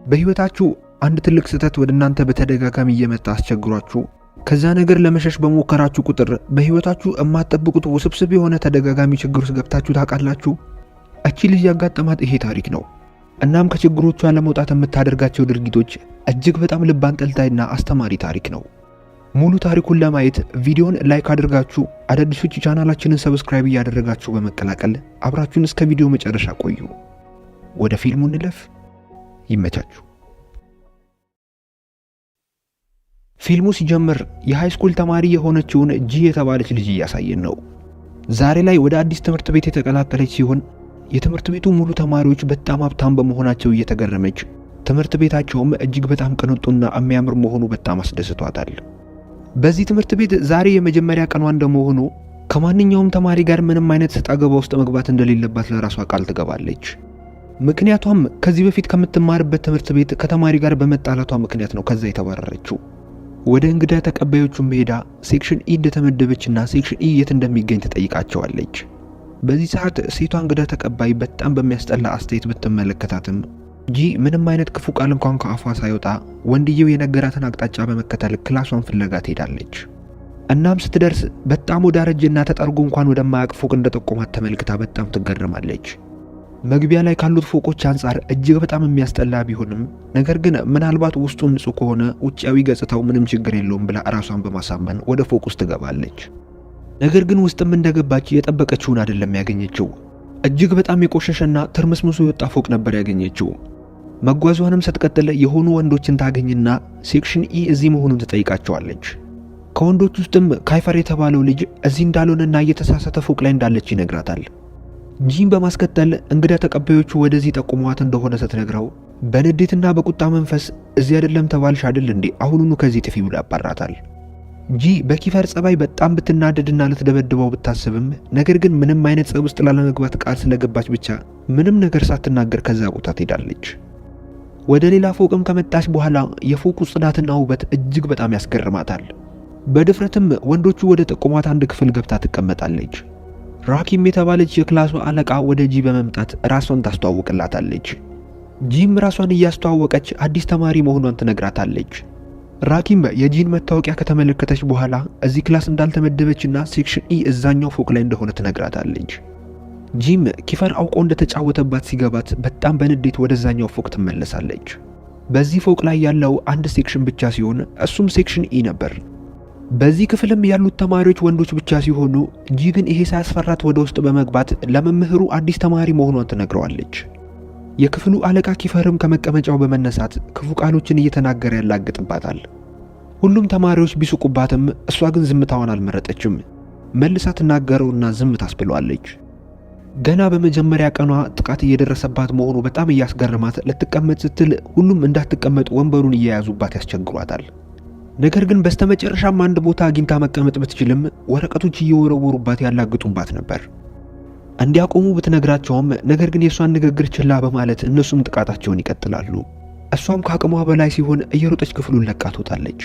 በህይወታችሁ አንድ ትልቅ ስህተት ወደ እናንተ በተደጋጋሚ እየመጣ አስቸግሯችሁ ከዛ ነገር ለመሸሽ በመከራችሁ ቁጥር በህይወታችሁ የማትጠብቁት ውስብስብ የሆነ ተደጋጋሚ ችግር ውስጥ ገብታችሁ ታውቃላችሁ? እቺ ልጅ ያጋጠማት ይሄ ታሪክ ነው። እናም ከችግሮቿ ለመውጣት የምታደርጋቸው ድርጊቶች እጅግ በጣም ልብ አንጠልጣይና አስተማሪ ታሪክ ነው። ሙሉ ታሪኩን ለማየት ቪዲዮን ላይክ አድርጋችሁ አዳዲሶች ቻናላችንን ሰብስክራይብ እያደረጋችሁ በመቀላቀል አብራችሁን እስከ ቪዲዮ መጨረሻ ቆዩ። ወደ ፊልሙ እንለፍ። ይመቻችሁ። ፊልሙ ሲጀምር የሃይስኩል ተማሪ የሆነችውን ጂ የተባለች ልጅ እያሳየን ነው። ዛሬ ላይ ወደ አዲስ ትምህርት ቤት የተቀላቀለች ሲሆን የትምህርት ቤቱ ሙሉ ተማሪዎች በጣም ሀብታም በመሆናቸው እየተገረመች ትምህርት ቤታቸውም እጅግ በጣም ቅንጡና የሚያምር መሆኑ በጣም አስደስቷታል። በዚህ ትምህርት ቤት ዛሬ የመጀመሪያ ቀኗ እንደመሆኑ ከማንኛውም ተማሪ ጋር ምንም አይነት ሰጣ ገባ ውስጥ መግባት እንደሌለባት ለራሷ ቃል ትገባለች። ምክንያቱም ከዚህ በፊት ከምትማርበት ትምህርት ቤት ከተማሪ ጋር በመጣላቷ ምክንያት ነው ከዛ የተባረረችው። ወደ እንግዳ ተቀባዮቹ ሄዳ ሴክሽን ኢ እንደተመደበችና ሴክሽን ኢ የት እንደሚገኝ ትጠይቃቸዋለች። በዚህ ሰዓት ሴቷ እንግዳ ተቀባይ በጣም በሚያስጠላ አስተያየት ብትመለከታትም ጂ ምንም አይነት ክፉ ቃል እንኳን ከአፏ ሳይወጣ ወንድየው የነገራትን አቅጣጫ በመከተል ክላሷን ፍለጋ ትሄዳለች። እናም ስትደርስ በጣም ወዳረጀና ተጠርጎ እንኳን ወደማያውቅ ፎቅ እንደጠቆማት ተመልክታ በጣም ትገረማለች። መግቢያ ላይ ካሉት ፎቆች አንጻር እጅግ በጣም የሚያስጠላ ቢሆንም ነገር ግን ምናልባት ውስጡ ንጹህ ከሆነ ውጫዊ ገጽታው ምንም ችግር የለውም ብላ ራሷን በማሳመን ወደ ፎቅ ውስጥ ትገባለች። ነገር ግን ውስጥም እንደገባች የጠበቀችውን አይደለም ያገኘችው። እጅግ በጣም የቆሸሸና ትርምስምሱ የወጣ ፎቅ ነበር ያገኘችው። መጓዟንም ስትቀጥል የሆኑ ወንዶችን ታገኝና ሴክሽን ኢ እዚህ መሆኑን ትጠይቃቸዋለች። ከወንዶች ውስጥም ካይፈር የተባለው ልጅ እዚህ እንዳልሆነና እየተሳሳተ ፎቅ ላይ እንዳለች ይነግራታል። ጂም በማስከተል እንግዳ ተቀባዮቹ ወደዚህ ጠቁመዋት እንደሆነ ስትነግረው በንዴትና በቁጣ መንፈስ እዚህ አይደለም ተባልሽ አይደል እንዴ አሁኑኑ ከዚህ ጥፊ ብሎ ያባራታል። ጂ በኪፈር ጸባይ በጣም ብትናደድና ልትደበድበው ብታስብም ነገር ግን ምንም አይነት ጸብ ውስጥ ላለመግባት ቃል ስለገባች ብቻ ምንም ነገር ሳትናገር ከዛ ቦታ ትሄዳለች። ወደ ሌላ ፎቅም ከመጣች በኋላ የፎቁ ጽዳትና ውበት እጅግ በጣም ያስገርማታል። በድፍረትም ወንዶቹ ወደ ጠቁሟት አንድ ክፍል ገብታ ትቀመጣለች። ራኪም የተባለች የክላሱ አለቃ ወደ ጂ በመምጣት ራሷን ታስተዋውቅላታለች። ጂም ራሷን እያስተዋወቀች አዲስ ተማሪ መሆኗን ትነግራታለች። ራኪም የጂን መታወቂያ ከተመለከተች በኋላ እዚህ ክላስ እንዳልተመደበችና ሴክሽን ኢ እዛኛው ፎቅ ላይ እንደሆነ ትነግራታለች። ጂም ኪፈር አውቆ እንደተጫወተባት ሲገባት በጣም በንዴት ወደዛኛው ፎቅ ትመለሳለች። በዚህ ፎቅ ላይ ያለው አንድ ሴክሽን ብቻ ሲሆን እሱም ሴክሽን ኢ ነበር። በዚህ ክፍልም ያሉት ተማሪዎች ወንዶች ብቻ ሲሆኑ ጂ ግን ይሄ ሳያስፈራት ወደ ውስጥ በመግባት ለመምህሩ አዲስ ተማሪ መሆኗን ትነግረዋለች። የክፍሉ አለቃ ኪፈርም ከመቀመጫው በመነሳት ክፉ ቃሎችን እየተናገረ ያላግጥባታል። ሁሉም ተማሪዎች ቢሱቁባትም እሷ ግን ዝምታዋን አልመረጠችም። መልሳ ትናገረውና ዝም ታስብለዋለች። ገና በመጀመሪያ ቀኗ ጥቃት እየደረሰባት መሆኑ በጣም እያስገረማት ልትቀመጥ ስትል ሁሉም እንዳትቀመጥ ወንበሩን እየያዙባት ያስቸግሯታል። ነገር ግን በስተመጨረሻም አንድ ቦታ አግኝታ መቀመጥ ብትችልም ወረቀቶች እየወረወሩባት ያላግጡባት ነበር። እንዲያቆሙ ብትነግራቸውም ነገር ግን የሷን ንግግር ችላ በማለት እነሱም ጥቃታቸውን ይቀጥላሉ። እሷም ከአቅሟ በላይ ሲሆን እየሮጠች ክፍሉን ለቃ ትወጣለች።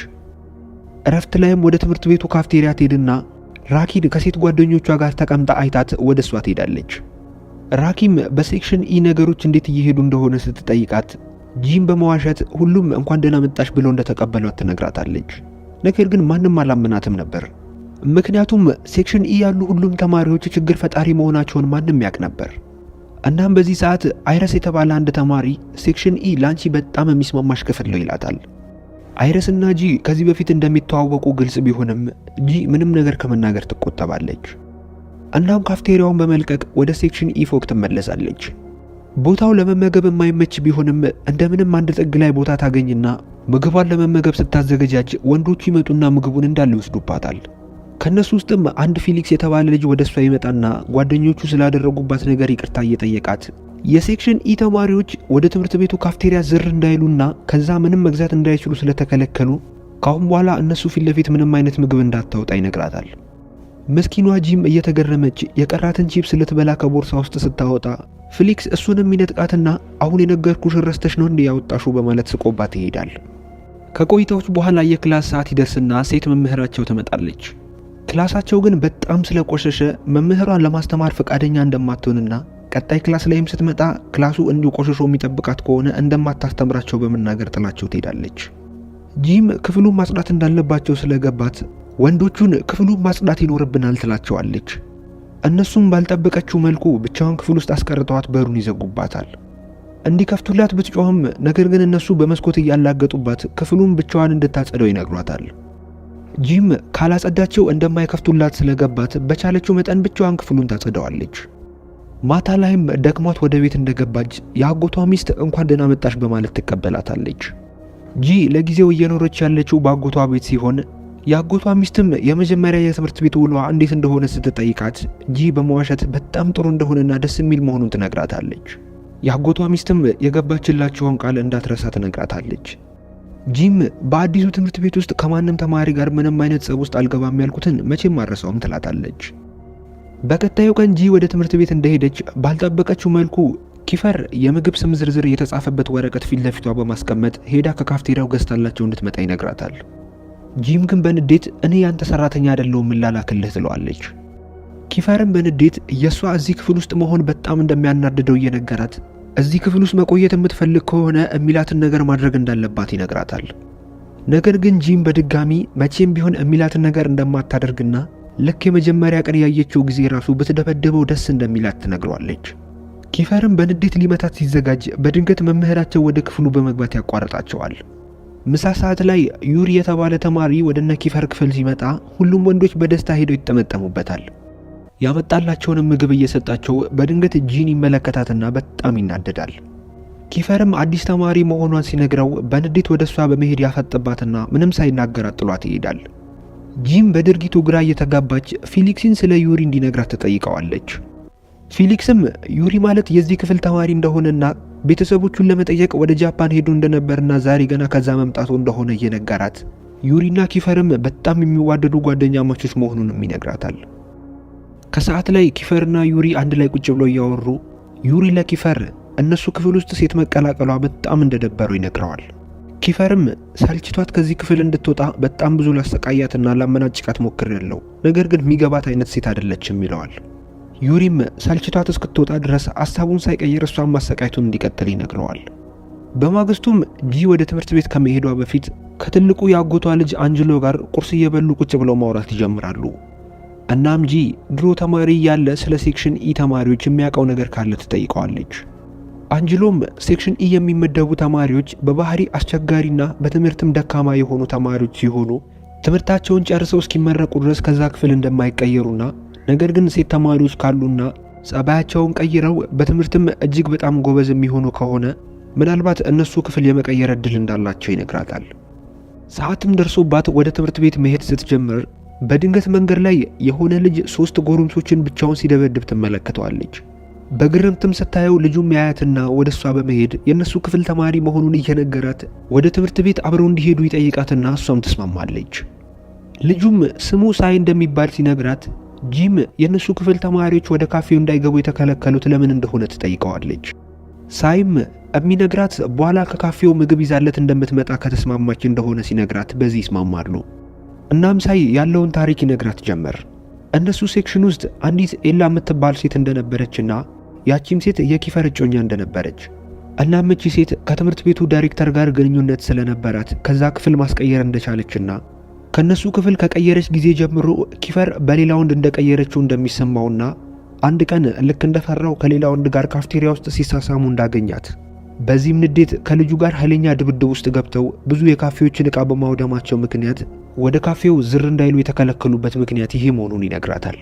እረፍት ላይም ወደ ትምህርት ቤቱ ካፍቴሪያ ትሄድና ራኪን ከሴት ጓደኞቿ ጋር ተቀምጣ አይታት ወደ እሷ ትሄዳለች። ራኪም በሴክሽን ኢ ነገሮች እንዴት እየሄዱ እንደሆነ ስትጠይቃት ጂም በመዋሸት ሁሉም እንኳን ደህና መጣሽ ብለው እንደተቀበሏት ትነግራታለች። ነገር ግን ማንም አላመናትም ነበር። ምክንያቱም ሴክሽን ኢ ያሉ ሁሉም ተማሪዎች ችግር ፈጣሪ መሆናቸውን ማንም ያውቅ ነበር። እናም በዚህ ሰዓት አይረስ የተባለ አንድ ተማሪ ሴክሽን ኢ ላንቺ በጣም የሚስማማሽ ክፍል ነው ይላታል። አይረስና ጂ ከዚህ በፊት እንደሚተዋወቁ ግልጽ ቢሆንም ጂ ምንም ነገር ከመናገር ትቆጠባለች። እናም ካፍቴሪያውን በመልቀቅ ወደ ሴክሽን ኢ ፎቅ ትመለሳለች። ቦታው ለመመገብ የማይመች ቢሆንም እንደምንም አንድ ጥግ ላይ ቦታ ታገኝና ምግቧን ለመመገብ ስታዘገጃጅ ወንዶቹ ይመጡና ምግቡን እንዳለ ይወስዱባታል። ከነሱ ውስጥም አንድ ፊሊክስ የተባለ ልጅ ወደሷ ይመጣና ጓደኞቹ ስላደረጉባት ነገር ይቅርታ እየጠየቃት የሴክሽን ኢ ተማሪዎች ወደ ትምህርት ቤቱ ካፍቴሪያ ዝር እንዳይሉና ከዛ ምንም መግዛት እንዳይችሉ ስለተከለከሉ ካሁን በኋላ እነሱ ፊት ለፊት ምንም አይነት ምግብ እንዳታወጣ ይነግራታል። መስኪኗ ጂም እየተገረመች የቀራትን ቺፕስ ልትበላ ከቦርሳ ውስጥ ስታወጣ ፊሊክስ እሱንም ይነጥቃትና አሁን የነገርኩሽ ረስተሽ ነው እንዴ ያወጣሽው በማለት ስቆባት ይሄዳል። ከቆይታዎች በኋላ የክላስ ሰዓት ይደርስና ሴት መምህራቸው ትመጣለች። ክላሳቸው ግን በጣም ስለቆሸሸ መምህሯን ለማስተማር ፈቃደኛ እንደማትሆንና ቀጣይ ክላስ ላይም ስትመጣ ክላሱ እንዲሁ ቆሽሾ የሚጠብቃት ከሆነ እንደማታስተምራቸው በመናገር ጥላቸው ትሄዳለች። ጂም ክፍሉን ማጽዳት እንዳለባቸው ስለገባት ወንዶቹን ክፍሉን ማጽዳት ይኖርብናል ትላቸዋለች። እነሱም ባልጠበቀችው መልኩ ብቻዋን ክፍል ውስጥ አስቀርተዋት በሩን ይዘጉባታል። እንዲከፍቱላት ብትጮህም ነገር ግን እነሱ በመስኮት እያላገጡባት ክፍሉን ብቻዋን እንድታጸደው ይነግሯታል። ጂም ካላጸዳቸው እንደማይከፍቱላት ስለገባት በቻለችው መጠን ብቻዋን ክፍሉን ታጸደዋለች። ማታ ላይም ደክሟት ወደ ቤት እንደገባች የአጎቷ ሚስት እንኳን ደህና መጣሽ በማለት ትቀበላታለች። ጂ ለጊዜው እየኖረች ያለችው በአጎቷ ቤት ሲሆን የአጎቷ ሚስትም የመጀመሪያ የትምህርት ቤት ውሏ እንዴት እንደሆነ ስትጠይቃት ጂ በመዋሸት በጣም ጥሩ እንደሆነና ደስ የሚል መሆኑን ትነግራታለች። የአጎቷ ሚስትም የገባችላቸውን ቃል እንዳትረሳ ትነግራታለች። ጂም በአዲሱ ትምህርት ቤት ውስጥ ከማንም ተማሪ ጋር ምንም አይነት ጸብ ውስጥ አልገባም ያልኩትን መቼም አረሳውም ትላታለች። በቀጣዩ ቀን ጂ ወደ ትምህርት ቤት እንደሄደች ባልጠበቀችው መልኩ ኪፈር የምግብ ስም ዝርዝር የተጻፈበት ወረቀት ፊት ለፊቷ በማስቀመጥ ሄዳ ከካፍቴሪያው ገዝታላቸው እንድትመጣ ይነግራታል። ጂም ግን በንዴት እኔ ያንተ ሰራተኛ አይደለሁም ምላላክልህ ትለዋለች። ኪፈርም በንዴት የሷ እዚህ ክፍል ውስጥ መሆን በጣም እንደሚያናድደው እየነገራት እዚህ ክፍል ውስጥ መቆየት የምትፈልግ ከሆነ የሚላትን ነገር ማድረግ እንዳለባት ይነግራታል። ነገር ግን ጂም በድጋሚ መቼም ቢሆን የሚላትን ነገር እንደማታደርግና ልክ የመጀመሪያ ቀን ያየችው ጊዜ ራሱ ብትደበደበው ደስ እንደሚላት ትነግረዋለች። ኪፈርም በንዴት ሊመታት ሲዘጋጅ በድንገት መምህራቸው ወደ ክፍሉ በመግባት ያቋርጣቸዋል። ምሳ ሰዓት ላይ ዩሪ የተባለ ተማሪ ወደነ ኪፈር ክፍል ሲመጣ ሁሉም ወንዶች በደስታ ሄደው ይጠመጠሙበታል። ያመጣላቸውን ምግብ እየሰጣቸው በድንገት ጂን ይመለከታትና በጣም ይናደዳል። ኪፈርም አዲስ ተማሪ መሆኗን ሲነግረው በንዴት ወደሷ በመሄድ ያፈጥባትና ምንም ሳይናገራት ጥሏት ይሄዳል። ጂም በድርጊቱ ግራ እየተጋባች ፊሊክስን ስለ ዩሪ እንዲነግራት ትጠይቀዋለች። ፊሊክስም ዩሪ ማለት የዚህ ክፍል ተማሪ እንደሆነና ቤተሰቦቹን ለመጠየቅ ወደ ጃፓን ሄዶ እንደነበርና ዛሬ ገና ከዛ መምጣቱ እንደሆነ እየነገራት ዩሪና ኪፈርም በጣም የሚዋደዱ ጓደኛማቾች መሆኑንም ይነግራታል። ከሰዓት ላይ ኪፈርና ዩሪ አንድ ላይ ቁጭ ብለው እያወሩ ዩሪ ለኪፈር እነሱ ክፍል ውስጥ ሴት መቀላቀሏ በጣም እንደደበረው ይነግረዋል። ኪፈርም ሰልችቷት ከዚህ ክፍል እንድትወጣ በጣም ብዙ ላሰቃያትና ላመናጭቃት ሞክሬያለሁ፣ ነገር ግን የሚገባት አይነት ሴት አይደለችም ይለዋል። ዩሪም ሰልችቷት እስክትወጣ ድረስ ሐሳቡን ሳይቀይር እሷን ማሰቃየቱን እንዲቀጥል ይነግረዋል። በማግስቱም ጂ ወደ ትምህርት ቤት ከመሄዷ በፊት ከትልቁ የአጎቷ ልጅ አንጅሎ ጋር ቁርስ እየበሉ ቁጭ ብለው ማውራት ይጀምራሉ። እናም ጂ ድሮ ተማሪ ያለ ስለ ሴክሽን ኢ ተማሪዎች የሚያውቀው ነገር ካለ ትጠይቀዋለች። አንጅሎም ሴክሽን ኢ የሚመደቡ ተማሪዎች በባህሪ አስቸጋሪና በትምህርትም ደካማ የሆኑ ተማሪዎች ሲሆኑ ትምህርታቸውን ጨርሰው እስኪመረቁ ድረስ ከዛ ክፍል እንደማይቀየሩና ነገር ግን ሴት ተማሪዎች ካሉና ጸባያቸውን ቀይረው በትምህርትም እጅግ በጣም ጎበዝ የሚሆኑ ከሆነ ምናልባት እነሱ ክፍል የመቀየር እድል እንዳላቸው ይነግራታል። ሰዓትም ደርሶባት ወደ ትምህርት ቤት መሄድ ስትጀምር በድንገት መንገድ ላይ የሆነ ልጅ 3 ጎረምሶችን ብቻውን ሲደበድብ ትመለከተዋለች። በግርምትም ስታየው ልጁም ያያትና ወደሷ በመሄድ የነሱ ክፍል ተማሪ መሆኑን እየነገራት ወደ ትምህርት ቤት አብረው እንዲሄዱ ይጠይቃትና እሷም ትስማማለች። ልጁም ስሙ ሳይ እንደሚባል ሲነግራት ጂም የነሱ ክፍል ተማሪዎች ወደ ካፌው እንዳይገቡ የተከለከሉት ለምን እንደሆነ ትጠይቀዋለች። ሳይም የሚነግራት በኋላ ከካፌው ምግብ ይዛለት እንደምትመጣ ከተስማማች እንደሆነ ሲነግራት በዚህ ይስማማሉ። እናም ሳይ ያለውን ታሪክ ይነግራት ጀመር። እነሱ ሴክሽን ውስጥ አንዲት ኤላ የምትባል ሴት እንደነበረችና ያቺም ሴት የኪፈር እጮኛ እንደነበረች እናም እቺ ሴት ከትምህርት ቤቱ ዳይሬክተር ጋር ግንኙነት ስለነበራት ከዛ ክፍል ማስቀየር እንደቻለችና ከነሱ ክፍል ከቀየረች ጊዜ ጀምሮ ኪፈር በሌላ ወንድ እንደቀየረችው እንደሚሰማውና አንድ ቀን ልክ እንደፈራው ከሌላ ወንድ ጋር ካፍቴሪያ ውስጥ ሲሳሳሙ እንዳገኛት በዚህም ንዴት ከልጁ ጋር ኃይለኛ ድብድብ ውስጥ ገብተው ብዙ የካፌዎችን ዕቃ በማውደማቸው ምክንያት ወደ ካፌው ዝር እንዳይሉ የተከለከሉበት ምክንያት ይሄ መሆኑን ይነግራታል።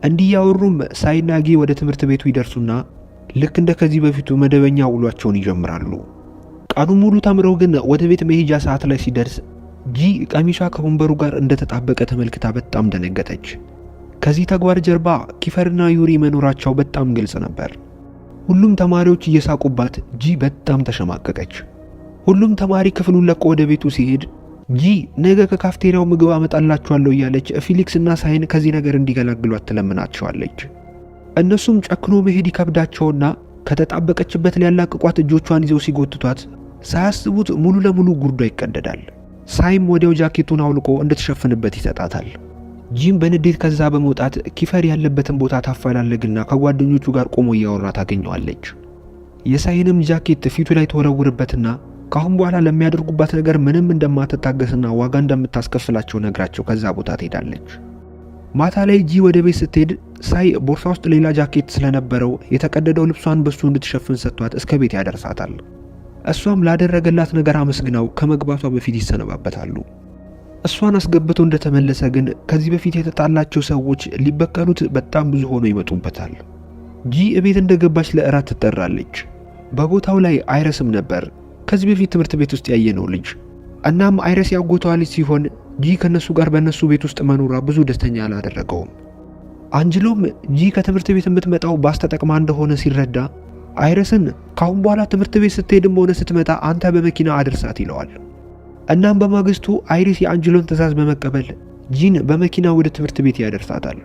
እንዲህ ያወሩም ሳይናጊ ወደ ትምህርት ቤቱ ይደርሱና ልክ እንደ ከዚህ በፊቱ መደበኛ ውሏቸውን ይጀምራሉ። ቀኑ ሙሉ ተምረው ግን ወደ ቤት መሄጃ ሰዓት ላይ ሲደርስ ጂ ቀሚሷ ከወንበሩ ጋር እንደተጣበቀ ተመልክታ በጣም ደነገጠች። ከዚህ ተግባር ጀርባ ኪፈርና ዩሪ መኖራቸው በጣም ግልጽ ነበር። ሁሉም ተማሪዎች እየሳቁባት ጂ በጣም ተሸማቀቀች። ሁሉም ተማሪ ክፍሉን ለቆ ወደ ቤቱ ሲሄድ ጂ ነገ ከካፍቴሪያው ምግብ አመጣላችኋለሁ እያለች ፊሊክስ እና ሳይን ከዚህ ነገር እንዲገላግሏት ትለምናቸዋለች። እነሱም ጨክኖ መሄድ ይከብዳቸውና ከተጣበቀችበት ሊያላቅቋት እጆቿን ይዘው ሲጎትቷት ሳያስቡት ሙሉ ለሙሉ ጉርዷ ይቀደዳል። ሳይም ወዲያው ጃኬቱን አውልቆ እንድትሸፍንበት ይሰጣታል። ጂም በንዴት ከዛ በመውጣት ኪፈር ያለበትን ቦታ ታፈላልግና ከጓደኞቹ ጋር ቆሞ እያወራ ታገኘዋለች። የሳይንም ጃኬት ፊቱ ላይ ተወረውርበትና ካሁን በኋላ ለሚያደርጉባት ነገር ምንም እንደማትታገስና ዋጋ እንደምታስከፍላቸው ነግራቸው ከዛ ቦታ ትሄዳለች። ማታ ላይ ጂ ወደ ቤት ስትሄድ ሳይ ቦርሳ ውስጥ ሌላ ጃኬት ስለነበረው የተቀደደው ልብሷን በሱ እንድትሸፍን ሰጥቷት እስከ ቤት ያደርሳታል። እሷም ላደረገላት ነገር አመስግናው ከመግባቷ በፊት ይሰነባበታሉ። እሷን አስገብቶ እንደተመለሰ ግን ከዚህ በፊት የተጣላቸው ሰዎች ሊበቀሉት በጣም ብዙ ሆኖ ይመጡበታል። ጂ እቤት እንደገባች ለእራት ትጠራለች። በቦታው ላይ አይረስም ነበር፣ ከዚህ በፊት ትምህርት ቤት ውስጥ ያየነው ልጅ። እናም አይረስ ያጎቷ ልጅ ሲሆን ጂ ከነሱ ጋር በነሱ ቤት ውስጥ መኖሯ ብዙ ደስተኛ አላደረገውም። አንጅሎም ጂ ከትምህርት ቤት የምትመጣው ባስ ተጠቅማ እንደሆነ ሲረዳ አይረስን ካሁን በኋላ ትምህርት ቤት ስትሄድም ሆነ ስትመጣ አንተ በመኪና አድርሳት ይለዋል። እናም በማግስቱ አይሪስ የአንጅሎን ትዕዛዝ በመቀበል ጂን በመኪና ወደ ትምህርት ቤት ያደርሳታል።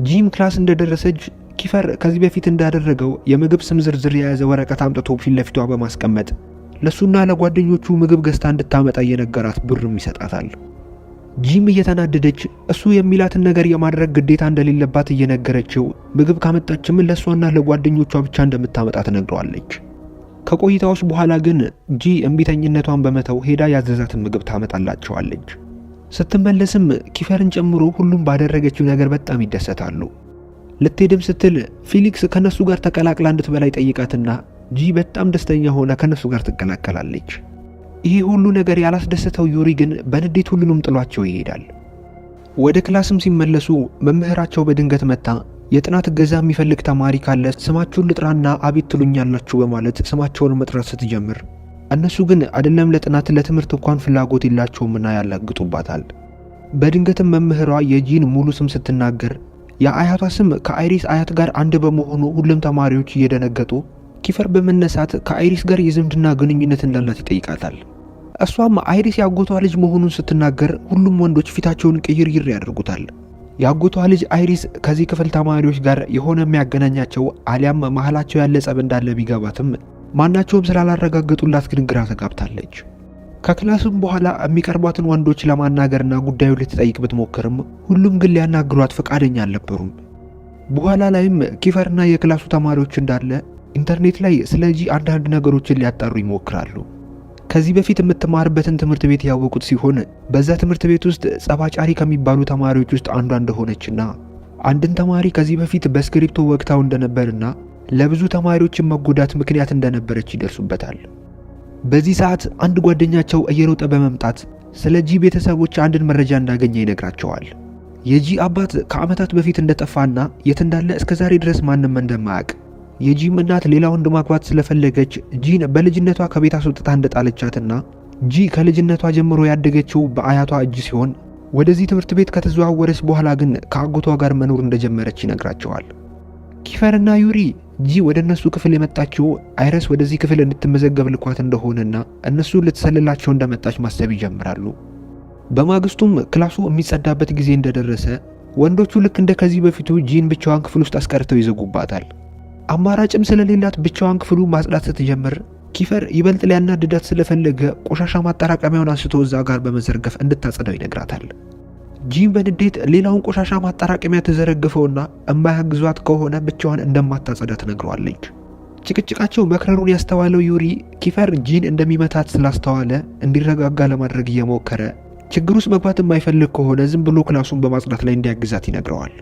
ጂም ክላስ እንደደረሰች ኪፈር ከዚህ በፊት እንዳደረገው የምግብ ስም ዝርዝር የያዘ ወረቀት አምጥቶ ፊት ለፊቷ በማስቀመጥ ለሱና ለጓደኞቹ ምግብ ገዝታ እንድታመጣ የነገራት ብርም ይሰጣታል። ጂም እየተናደደች እሱ የሚላትን ነገር የማድረግ ግዴታ እንደሌለባት እየነገረችው ምግብ ካመጣችም ለሷና ለጓደኞቿ ብቻ እንደምታመጣ ትነግረዋለች። ከቆይታዎች በኋላ ግን ጂ እምቢተኝነቷን በመተው ሄዳ ያዘዛትን ምግብ ታመጣላቸዋለች። ስትመለስም ኪፈርን ጨምሮ ሁሉም ባደረገችው ነገር በጣም ይደሰታሉ። ልትሄድም ስትል ፊሊክስ ከነሱ ጋር ተቀላቅላ እንድትበላ ይጠይቃትና ጂ በጣም ደስተኛ ሆና ከነሱ ጋር ትቀላቀላለች። ይሄ ሁሉ ነገር ያላስደሰተው ዩሪ ግን በንዴት ሁሉንም ጥሏቸው ይሄዳል። ወደ ክላስም ሲመለሱ መምህራቸው በድንገት መጣ የጥናት እገዛ የሚፈልግ ተማሪ ካለ ስማችሁን ልጥራና አቤት ትሉኛላችሁ በማለት ስማቸውን መጥራት ስትጀምር እነሱ ግን አይደለም ለጥናት ለትምህርት እንኳን ፍላጎት የላቸውምና ያላግጡባታል። በድንገትም መምህሯ የጂን ሙሉ ስም ስትናገር የአያቷ ስም ከአይሪስ አያት ጋር አንድ በመሆኑ ሁሉም ተማሪዎች እየደነገጡ ኪፈር በመነሳት ከአይሪስ ጋር የዝምድና ግንኙነት እንዳላት ይጠይቃታል። እሷም አይሪስ ያጎቷ ልጅ መሆኑን ስትናገር ሁሉም ወንዶች ፊታቸውን ቅይርይር ያደርጉታል። ያጎቷ ልጅ አይሪስ ከዚህ ክፍል ተማሪዎች ጋር የሆነ የሚያገናኛቸው አሊያም መሃላቸው ያለ ጸብ እንዳለ ቢገባትም ማናቸውም ስላላረጋገጡላት ግን ግራ ተጋብታለች። ከክላስም በኋላ የሚቀርቧትን ወንዶች ለማናገርና ጉዳዩ ልትጠይቅ ብትሞክርም ሁሉም ግን ሊያናግሯት ፈቃደኛ አልነበሩም። በኋላ ላይም ኪፈርና የክላሱ ተማሪዎች እንዳለ ኢንተርኔት ላይ ስለጂ አንዳንድ ነገሮችን ሊያጣሩ ይሞክራሉ። ከዚህ በፊት የምትማርበትን ትምህርት ቤት ያወቁት ሲሆን በዛ ትምህርት ቤት ውስጥ ጸባጫሪ ከሚባሉ ተማሪዎች ውስጥ አንዷ እንደሆነችና አንድን ተማሪ ከዚህ በፊት በስክሪፕቶ ወቅታው እንደነበርና ለብዙ ተማሪዎችን መጎዳት ምክንያት እንደነበረች ይደርሱበታል። በዚህ ሰዓት አንድ ጓደኛቸው እየሮጠ በመምጣት ስለ ጂ ቤተሰቦች አንድን መረጃ እንዳገኘ ይነግራቸዋል። የጂ አባት ከዓመታት በፊት እንደጠፋና የት እንዳለ እስከዛሬ ድረስ ማንም እንደማያውቅ፣ የጂም እናት ሌላ ወንድ ማግባት ስለፈለገች ጂን በልጅነቷ ከቤት አስወጥታ እንደጣለቻትና ጂ ከልጅነቷ ጀምሮ ያደገችው በአያቷ እጅ ሲሆን ወደዚህ ትምህርት ቤት ከተዘዋወረች በኋላ ግን ከአጎቷ ጋር መኖር እንደጀመረች ይነግራቸዋል። ኪፈርና ዩሪ ጂ ወደ እነሱ ክፍል የመጣችው አይረስ ወደዚህ ክፍል እንድትመዘገብ ልኳት እንደሆነና እነሱ ልትሰልላቸው እንደመጣች ማሰብ ይጀምራሉ። በማግስቱም ክላሱ የሚጸዳበት ጊዜ እንደደረሰ ወንዶቹ ልክ እንደ ከዚህ በፊቱ ጂን ብቻዋን ክፍል ውስጥ አስቀርተው ይዘጉባታል። አማራጭም ስለሌላት ብቻዋን ክፍሉ ማጽዳት ስትጀምር ኪፈር ይበልጥ ሊያናድዳት ስለፈለገ ቆሻሻ ማጠራቀሚያውን አንስቶ እዛ ጋር በመዘርገፍ እንድታጸዳው ይነግራታል። ጂም በንዴት ሌላውን ቆሻሻ ማጠራቀሚያ ተዘረግፈውና እማያግዟት ከሆነ ብቻዋን እንደማታጸዳ ትነግረዋለች። ጭቅጭቃቸው መክረሩን ያስተዋለው ዩሪ ኪፈር ጂን እንደሚመታት ስላስተዋለ እንዲረጋጋ ለማድረግ እየሞከረ ችግር ውስጥ መግባት የማይፈልግ ከሆነ ዝም ብሎ ክላሱን በማጽዳት ላይ እንዲያግዛት ይነግረዋል።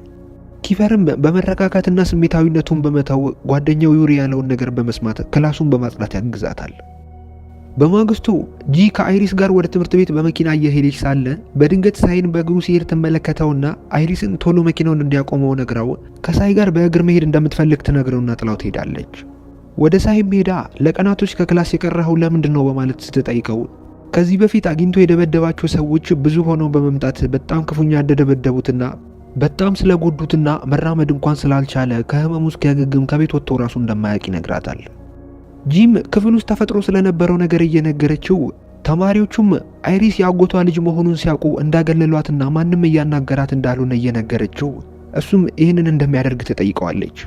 ኪፈርም በመረጋጋትና ስሜታዊነቱን በመተው ጓደኛው ዩሪ ያለውን ነገር በመስማት ክላሱን በማጽዳት ያግዛታል። በማግስቱ ጂ ከአይሪስ ጋር ወደ ትምህርት ቤት በመኪና እየሄደች ሳለ በድንገት ሳይን በእግሩ ሲሄድ ትመለከተውና አይሪስን ቶሎ መኪናውን እንዲያቆመው ነግራው ከሳይ ጋር በእግር መሄድ እንደምትፈልግ ትነግረውና ጥላው ትሄዳለች። ወደ ሳይም ሄዳ ለቀናቶች ከክላስ የቀረኸው ለምንድን ነው በማለት ስትጠይቀው ከዚህ በፊት አግኝቶ የደበደባቸው ሰዎች ብዙ ሆነው በመምጣት በጣም ክፉኛ እንደደበደቡትና በጣም ስለጎዱትና መራመድ እንኳን ስላልቻለ ከህመሙ እስኪያገግም ከቤት ወጥቶ ራሱ እንደማያውቅ ይነግራታል። ጂም ክፍል ውስጥ ተፈጥሮ ስለነበረው ነገር እየነገረችው ተማሪዎቹም አይሪስ ያጎቷ ልጅ መሆኑን ሲያውቁ እንዳገለሏትና ማንም እያናገራት እንዳልሆነ እየነገረችው እሱም ይህንን እንደሚያደርግ ትጠይቀዋለች።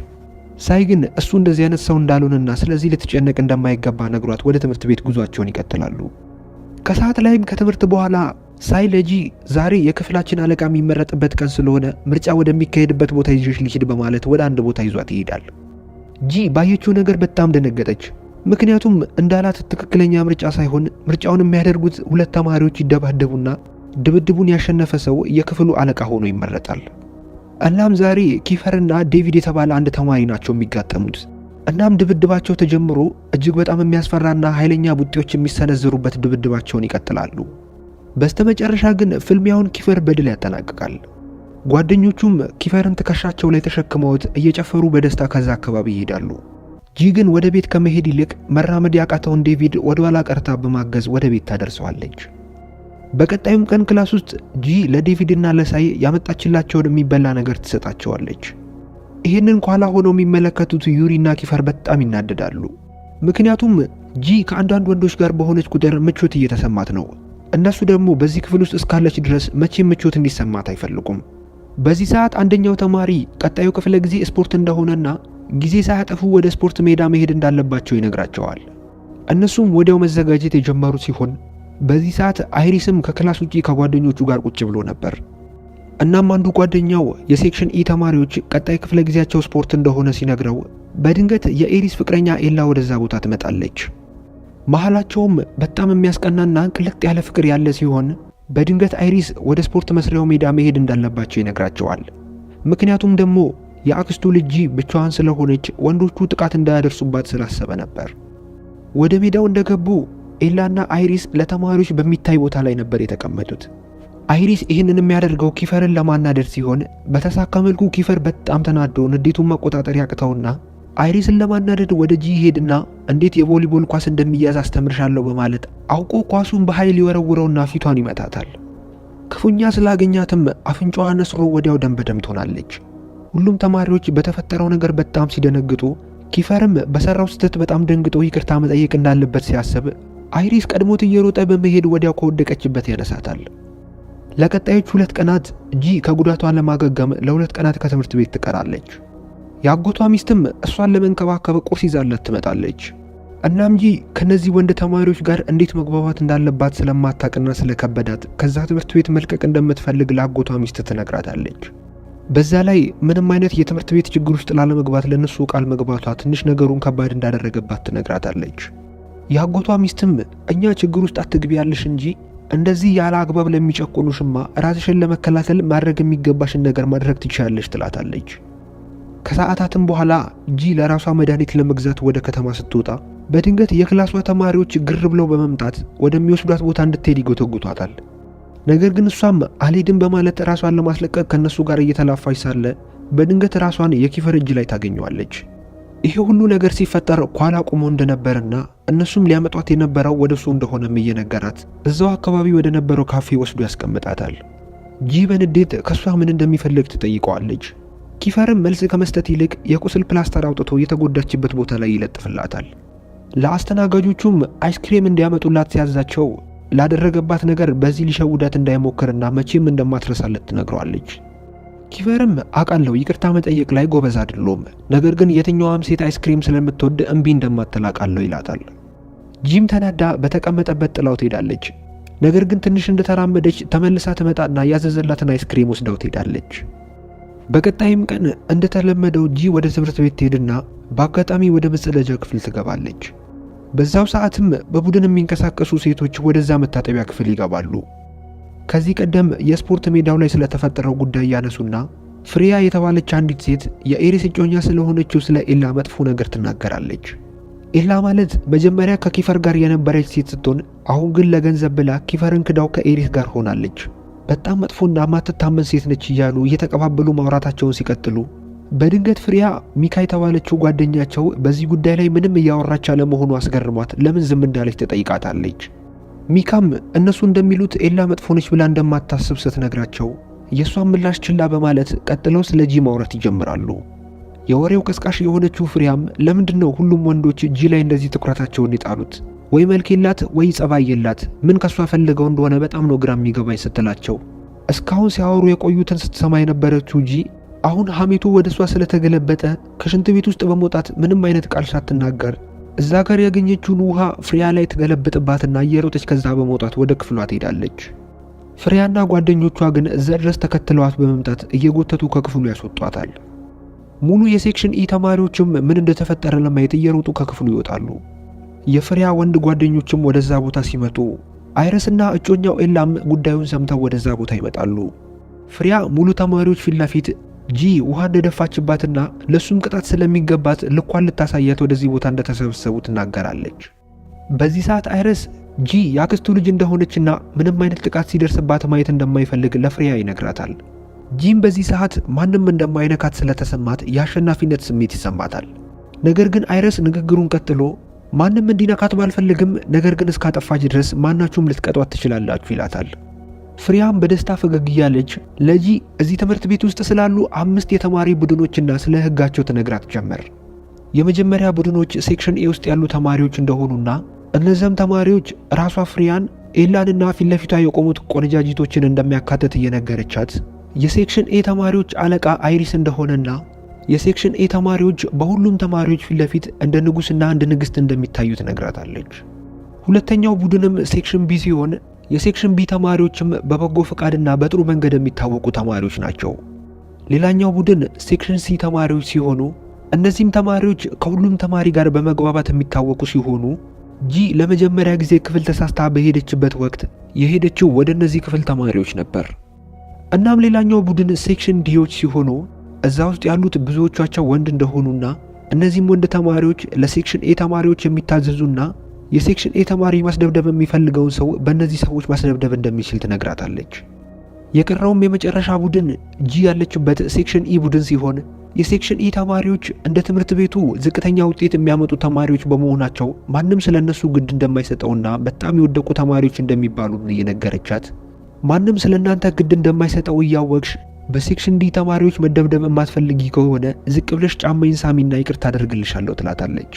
ሳይ ግን እሱ እንደዚህ አይነት ሰው እንዳልሆነና ስለዚህ ልትጨነቅ እንደማይገባ ነግሯት ወደ ትምህርት ቤት ጉዟቸውን ይቀጥላሉ። ከሰዓት ላይም ከትምህርት በኋላ ሳይ ለጂ ዛሬ የክፍላችን አለቃ የሚመረጥበት ቀን ስለሆነ ምርጫ ወደሚካሄድበት ቦታ ይዤሽ ልሂድ በማለት ወደ አንድ ቦታ ይዟት ይሄዳል። ጂ ባየችው ነገር በጣም ደነገጠች። ምክንያቱም እንዳላት ትክክለኛ ምርጫ ሳይሆን ምርጫውን የሚያደርጉት ሁለት ተማሪዎች ይደባደቡና ድብድቡን ያሸነፈ ሰው የክፍሉ አለቃ ሆኖ ይመረጣል። እናም ዛሬ ኪፈርና ዴቪድ የተባለ አንድ ተማሪ ናቸው የሚጋጠሙት። እናም ድብድባቸው ተጀምሮ እጅግ በጣም የሚያስፈራና ኃይለኛ ቡጢዎች የሚሰነዘሩበት ድብድባቸውን ይቀጥላሉ። በስተመጨረሻ ግን ፍልሚያውን ኪፈር በድል ያጠናቅቃል። ጓደኞቹም ኪፈርን ትከሻቸው ላይ ተሸክመውት እየጨፈሩ በደስታ ከዛ አካባቢ ይሄዳሉ። ጂ ግን ወደ ቤት ከመሄድ ይልቅ መራመድ ያቃተውን ዴቪድ ወደ ኋላ ቀርታ በማገዝ ወደ ቤት ታደርሰዋለች። በቀጣዩም ቀን ክላስ ውስጥ ጂ ለዴቪድና ለሳይ ያመጣችላቸውን የሚበላ ነገር ትሰጣቸዋለች። ይህንን ኋላ ሆነው የሚመለከቱት ዩሪና ኪፈር በጣም ይናደዳሉ። ምክንያቱም ጂ ከአንዳንድ ወንዶች ጋር በሆነች ቁጥር ምቾት እየተሰማት ነው። እነሱ ደግሞ በዚህ ክፍል ውስጥ እስካለች ድረስ መቼም ምቾት እንዲሰማት አይፈልጉም። በዚህ ሰዓት አንደኛው ተማሪ ቀጣዩ ክፍለ ጊዜ ስፖርት እንደሆነና ጊዜ ሳያጠፉ ወደ ስፖርት ሜዳ መሄድ እንዳለባቸው ይነግራቸዋል። እነሱም ወዲያው መዘጋጀት የጀመሩ ሲሆን በዚህ ሰዓት አይሪስም ከክላስ ውጪ ከጓደኞቹ ጋር ቁጭ ብሎ ነበር። እናም አንዱ ጓደኛው የሴክሽን ኢ ተማሪዎች ቀጣይ ክፍለ ጊዜያቸው ስፖርት እንደሆነ ሲነግረው በድንገት የኤሪስ ፍቅረኛ ኤላ ወደዛ ቦታ ትመጣለች። መሃላቸውም በጣም የሚያስቀናና ቅልጥ ያለ ፍቅር ያለ ሲሆን በድንገት አይሪስ ወደ ስፖርት መስሪያው ሜዳ መሄድ እንዳለባቸው ይነግራቸዋል። ምክንያቱም ደግሞ የአክስቱ ልጅ ብቻዋን ስለሆነች ወንዶቹ ጥቃት እንዳያደርሱባት ስላሰበ ነበር። ወደ ሜዳው እንደገቡ ኤላና አይሪስ ለተማሪዎች በሚታይ ቦታ ላይ ነበር የተቀመጡት። አይሪስ ይህንን የሚያደርገው ኪፈርን ለማናደድ ሲሆን በተሳካ መልኩ ኪፈር በጣም ተናዶ ንዴቱን መቆጣጠር ያቅተውና አይሪስን ለማናደድ ወደ ጂ ሄድና እንዴት የቮሊቦል ኳስ እንደሚያዝ አስተምርሻለሁ በማለት አውቆ ኳሱን በኃይል ይወረውረውና ፊቷን ይመታታል። ክፉኛ ስላገኛትም አፍንጫዋ ነስሮ ወዲያው ደም በደም ትሆናለች። ሁሉም ተማሪዎች በተፈጠረው ነገር በጣም ሲደነግጡ ኪፈርም በሰራው ስህተት በጣም ደንግጦ ይቅርታ መጠየቅ እንዳለበት ሲያስብ አይሪስ ቀድሞት እየሮጠ በመሄድ ወዲያው ከወደቀችበት ያነሳታል። ለቀጣዮቹ 2 ቀናት ጂ ከጉዳቷ ለማገገም ለ2 ቀናት ከትምህርት ቤት ትቀራለች። ያጎቷ ሚስትም እሷን ለመንከባከብ ቁርስ ይዛለት ትመጣለች። እናም ጂ ከነዚህ ወንድ ተማሪዎች ጋር እንዴት መግባባት እንዳለባት ስለማታውቅና ስለከበዳት ከዛ ትምህርት ቤት መልቀቅ እንደምትፈልግ ለአጎቷ ሚስት ትነግራታለች። በዛ ላይ ምንም አይነት የትምህርት ቤት ችግር ውስጥ ላለመግባት ለነሱ ቃል መግባቷ ትንሽ ነገሩን ከባድ እንዳደረገባት ትነግራታለች። ያጎቷ ሚስትም እኛ ችግር ውስጥ አትግቢ ያለሽ እንጂ እንደዚህ ያለ አግባብ ለሚጨቁኑሽማ ራስሽን ለመከላከል ማድረግ የሚገባሽን ነገር ማድረግ ትችያለሽ ትላታለች። ከሰዓታትም በኋላ ጂ ለራሷ መድኃኒት ለመግዛት ወደ ከተማ ስትወጣ በድንገት የክላሷ ተማሪዎች ግር ብለው በመምጣት ወደሚወስዷት ቦታ እንድትሄድ ይጎተጉቷታል። ነገር ግን እሷም አልሄድም በማለት ራሷን ለማስለቀቅ ከነሱ ጋር እየተላፋች ሳለ በድንገት ራሷን የኪፈር እጅ ላይ ታገኘዋለች። ይሄ ሁሉ ነገር ሲፈጠር ኋላ ቆሞ እንደነበርና እነሱም ሊያመጧት የነበረው ወደሱ እንደሆነም እየነገራት እዛው አካባቢ ወደ ነበረው ካፌ ወስዶ ያስቀምጣታል። ጂ በንዴት ከሷ ምን እንደሚፈልግ ትጠይቀዋለች። ኪፈርም መልስ ከመስጠት ይልቅ የቁስል ፕላስተር አውጥቶ የተጎዳችበት ቦታ ላይ ይለጥፍላታል። ለአስተናጋጆቹም አይስክሬም እንዲያመጡላት ሲያዛቸው ላደረገባት ነገር በዚህ ሊሸውዳት እንዳይሞክርና መቼም እንደማትረሳለት ትነግረዋለች። ኪፈርም አቃለው ይቅርታ መጠየቅ ላይ ጎበዝ አይደለም፣ ነገር ግን የትኛዋም ሴት አይስክሬም ስለምትወድ እምቢ እንደማትላቃለው ይላታል። ጂም ተናዳ በተቀመጠበት ጥላው ትሄዳለች። ነገር ግን ትንሽ እንደተራመደች ተመልሳ ትመጣና ያዘዘላትን አይስክሬም ወስዳው ትሄዳለች። በቀጣይም ቀን እንደተለመደው ጂ ወደ ትምህርት ቤት ትሄድና በአጋጣሚ ወደ መጸዳጃ ክፍል ትገባለች። በዛው ሰዓትም በቡድን የሚንቀሳቀሱ ሴቶች ወደዛ መታጠቢያ ክፍል ይገባሉ። ከዚህ ቀደም የስፖርት ሜዳው ላይ ስለተፈጠረው ጉዳይ ያነሱና ፍሪያ የተባለች አንዲት ሴት የኤሪስ እጮኛ ስለሆነችው ስለ ኤላ መጥፎ ነገር ትናገራለች። ኤላ ማለት መጀመሪያ ከኪፈር ጋር የነበረች ሴት ስትሆን አሁን ግን ለገንዘብ ብላ ኪፈርን ክዳው ከኤሪስ ጋር ሆናለች። በጣም መጥፎና ማትታመን ሴት ነች እያሉ እየተቀባበሉ ማውራታቸውን ሲቀጥሉ በድንገት ፍሪያ ሚካ የተባለችው ጓደኛቸው በዚህ ጉዳይ ላይ ምንም እያወራች አለመሆኑ አስገርሟት ለምን ዝም እንዳለች ትጠይቃታለች። ሚካም እነሱ እንደሚሉት ኤላ መጥፎ ነች ብላ እንደማታስብ ስትነግራቸው የሷን ምላሽ ችላ በማለት ቀጥለው ስለ ጂ ማውራት ይጀምራሉ። የወሬው ቀስቃሽ የሆነችው ፍሪያም ለምንድነው ሁሉም ወንዶች ጂ ላይ እንደዚህ ትኩረታቸውን ይጣሉት? ወይ መልክ የላት ወይ ጸባይ የላት፣ ምን ከሷ ፈልገው እንደሆነ በጣም ነው ግራ የሚገባኝ ስትላቸው እስካሁን ሲያወሩ የቆዩትን ስትሰማ የነበረችው ጂ አሁን ሐሜቱ ወደሷ ስለተገለበጠ ከሽንት ቤት ውስጥ በመውጣት ምንም አይነት ቃል ሳትናገር እዛ ጋር ያገኘችውን ውሃ ፍሪያ ላይ ትገለብጥባትና እየሮጠች ከዛ በመውጣት ወደ ክፍሏ ትሄዳለች። ፍሬያና ጓደኞቿ ግን እዛ ድረስ ተከትለዋት በመምጣት እየጎተቱ ከክፍሉ ያስወጧታል። ሙሉ የሴክሽን ኢ ተማሪዎችም ምን እንደተፈጠረ ለማየት እየሮጡ ከክፍሉ ይወጣሉ። የፍሬያ ወንድ ጓደኞችም ወደዛ ቦታ ሲመጡ አይረስና እጮኛው ኤላም ጉዳዩን ሰምተው ወደዛ ቦታ ይመጣሉ። ፍሬያ ሙሉ ተማሪዎች ፊት ለፊት ጂ ውሃ እንደደፋችባትና ለሱም ቅጣት ስለሚገባት ልኳን ልታሳያት ወደዚህ ቦታ እንደተሰበሰቡ ትናገራለች። በዚህ ሰዓት አይረስ ጂ ያክስቱ ልጅ እንደሆነችና ምንም አይነት ጥቃት ሲደርስባት ማየት እንደማይፈልግ ለፍሬያ ይነግራታል። ጂም በዚህ ሰዓት ማንም እንደማይነካት ስለተሰማት የአሸናፊነት ስሜት ይሰማታል። ነገር ግን አይረስ ንግግሩን ቀጥሎ ማንም እንዲነካት ባልፈልግም፣ ነገር ግን እስካጠፋች ድረስ ማናችሁም ልትቀጧት ትችላላችሁ ይላታል። ፍሬያም በደስታ ፈገግ እያለች ለጂ እዚህ ትምህርት ቤት ውስጥ ስላሉ 5 የተማሪ ቡድኖችና ስለ ህጋቸው ትነግራት ጀመር። የመጀመሪያ ቡድኖች ሴክሽን ኤ ውስጥ ያሉ ተማሪዎች እንደሆኑና እነዚያም ተማሪዎች ራሷ ፍሬያን ኤላንና ፊት ለፊቷ የቆሙት ቆነጃጅቶችን እንደሚያካትት እየነገረቻት የሴክሽን ኤ ተማሪዎች አለቃ አይሪስ እንደሆነና የሴክሽን ኤ ተማሪዎች በሁሉም ተማሪዎች ፊት ለፊት እንደ ንጉስና እንደ ንግስት እንደሚታዩ ትነግራታለች። ሁለተኛው ቡድንም ሴክሽን ቢ ሲሆን የሴክሽን ቢ ተማሪዎችም በበጎ ፈቃድና በጥሩ መንገድ የሚታወቁ ተማሪዎች ናቸው። ሌላኛው ቡድን ሴክሽን ሲ ተማሪዎች ሲሆኑ እነዚህም ተማሪዎች ከሁሉም ተማሪ ጋር በመግባባት የሚታወቁ ሲሆኑ ጂ ለመጀመሪያ ጊዜ ክፍል ተሳስታ በሄደችበት ወቅት የሄደችው ወደ እነዚህ ክፍል ተማሪዎች ነበር። እናም ሌላኛው ቡድን ሴክሽን ዲዎች ሲሆኑ እዛ ውስጥ ያሉት ብዙዎቻቸው ወንድ እንደሆኑና እነዚህም ወንድ ተማሪዎች ለሴክሽን ኤ ተማሪዎች የሚታዘዙና የሴክሽን ኤ ተማሪ ማስደብደብ የሚፈልገውን ሰው በእነዚህ ሰዎች ማስደብደብ እንደሚችል ትነግራታለች። የቀረውም የመጨረሻ ቡድን ጂ ያለችበት ሴክሽን ኢ ቡድን ሲሆን የሴክሽን ኢ ተማሪዎች እንደ ትምህርት ቤቱ ዝቅተኛ ውጤት የሚያመጡ ተማሪዎች በመሆናቸው ማንም ስለነሱ ግድ እንደማይሰጠውና በጣም የወደቁ ተማሪዎች እንደሚባሉ እየነገረቻት ማንም ስለናንተ ግድ እንደማይሰጠው እያወቅሽ በሴክሽን ዲ ተማሪዎች መደብደብ የማትፈልጊ ከሆነ ዝቅ ብለሽ ጫማዬን ሳሚና ይቅርታ አደርግልሻለሁ ትላታለች።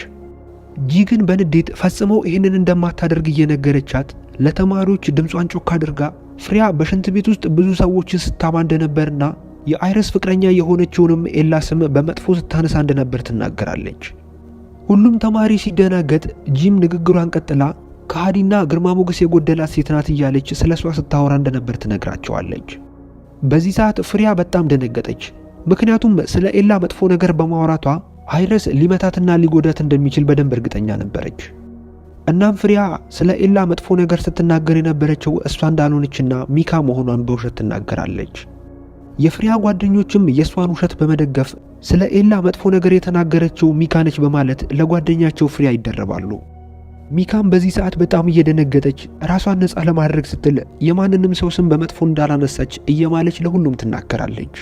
ጂ ግን በንዴት ፈጽመው ይህንን እንደማታደርግ እየነገረቻት ለተማሪዎች ድምጿን ጮክ አድርጋ ፍሬያ በሽንት ቤት ውስጥ ብዙ ሰዎችን ስታማ እንደነበርና የአይረስ ፍቅረኛ የሆነችውንም ኤላ ስም በመጥፎ ስታነሳ እንደነበር ትናገራለች። ሁሉም ተማሪ ሲደናገጥ ጂም ንግግሯን ቀጥላ ከሃዲና ግርማ ሞገስ የጎደላት ሴት ናት እያለች ስለሷ ስታወራ እንደነበር ትነግራቸዋለች። በዚህ ሰዓት ፍሬያ በጣም ደነገጠች። ምክንያቱም ስለ ኤላ መጥፎ ነገር በማውራቷ አይረስ ሊመታትና ሊጎዳት እንደሚችል በደንብ እርግጠኛ ነበረች። እናም ፍሬያ ስለ ኤላ መጥፎ ነገር ስትናገር የነበረችው እሷ እንዳልሆነችና ሚካ መሆኗን በውሸት ትናገራለች። የፍሬያ ጓደኞችም የእሷን ውሸት በመደገፍ ስለ ኤላ መጥፎ ነገር የተናገረችው ሚካ ነች በማለት ለጓደኛቸው ፍሬያ ይደረባሉ። ሚካም በዚህ ሰዓት በጣም እየደነገጠች ራሷን ነፃ ለማድረግ ስትል የማንንም ሰው ስም በመጥፎ እንዳላነሳች እየማለች ለሁሉም ትናገራለች።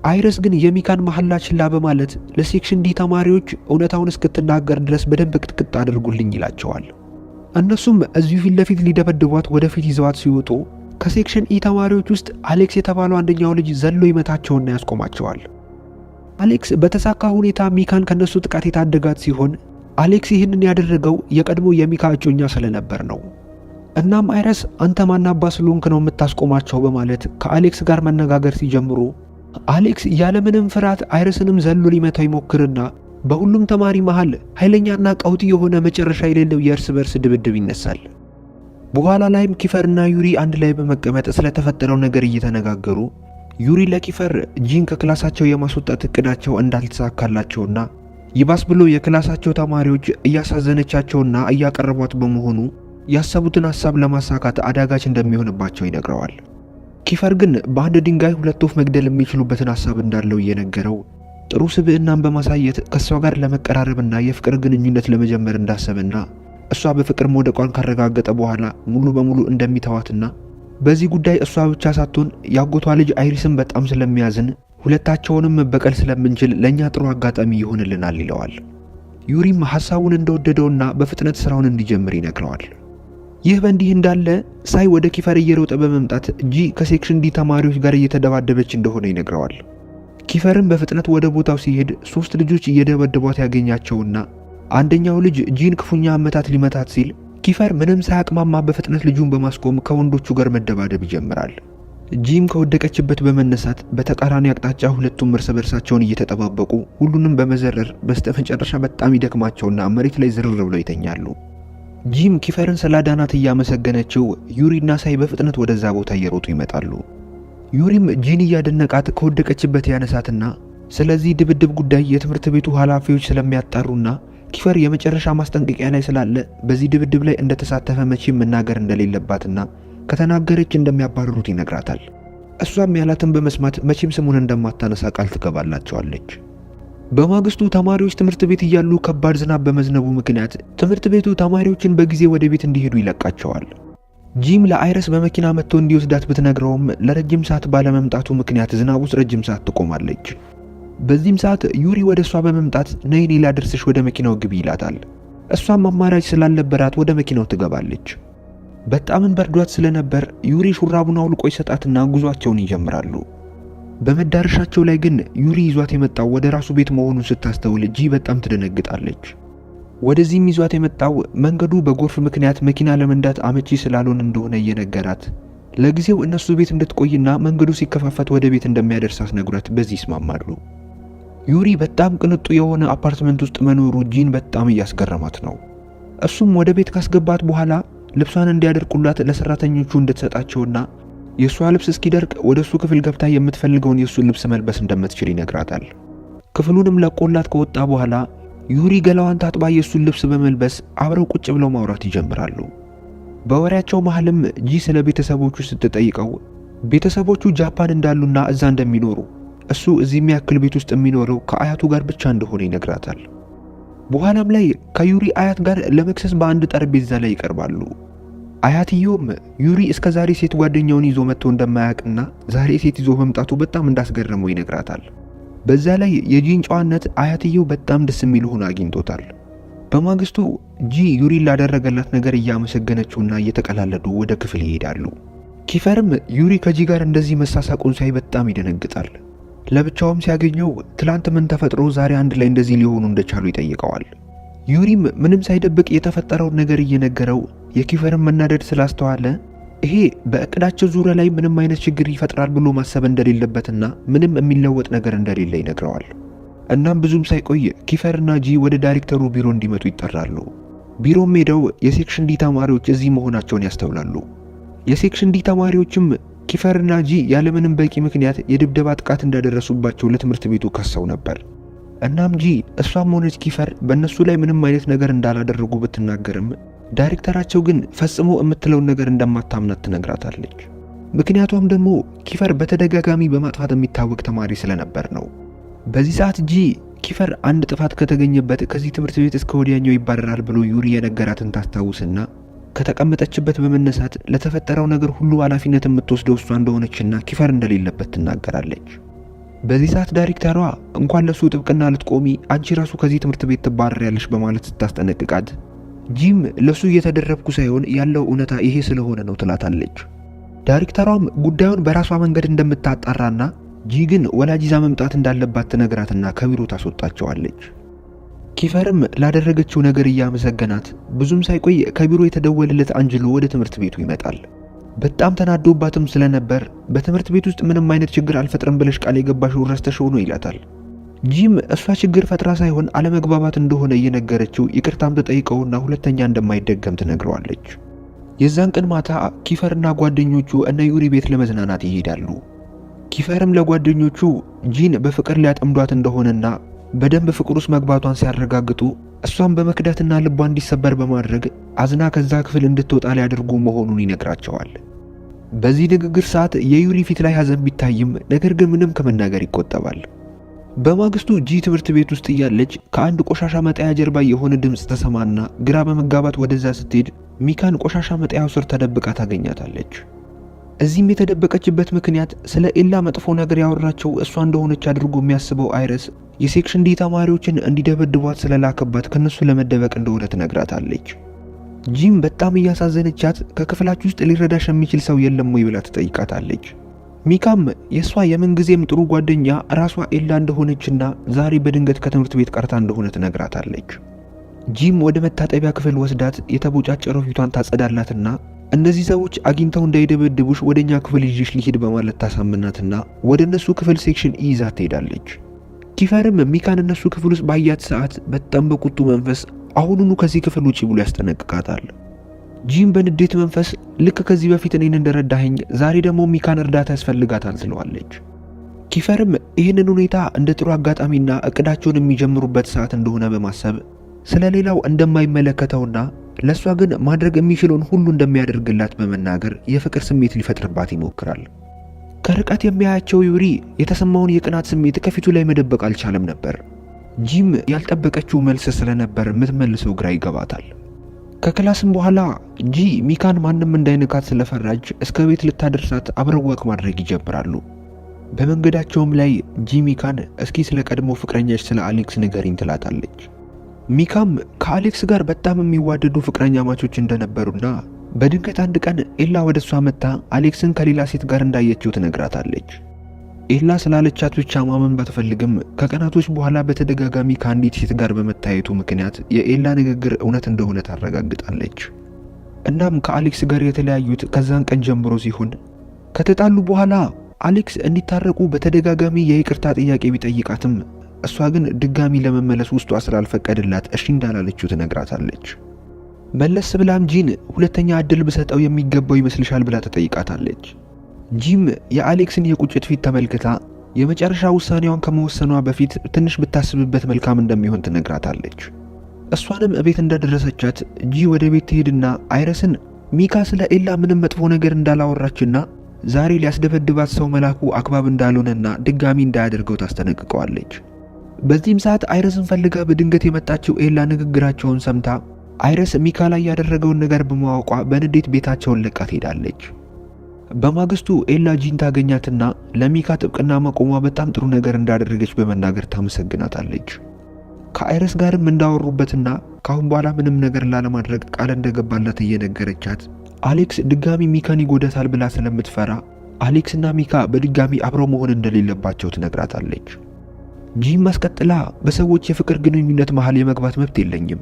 አይረስ ግን የሚካን መሐላ ችላ በማለት ለሴክሽን ዲ ተማሪዎች እውነታውን እስክትናገር ድረስ በደንብ ቅጥቅጥ አድርጉልኝ ይላቸዋል። እነሱም እዚሁ ፊት ለፊት ሊደበድቧት ወደፊት ይዘዋት ሲወጡ ከሴክሽን ኢ ተማሪዎች ውስጥ አሌክስ የተባለው አንደኛው ልጅ ዘሎ ይመታቸውና ያስቆማቸዋል። አሌክስ በተሳካ ሁኔታ ሚካን ከነሱ ጥቃት የታደጋት ሲሆን አሌክስ ይህንን ያደረገው የቀድሞ የሚካ እጮኛ ስለነበር ነው። እናም አይረስ አንተ ማናባ ስለሆንክ ነው የምታስቆማቸው በማለት ከአሌክስ ጋር መነጋገር ሲጀምሩ አሌክስ ያለምንም ፍርሃት አይረስንም ዘሎ ሊመታው ይሞክርና በሁሉም ተማሪ መሃል ኃይለኛና ቀውጢ የሆነ መጨረሻ የሌለው የእርስ በርስ ድብድብ ይነሳል። በኋላ ላይም ኪፈርና ዩሪ አንድ ላይ በመቀመጥ ስለተፈጠረው ነገር እየተነጋገሩ ዩሪ ለኪፈር ጂን ከክላሳቸው የማስወጣት እቅዳቸው እንዳልተሳካላቸውና ይባስ ብሎ የክላሳቸው ተማሪዎች እያሳዘነቻቸውና እያቀረቧት በመሆኑ ያሰቡትን ሐሳብ ለማሳካት አዳጋች እንደሚሆንባቸው ይነግረዋል። ኪፈር ግን በአንድ ድንጋይ ሁለት ወፍ መግደል የሚችሉበትን ሐሳብ እንዳለው እየነገረው ጥሩ ስብዕናን በማሳየት ከሷ ጋር ለመቀራረብና የፍቅር ግንኙነት ለመጀመር እንዳሰበና እሷ በፍቅር መውደቋን ካረጋገጠ በኋላ ሙሉ በሙሉ እንደሚተዋትና በዚህ ጉዳይ እሷ ብቻ ሳትሆን ያጎቷ ልጅ አይሪስን በጣም ስለሚያዝን ሁለታቸውንም መበቀል ስለምንችል ለኛ ጥሩ አጋጣሚ ይሆንልናል ይለዋል። ዩሪም ሐሳቡን እንደወደደውና በፍጥነት ስራውን እንዲጀምር ይነግረዋል። ይህ በእንዲህ እንዳለ ሳይ ወደ ኪፈር እየሮጠ በመምጣት ጂ ከሴክሽን ዲ ተማሪዎች ጋር እየተደባደበች እንደሆነ ይነግረዋል። ኪፈርም በፍጥነት ወደ ቦታው ሲሄድ 3 ልጆች እየደበደቧት ያገኛቸውና አንደኛው ልጅ ጂን ክፉኛ አመታት ሊመታት ሲል ኪፈር ምንም ሳያቅማማ በፍጥነት ልጁን በማስቆም ከወንዶቹ ጋር መደባደብ ይጀምራል። ጂም ከወደቀችበት በመነሳት በተቃራኒ አቅጣጫ ሁለቱም እርስ በርሳቸውን እየተጠባበቁ ሁሉንም በመዘረር በስተመጨረሻ በጣም ይደክማቸውና መሬት ላይ ዝርር ብለው ይተኛሉ። ጂም ኪፈርን ስላዳናት እያመሰገነችው ዩሪና ሳይ በፍጥነት ወደዛ ቦታ እየሮጡ ይመጣሉ። ዩሪም ጂን እያደነቃት ከወደቀችበት ያነሳትና ስለዚህ ድብድብ ጉዳይ የትምህርት ቤቱ ኃላፊዎች ስለሚያጣሩና ኪፈር የመጨረሻ ማስጠንቀቂያ ላይ ስላለ በዚህ ድብድብ ላይ እንደተሳተፈ መቼም መናገር እንደሌለባትና ከተናገረች እንደሚያባርሩት ይነግራታል። እሷም ያላትን በመስማት መቼም ስሙን እንደማታነሳ ቃል ትገባላቸዋለች። በማግስቱ ተማሪዎች ትምህርት ቤት እያሉ ከባድ ዝናብ በመዝነቡ ምክንያት ትምህርት ቤቱ ተማሪዎችን በጊዜ ወደ ቤት እንዲሄዱ ይለቃቸዋል። ጂም ለአይረስ በመኪና መጥቶ እንዲወስዳት ብትነግረውም ለረጅም ሰዓት ባለመምጣቱ ምክንያት ዝናብ ውስጥ ረጅም ሰዓት ትቆማለች። በዚህም ሰዓት ዩሪ ወደ እሷ በመምጣት ነይ እኔ ላደርስሽ ወደ መኪናው ግቢ ይላታል። እሷም አማራጭ ስላልነበራት ወደ መኪናው ትገባለች። በጣምን በርዷት ስለነበር ዩሪ ሹራቡን አውልቆ ይሰጣትና ጉዟቸውን ይጀምራሉ። በመዳረሻቸው ላይ ግን ዩሪ ይዟት የመጣው ወደ ራሱ ቤት መሆኑን ስታስተውል ጂ በጣም ትደነግጣለች። ወደዚህም ይዟት የመጣው መንገዱ በጎርፍ ምክንያት መኪና ለመንዳት አመቺ ስላልሆነ እንደሆነ እየነገራት ለጊዜው እነሱ ቤት እንድትቆይና መንገዱ ሲከፋፈት ወደ ቤት እንደሚያደርሳት ነግሯት በዚህ ይስማማሉ። ዩሪ በጣም ቅንጡ የሆነ አፓርትመንት ውስጥ መኖሩ ጂን በጣም እያስገረማት ነው። እሱም ወደ ቤት ካስገባት በኋላ ልብሷን እንዲያደርቁላት ለሰራተኞቹ እንድትሰጣቸውና የሷ ልብስ እስኪደርቅ ወደሱ ክፍል ገብታ የምትፈልገውን የሱን ልብስ መልበስ እንደምትችል ይነግራታል። ክፍሉንም ለቆላት ከወጣ በኋላ ዩሪ ገላዋን ታጥባ የሱን ልብስ በመልበስ አብረው ቁጭ ብለው ማውራት ይጀምራሉ። በወሬያቸው መሃልም ጂ ስለ ቤተሰቦቹ ስትጠይቀው ቤተሰቦቹ ጃፓን እንዳሉና እዛ እንደሚኖሩ እሱ እዚህ የሚያክል ቤት ውስጥ የሚኖረው ከአያቱ ጋር ብቻ እንደሆነ ይነግራታል። በኋላም ላይ ከዩሪ አያት ጋር ለመክሰስ በአንድ ጠረጴዛ ላይ ይቀርባሉ። አያትየውም ዩሪ እስከዛሬ ሴት ጓደኛውን ይዞ መጥቶ እንደማያውቅና ዛሬ ሴት ይዞ መምጣቱ በጣም እንዳስገረመው ይነግራታል። በዛ ላይ የጂን ጨዋነት አያትየው በጣም ደስ የሚል ሆኖ አግኝቶታል። በማግስቱ ጂ ዩሪ ላደረገላት ነገር እያመሰገነችውና እየተቀላለዱ ወደ ክፍል ይሄዳሉ። ኪፈርም ዩሪ ከጂ ጋር እንደዚህ መሳሳቁን ሳይ በጣም ይደነግጣል። ለብቻውም ሲያገኘው ትላንት ምን ተፈጥሮ ዛሬ አንድ ላይ እንደዚህ ሊሆኑ እንደቻሉ ይጠይቀዋል። ዩሪም ምንም ሳይደብቅ የተፈጠረውን ነገር እየነገረው የኪፈርን መናደድ ስላስተዋለ ይሄ በእቅዳቸው ዙሪያ ላይ ምንም አይነት ችግር ይፈጥራል ብሎ ማሰብ እንደሌለበትና ምንም የሚለወጥ ነገር እንደሌለ ይነግረዋል። እናም ብዙም ሳይቆይ ኪፈርና ጂ ወደ ዳይሬክተሩ ቢሮ እንዲመጡ ይጠራሉ። ቢሮም ሄደው የሴክሽን ዲ ተማሪዎች እዚህ መሆናቸውን ያስተውላሉ። የሴክሽን ዲ ተማሪዎችም ኪፈርና ጂ ያለምንም በቂ ምክንያት የድብደባ ጥቃት እንዳደረሱባቸው ለትምህርት ቤቱ ከሰው ነበር። እናም ጂ እሷም ሆነች ኪፈር በእነሱ ላይ ምንም አይነት ነገር እንዳላደረጉ ብትናገርም ዳይሬክተራቸው ግን ፈጽሞ የምትለውን ነገር እንደማታምናት ትነግራታለች። ምክንያቱም ደግሞ ኪፈር በተደጋጋሚ በማጥፋት የሚታወቅ ተማሪ ስለነበር ነው። በዚህ ሰዓት ጂ ኪፈር አንድ ጥፋት ከተገኘበት ከዚህ ትምህርት ቤት እስከ ወዲያኛው ይባረራል ብሎ ዩሪ የነገራትን ታስታውስና ከተቀመጠችበት በመነሳት ለተፈጠረው ነገር ሁሉ ኃላፊነት የምትወስደው እሷ እንደሆነችና ኪፈር እንደሌለበት ትናገራለች። በዚህ ሰዓት ዳይሬክተሯ እንኳን ለሱ ጥብቅና ልትቆሚ አንቺ ራሱ ከዚህ ትምህርት ቤት ትባረሪያለሽ በማለት ስታስጠነቅቃት ጂም ለሱ እየተደረብኩ ሳይሆን ያለው እውነታ ይሄ ስለሆነ ነው ትላታለች። ዳይሬክተሯም ጉዳዩን በራሷ መንገድ እንደምታጣራና ጂ ግን ወላጅ ይዛ መምጣት እንዳለባት ትነግራትና ከቢሮ ታስወጣቸዋለች። ኪፈርም ላደረገችው ነገር እያመሰገናት ብዙም ሳይቆይ ከቢሮ የተደወለለት አንጅሎ ወደ ትምህርት ቤቱ ይመጣል። በጣም ተናዶባትም ስለነበር በትምህርት ቤት ውስጥ ምንም አይነት ችግር አልፈጥርም ብለሽ ቃል የገባሽው ረስተሽው ነው ይላታል። ጂም እሷ ችግር ፈጥራ ሳይሆን አለመግባባት እንደሆነ እየነገረችው ይቅርታም ተጠይቀውና ሁለተኛ እንደማይደገም ትነግረዋለች። የዛን ቀን ማታ ኪፈርና ጓደኞቹ እነ ዩሪ ቤት ለመዝናናት ይሄዳሉ። ኪፈርም ለጓደኞቹ ጂን በፍቅር ሊያጠምዷት እንደሆነና በደንብ ፍቅር ውስጥ መግባቷን ሲያረጋግጡ እሷን በመክዳትና ልቧ እንዲሰበር በማድረግ አዝና ከዛ ክፍል እንድትወጣ ሊያደርጉ መሆኑን ይነግራቸዋል። በዚህ ንግግር ሰዓት የዩሪ ፊት ላይ ሐዘን ቢታይም ነገር ግን ምንም ከመናገር ይቆጠባል። በማግስቱ ጂ ትምህርት ቤት ውስጥ እያለች ከአንድ ቆሻሻ መጣያ ጀርባ የሆነ ድምጽ ተሰማና ግራ በመጋባት ወደዛ ስትሄድ ሚካን ቆሻሻ መጣያው ስር ተደብቃ ታገኛታለች። እዚህም የተደበቀችበት ምክንያት ስለ ኤላ መጥፎ ነገር ያወራቸው እሷ እንደሆነች አድርጎ የሚያስበው አይረስ የሴክሽን ዲ ተማሪዎችን እንዲደበድቧት ስለላከባት ከነሱ ለመደበቅ እንደሆነ ትነግራታለች። ጂም በጣም እያሳዘነቻት ከክፍላችሁ ውስጥ ሊረዳሽ የሚችል ሰው የለም ወይ ብላ ትጠይቃታለች። ሚካም የሷ የምንጊዜም ጥሩ ጓደኛ ራሷ ኤላ እንደሆነችና ዛሬ በድንገት ከትምህርት ቤት ቀርታ እንደሆነ ትነግራታለች። ጂም ወደ መታጠቢያ ክፍል ወስዳት የተቦጫጨረው ፊቷን ታጸዳላትና እነዚህ ሰዎች አግኝተው እንዳይደበድቡሽ ወደኛ ክፍል ይዤሽ ሊሄድ በማለት ታሳምናትና ወደ እነሱ ክፍል ሴክሽን ይዛት ትሄዳለች። ኪፈርም ሚካን እነሱ ክፍል ውስጥ ባያት ሰዓት በጣም በቁጡ መንፈስ አሁኑኑ ከዚህ ክፍል ውጪ ብሎ ያስጠነቅቃታል። ጂም በንዴት መንፈስ ልክ ከዚህ በፊት እኔን እንደረዳኸኝ ዛሬ ደግሞ ሚካን እርዳታ ያስፈልጋታል ትለዋለች። ኪፈርም ይህንን ሁኔታ እንደ ጥሩ አጋጣሚና እቅዳቸውን የሚጀምሩበት ሰዓት እንደሆነ በማሰብ ስለሌላው እንደማይመለከተውና ለሷ ግን ማድረግ የሚችለውን ሁሉ እንደሚያደርግላት በመናገር የፍቅር ስሜት ሊፈጥርባት ይሞክራል። ከርቀት የሚያያቸው ዩሪ የተሰማውን የቅናት ስሜት ከፊቱ ላይ መደበቅ አልቻለም ነበር። ጂም ያልጠበቀችው መልስ ስለነበር የምትመልሰው ግራ ይገባታል። ከክላስም በኋላ ጂ ሚካን ማንም እንዳይነካት ስለፈራጅ እስከ ቤት ልታደርሳት አብረው ወክ ማድረግ ይጀምራሉ። በመንገዳቸውም ላይ ጂ ሚካን እስኪ ስለ ቀድሞ ፍቅረኛሽ ስለ አሌክስ ንገሪኝ ትላታለች። ሚካም ከአሌክስ ጋር በጣም የሚዋደዱ ፍቅረኛ ማቾች እንደነበሩና በድንገት አንድ ቀን ኤላ ወደሷ መጣ አሌክስን ከሌላ ሴት ጋር እንዳየችው ትነግራታለች። ኤላ ስላለቻት ብቻ ማመን ባትፈልግም ከቀናቶች በኋላ በተደጋጋሚ ከአንዲት ሴት ጋር በመታየቱ ምክንያት የኤላ ንግግር እውነት እንደሆነ ታረጋግጣለች። እናም ከአሌክስ ጋር የተለያዩት ከዛን ቀን ጀምሮ ሲሆን ከተጣሉ በኋላ አሌክስ እንዲታረቁ በተደጋጋሚ የይቅርታ ጥያቄ ቢጠይቃትም እሷ ግን ድጋሚ ለመመለስ ውስጧ ስላልፈቀደላት እሺ እንዳላለችው ትነግራታለች። መለስ ብላም ጂን ሁለተኛ እድል ብሰጠው የሚገባው ይመስልሻል ብላ ተጠይቃታለች። ጂም የአሌክስን የቁጭት ፊት ተመልክታ የመጨረሻ ውሳኔዋን ከመወሰኗ በፊት ትንሽ ብታስብበት መልካም እንደሚሆን ትነግራታለች። እሷንም እቤት እንደደረሰቻት ጂ ወደ ቤት ትሄድና አይረስን ሚካ ስለ ኤላ ምንም መጥፎ ነገር እንዳላወራችና ዛሬ ሊያስደበድባት ሰው መላኩ አግባብ እንዳልሆነና ድጋሚ እንዳያደርገው ታስጠነቅቀዋለች። በዚህም ሰዓት አይረስን ፈልጋ በድንገት የመጣችው ኤላ ንግግራቸውን ሰምታ አይረስ ሚካ ላይ ያደረገውን ነገር በማወቋ በንዴት ቤታቸውን ለቃ ትሄዳለች። በማግስቱ ኤላ ጂን ታገኛትና ለሚካ ጥብቅና መቆሟ በጣም ጥሩ ነገር እንዳደረገች በመናገር ታመሰግናታለች። ከአይረስ ጋርም እንዳወሩበትና ካሁን በኋላ ምንም ነገር ላለማድረግ ቃል እንደገባላት እየነገረቻት አሌክስ ድጋሚ ሚካን ይጎዳታል ብላ ስለምትፈራ አሌክስና ሚካ በድጋሚ አብረው መሆን እንደሌለባቸው ትነግራታለች። ጂም ማስቀጥላ በሰዎች የፍቅር ግንኙነት መሃል የመግባት መብት የለኝም፣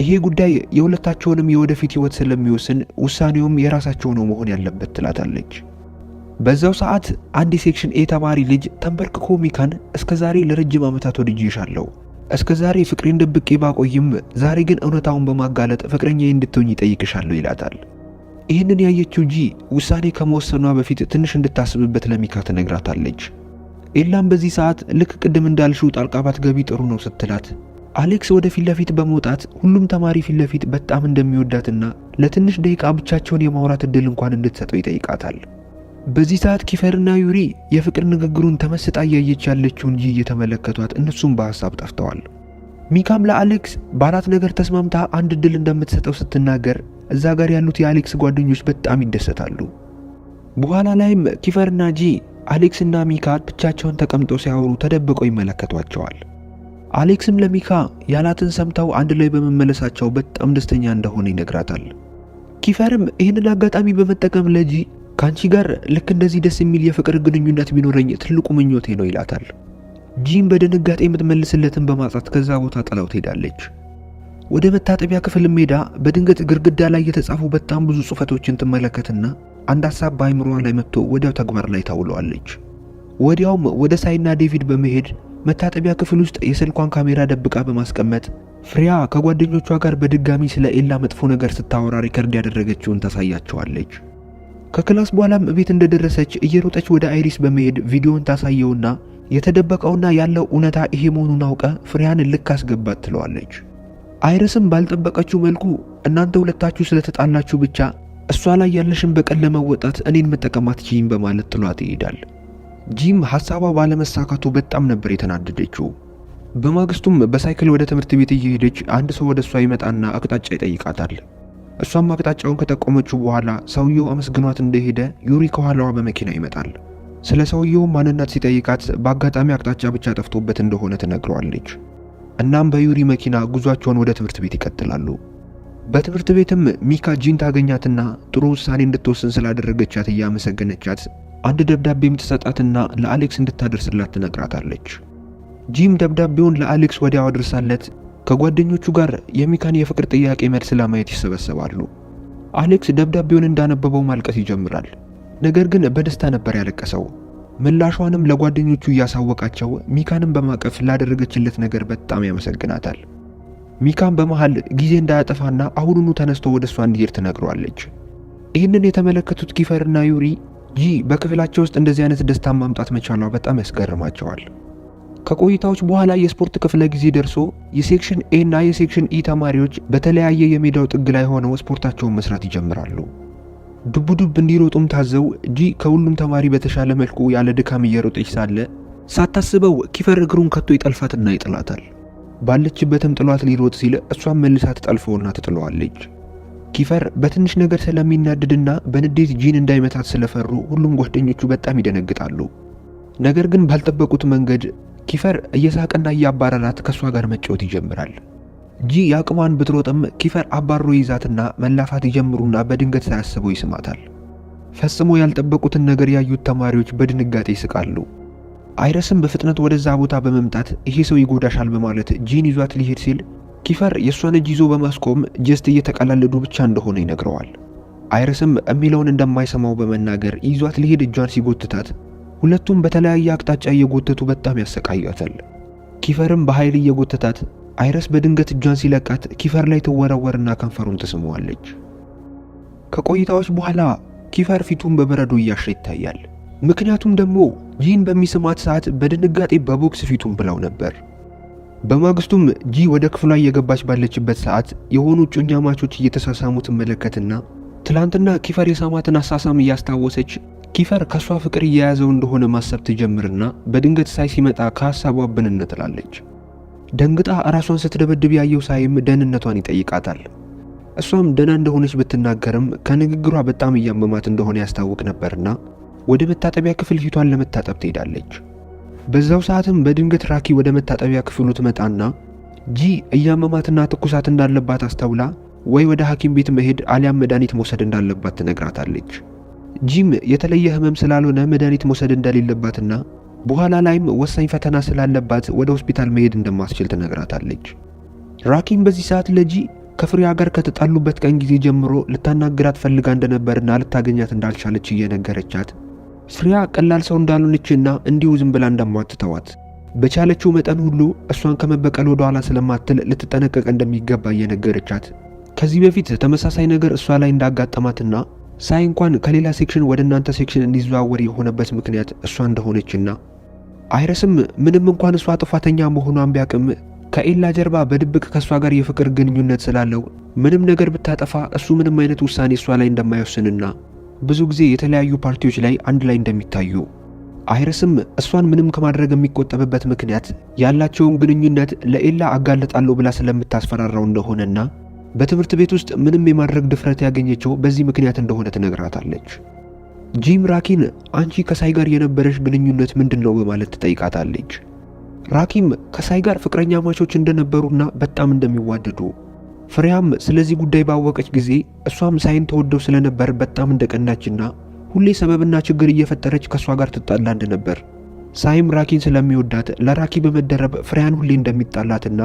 ይሄ ጉዳይ የሁለታቸውንም የወደፊት ህይወት ስለሚወስን ውሳኔውም የራሳቸው ነው መሆን ያለበት ትላታለች። በዛው ሰዓት አንድ ሴክሽን ኤ ተማሪ ልጅ ተንበርክኮ ሚካን እስከዛሬ ለረጅም ዓመታት ወድጄሻለሁ፣ እስከዛሬ ፍቅሬን ደብቄ ባቆይም ዛሬ ግን እውነታውን በማጋለጥ ፍቅረኛዬ እንድትሆኝ ይጠይቅሻለሁ ይላታል። ይህንን ያየችው ጂ ውሳኔ ከመወሰኗ በፊት ትንሽ እንድታስብበት ለሚካ ትነግራታለች። ኤላም በዚህ ሰዓት ልክ ቅድም እንዳልሽው ጣልቃ ባትገቢ ጥሩ ነው ስትላት አሌክስ ወደ ፊት ለፊት በመውጣት ሁሉም ተማሪ ፊት ለፊት በጣም እንደሚወዳትና ለትንሽ ደቂቃ ብቻቸውን የማውራት እድል እንኳን እንድትሰጠው ይጠይቃታል። በዚህ ሰዓት ኪፈርና ዩሪ የፍቅር ንግግሩን ተመስጣ እያየች ያለችውን ጂ እየተመለከቷት እነሱም በሐሳብ ጠፍተዋል። ሚካም ለአሌክስ በአራት ነገር ተስማምታ አንድ እድል እንደምትሰጠው ስትናገር እዛ ጋር ያሉት የአሌክስ ጓደኞች በጣም ይደሰታሉ። በኋላ ላይም ኪፈርና ጂ አሌክስና ሚካ ብቻቸውን ተቀምጠው ሲያወሩ ተደብቀው ይመለከቷቸዋል። አሌክስም ለሚካ ያላትን ሰምተው አንድ ላይ በመመለሳቸው በጣም ደስተኛ እንደሆነ ይነግራታል። ኪፈርም ይህንን አጋጣሚ በመጠቀም ለጂ ካንቺ ጋር ልክ እንደዚህ ደስ የሚል የፍቅር ግንኙነት ቢኖረኝ ትልቁ ምኞቴ ነው ይላታል። ጂም በድንጋጤ የምትመልስለትን በማጣት ከዛ ቦታ ጥላው ትሄዳለች። ወደ መታጠቢያ ክፍል ሜዳ በድንገት ግድግዳ ላይ የተጻፉ በጣም ብዙ ጽሑፎችን ትመለከትና አንድ ሐሳብ በአይምሮዋ ላይ መጥቶ ወዲያው ተግባር ላይ ታውለዋለች። ወዲያውም ወደ ሳይና ዴቪድ በመሄድ መታጠቢያ ክፍል ውስጥ የስልኳን ካሜራ ደብቃ በማስቀመጥ ፍሬያ ከጓደኞቿ ጋር በድጋሚ ስለ ኤላ መጥፎ ነገር ስታወራ ሪከርድ ያደረገችውን ታሳያቸዋለች። ከክላስ በኋላም ቤት እንደደረሰች እየሮጠች ወደ አይሪስ በመሄድ ቪዲዮውን ታሳየውና የተደበቀውና ያለው እውነታ ይሄ መሆኑን አውቀ ፍሬያን ልክ አስገባት ትለዋለች። አይሪስም ባልጠበቀችው መልኩ እናንተ ሁለታችሁ ስለተጣላችሁ ብቻ እሷ ላይ ያለሽን በቀል ለመወጣት እኔን መጠቀም አትችይም በማለት ጥሏት ይሄዳል። ጂም ሐሳቧ ባለመሳካቱ በጣም ነበር የተናደደችው። በማግስቱም በሳይክል ወደ ትምህርት ቤት እየሄደች አንድ ሰው ወደ እሷ ይመጣና አቅጣጫ ይጠይቃታል። እሷም አቅጣጫውን ከጠቆመችው በኋላ ሰውየው አመስግኗት እንደሄደ ዩሪ ከኋላዋ በመኪና ይመጣል። ስለ ሰውየው ማንነት ሲጠይቃት በአጋጣሚ አቅጣጫ ብቻ ጠፍቶበት እንደሆነ ትነግረዋለች። እናም በዩሪ መኪና ጉዟቸውን ወደ ትምህርት ቤት ይቀጥላሉ። በትምህርት ቤትም ሚካ ጂን ታገኛትና ጥሩ ውሳኔ እንድትወስን ስላደረገቻት እያመሰገነቻት አንድ ደብዳቤም ትሰጣትና ለአሌክስ እንድታደርስላት ትነግራታለች። ጂም ደብዳቤውን ለአሌክስ ወዲያው አድርሳለት ከጓደኞቹ ጋር የሚካን የፍቅር ጥያቄ መልስ ለማየት ይሰበሰባሉ። አሌክስ ደብዳቤውን እንዳነበበው ማልቀስ ይጀምራል። ነገር ግን በደስታ ነበር ያለቀሰው። ምላሿንም ለጓደኞቹ እያሳወቃቸው ሚካንም በማቀፍ ላደረገችለት ነገር በጣም ያመሰግናታል። ሚካም በመሃል ጊዜ እንዳያጠፋና አሁኑኑ ተነስቶ ወደሷ እንዲሄድ ትነግረዋለች። ይህንን የተመለከቱት ኪፈርና ዩሪ ጂ በክፍላቸው ውስጥ እንደዚህ አይነት ደስታ ማምጣት መቻሏ በጣም ያስገርማቸዋል። ከቆይታዎች በኋላ የስፖርት ክፍለ ጊዜ ደርሶ የሴክሽን ኤ እና የሴክሽን ኢ ተማሪዎች በተለያየ የሜዳው ጥግ ላይ ሆነው ስፖርታቸውን መስራት ይጀምራሉ። ዱብ እንዲሮጡም ታዘው ጂ ከሁሉም ተማሪ በተሻለ መልኩ ያለ ድካም እየሮጠች ሳለ ሳታስበው ኪፈር እግሩን ከቶ ይጠልፋትና ይጥላታል። ባለችበትም ጥሏት ሊሮጥ ሲል እሷም መልሳ ትጠልፈውና ትጥለዋለች። ኪፈር በትንሽ ነገር ስለሚናደድና በንዴት ጂን እንዳይመታት ስለፈሩ ሁሉም ጓደኞቹ በጣም ይደነግጣሉ። ነገር ግን ባልጠበቁት መንገድ ኪፈር እየሳቀና እያባረራት ከሷ ጋር መጫወት ይጀምራል። ጂ ያቅሟን ብትሮጥም ኪፈር አባሮ ይዛትና መላፋት ይጀምሩና በድንገት ሳያስበው ይስማታል። ፈጽሞ ያልጠበቁትን ነገር ያዩት ተማሪዎች በድንጋጤ ይስቃሉ። አይረስም በፍጥነት ወደዛ ቦታ በመምጣት ይሄ ሰው ይጎዳሻል በማለት ጂን ይዟት ሊሄድ ሲል ኪፈር የሷን እጅ ይዞ በማስቆም ጀስት እየተቀላለዱ ብቻ እንደሆነ ይነግረዋል። አይረስም የሚለውን እንደማይሰማው በመናገር ይዟት ሊሄድ እጇን ሲጎትታት ሁለቱም በተለያየ አቅጣጫ እየጎተቱ በጣም ያሰቃያታል። ኪፈርም በኃይል እየጎተታት አይረስ በድንገት እጇን ሲለቃት ኪፈር ላይ ትወረወርና ከንፈሩን ትስመዋለች። ከቆይታዎች በኋላ ኪፈር ፊቱን በበረዶ እያሸ ይታያል። ምክንያቱም ደግሞ ጂን በሚስማት ሰዓት በድንጋጤ በቦክስ ፊቱን ብላው ነበር። በማግስቱም ጂ ወደ ክፍሏ እየገባች ባለችበት ሰዓት የሆኑ ጮኛማቾች እየተሳሳሙ ትመለከትና ትላንትና ኪፈር የሳማትን አሳሳም እያስታወሰች ኪፈር ከሷ ፍቅር እየያዘው እንደሆነ ማሰብ ትጀምርና በድንገት ሳይ ሲመጣ ከሐሳቧ ብንን ትላለች። ደንግጣ ራሷን ስትደበድብ ያየው ሳይም ደህንነቷን ይጠይቃታል። እሷም ደህና እንደሆነች ብትናገርም ከንግግሯ በጣም እያመማት እንደሆነ ያስታውቅ ነበርና ወደ መታጠቢያ ክፍል ፊቷን ለመታጠብ ትሄዳለች። በዛው ሰዓትም በድንገት ራኪ ወደ መታጠቢያ ክፍሉ ትመጣና ጂ እያመማትና ትኩሳት እንዳለባት አስተውላ ወይ ወደ ሐኪም ቤት መሄድ አሊያም መድኃኒት መውሰድ እንዳለባት ትነግራታለች። ጂም የተለየ ህመም ስላልሆነ መድኃኒት መውሰድ እንደሌለባትና በኋላ ላይም ወሳኝ ፈተና ስላለባት ወደ ሆስፒታል መሄድ እንደማስችል ትነግራታለች። ራኪም በዚህ ሰዓት ለጂ ከፍሬያ ጋር ከተጣሉበት ቀን ጊዜ ጀምሮ ልታናግራት ፈልጋ እንደነበርና ልታገኛት እንዳልቻለች እየነገረቻት ፍሬያ ቀላል ሰው እንዳልሆነችና እንዲሁ ዝም ብላ እንደማትተዋት በቻለችው መጠን ሁሉ እሷን ከመበቀል ወደ ኋላ ስለማትል ልትጠነቀቅ እንደሚገባ እየነገረቻት ከዚህ በፊት ተመሳሳይ ነገር እሷ ላይ እንዳጋጠማትና ሳይ እንኳን ከሌላ ሴክሽን ወደ እናንተ ሴክሽን እንዲዘዋወር የሆነበት ምክንያት እሷ እንደሆነችና አይረስም ምንም እንኳን እሷ ጥፋተኛ መሆኗን ቢያቅም ከኤላ ጀርባ በድብቅ ከሷ ጋር የፍቅር ግንኙነት ስላለው ምንም ነገር ብታጠፋ እሱ ምንም አይነት ውሳኔ እሷ ላይ እንደማይወስንና ብዙ ጊዜ የተለያዩ ፓርቲዎች ላይ አንድ ላይ እንደሚታዩ አይረስም እሷን ምንም ከማድረግ የሚቆጠብበት ምክንያት ያላቸውን ግንኙነት ለኤላ አጋለጣለሁ ብላ ስለምታስፈራራው እንደሆነና በትምህርት ቤት ውስጥ ምንም የማድረግ ድፍረት ያገኘችው በዚህ ምክንያት እንደሆነ ትነግራታለች። ጂም ራኪን አንቺ ከሳይ ጋር የነበረሽ ግንኙነት ምንድነው በማለት ትጠይቃታለች። ራኪም ከሳይ ጋር ፍቅረኛ ማቾች እንደነበሩና በጣም እንደሚዋደዱ ፍሬያም ስለዚህ ጉዳይ ባወቀች ጊዜ እሷም ሳይን ተወደው ስለነበር በጣም እንደቀናችና ሁሌ ሰበብና ችግር እየፈጠረች ከሷ ጋር ትጣላ እንደነበር ሳይም ራኪን ስለሚወዳት ለራኪ በመደረብ ፍሬያን ሁሌ እንደሚጣላትና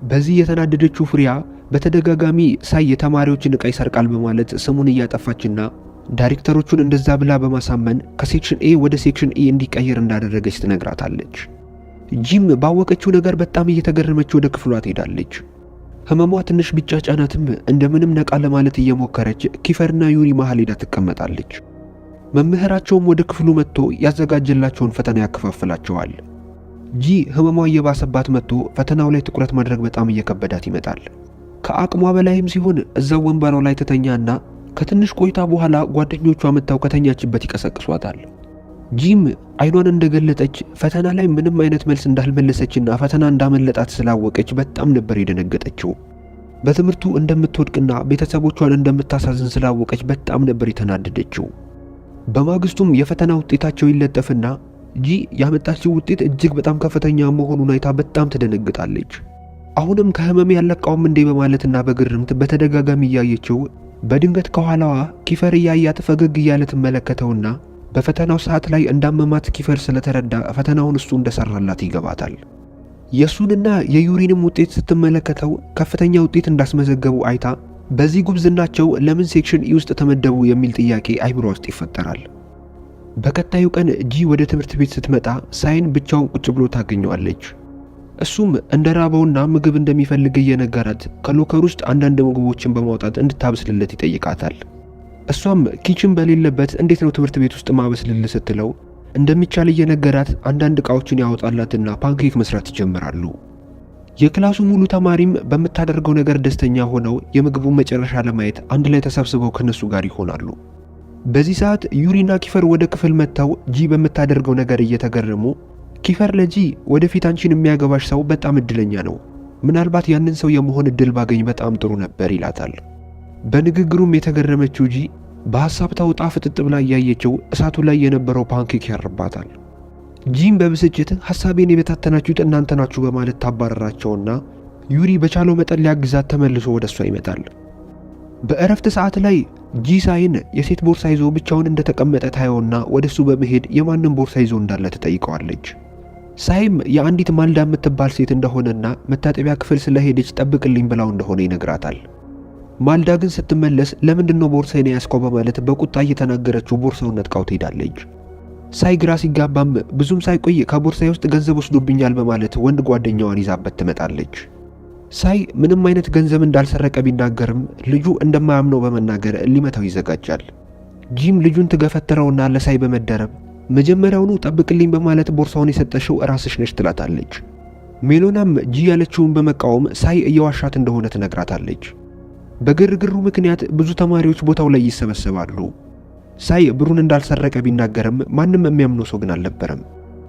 በዚህ የተናደደችው ፍሬያ በተደጋጋሚ ሳይ የተማሪዎችን ዕቃ ይሰርቃል በማለት ስሙን እያጠፋችና ዳይሬክተሮቹን እንደዛ ብላ በማሳመን ከሴክሽን ኤ ወደ ሴክሽን ኢ እንዲቀየር እንዳደረገች ትነግራታለች። ጂም ባወቀችው ነገር በጣም እየተገረመች ወደ ክፍሏ ትሄዳለች። ህመሟ ትንሽ ቢጫጫናትም እንደምንም ነቃ ለማለት እየሞከረች ኪፈርና ዩሪ መሃል ሄዳ ትቀመጣለች። መምህራቸውም ወደ ክፍሉ መጥቶ ያዘጋጀላቸውን ፈተና ያከፋፍላቸዋል። ጂ ህመሟ እየባሰባት መጥቶ ፈተናው ላይ ትኩረት ማድረግ በጣም እየከበዳት ይመጣል። ከአቅሟ በላይም ሲሆን እዛው ወንበሯ ላይ ተተኛና ከትንሽ ቆይታ በኋላ ጓደኞቿ መጥተው ከተኛችበት ይቀሰቅሷታል። ጂም አይኗን እንደገለጠች ፈተና ላይ ምንም አይነት መልስ እንዳልመለሰችና ፈተና እንዳመለጣት ስላወቀች በጣም ነበር የደነገጠችው። በትምህርቱ እንደምትወድቅና ቤተሰቦቿን እንደምታሳዝን ስላወቀች በጣም ነበር የተናደደችው። በማግስቱም የፈተና ውጤታቸው ይለጠፍና ጂ ያመጣችው ውጤት እጅግ በጣም ከፍተኛ መሆኑን አይታ በጣም ትደነግጣለች። አሁንም ከህመም ያለቃውም እንዴ በማለትና በግርምት በተደጋጋሚ እያየችው በድንገት ከኋላዋ ኪፈር እያያት ፈገግ እያለ ትመለከተውና በፈተናው ሰዓት ላይ እንዳመማት ኪፈር ስለተረዳ ፈተናውን እሱ እንደሰራላት ይገባታል። የሱንና የዩሪንም ውጤት ስትመለከተው ከፍተኛ ውጤት እንዳስመዘገቡ አይታ በዚህ ጉብዝናቸው ለምን ሴክሽን ኢ ውስጥ ተመደቡ የሚል ጥያቄ አይምሮ ውስጥ ይፈጠራል። በቀጣዩ ቀን ጂ ወደ ትምህርት ቤት ስትመጣ ሳይን ብቻውን ቁጭ ብሎ ታገኘዋለች። እሱም እንደራበውና ምግብ እንደሚፈልግ እየነገራት ከሎከር ውስጥ አንዳንድ ምግቦችን በማውጣት እንድታበስልለት ይጠይቃታል። እሷም ኪችን በሌለበት እንዴት ነው ትምህርት ቤት ውስጥ ማበስልልህ ስትለው እንደሚቻል እየነገራት አንዳንድ ዕቃዎችን ያወጣላትና ፓንኬክ መስራት ይጀምራሉ። የክላሱ ሙሉ ተማሪም በምታደርገው ነገር ደስተኛ ሆነው የምግቡን መጨረሻ ለማየት አንድ ላይ ተሰብስበው ከነሱ ጋር ይሆናሉ። በዚህ ሰዓት ዩሪና ኪፈር ወደ ክፍል መጥተው ጂ በምታደርገው ነገር እየተገረሙ ኪፈር ለጂ ወደፊት አንቺን የሚያገባሽ ሰው በጣም እድለኛ ነው፣ ምናልባት ያንን ሰው የመሆን እድል ባገኝ በጣም ጥሩ ነበር ይላታል። በንግግሩም የተገረመችው ጂ በሐሳብ ታውጣ ፍጥጥ ብላ እያየችው እሳቱ ላይ የነበረው ፓንኬክ ያርባታል። ጂም በብስጭት ሐሳቤን የበታተናችሁት እናንተ ናችሁ በማለት ታባረራቸውና ዩሪ በቻለው መጠን ሊያግዛት ተመልሶ ወደሷ ይመጣል። በእረፍት ሰዓት ላይ ጂ ሳይን የሴት ቦርሳ ይዞ ብቻውን እንደተቀመጠ ታየውና ወደሱ በመሄድ የማንም ቦርሳ ይዞ እንዳለ ትጠይቀዋለች። ሳይም የአንዲት ማልዳ የምትባል ሴት እንደሆነና መታጠቢያ ክፍል ስለሄደች ጠብቅልኝ ብላው እንደሆነ ይነግራታል። ማልዳ ግን ስትመለስ ለምንድነው ቦርሳዬን ያስቆመ በማለት በቁጣ እየተናገረችው ቦርሳውን ነጥቃው ትሄዳለች። ሳይ ግራ ሲጋባም ብዙም ሳይቆይ ከቦርሳዬ ውስጥ ገንዘብ ወስዶብኛል በማለት ወንድ ጓደኛዋን ይዛበት ትመጣለች። ሳይ ምንም አይነት ገንዘብ እንዳልሰረቀ ቢናገርም ልጁ እንደማያምነው በመናገር ሊመታው ይዘጋጃል። ጂም ልጁን ትገፈትረውና ለሳይ በመደረብ መጀመሪያውኑ ጠብቅልኝ በማለት ቦርሳውን የሰጠሽው ራስሽ ነሽ ትላታለች። ሜሎናም ጂ ያለችውን በመቃወም ሳይ እየዋሻት እንደሆነ ትነግራታለች። በግርግሩ ምክንያት ብዙ ተማሪዎች ቦታው ላይ ይሰበሰባሉ። ሳይ ብሩን እንዳልሰረቀ ቢናገርም ማንም የሚያምነው ሰው ግን አልነበረም።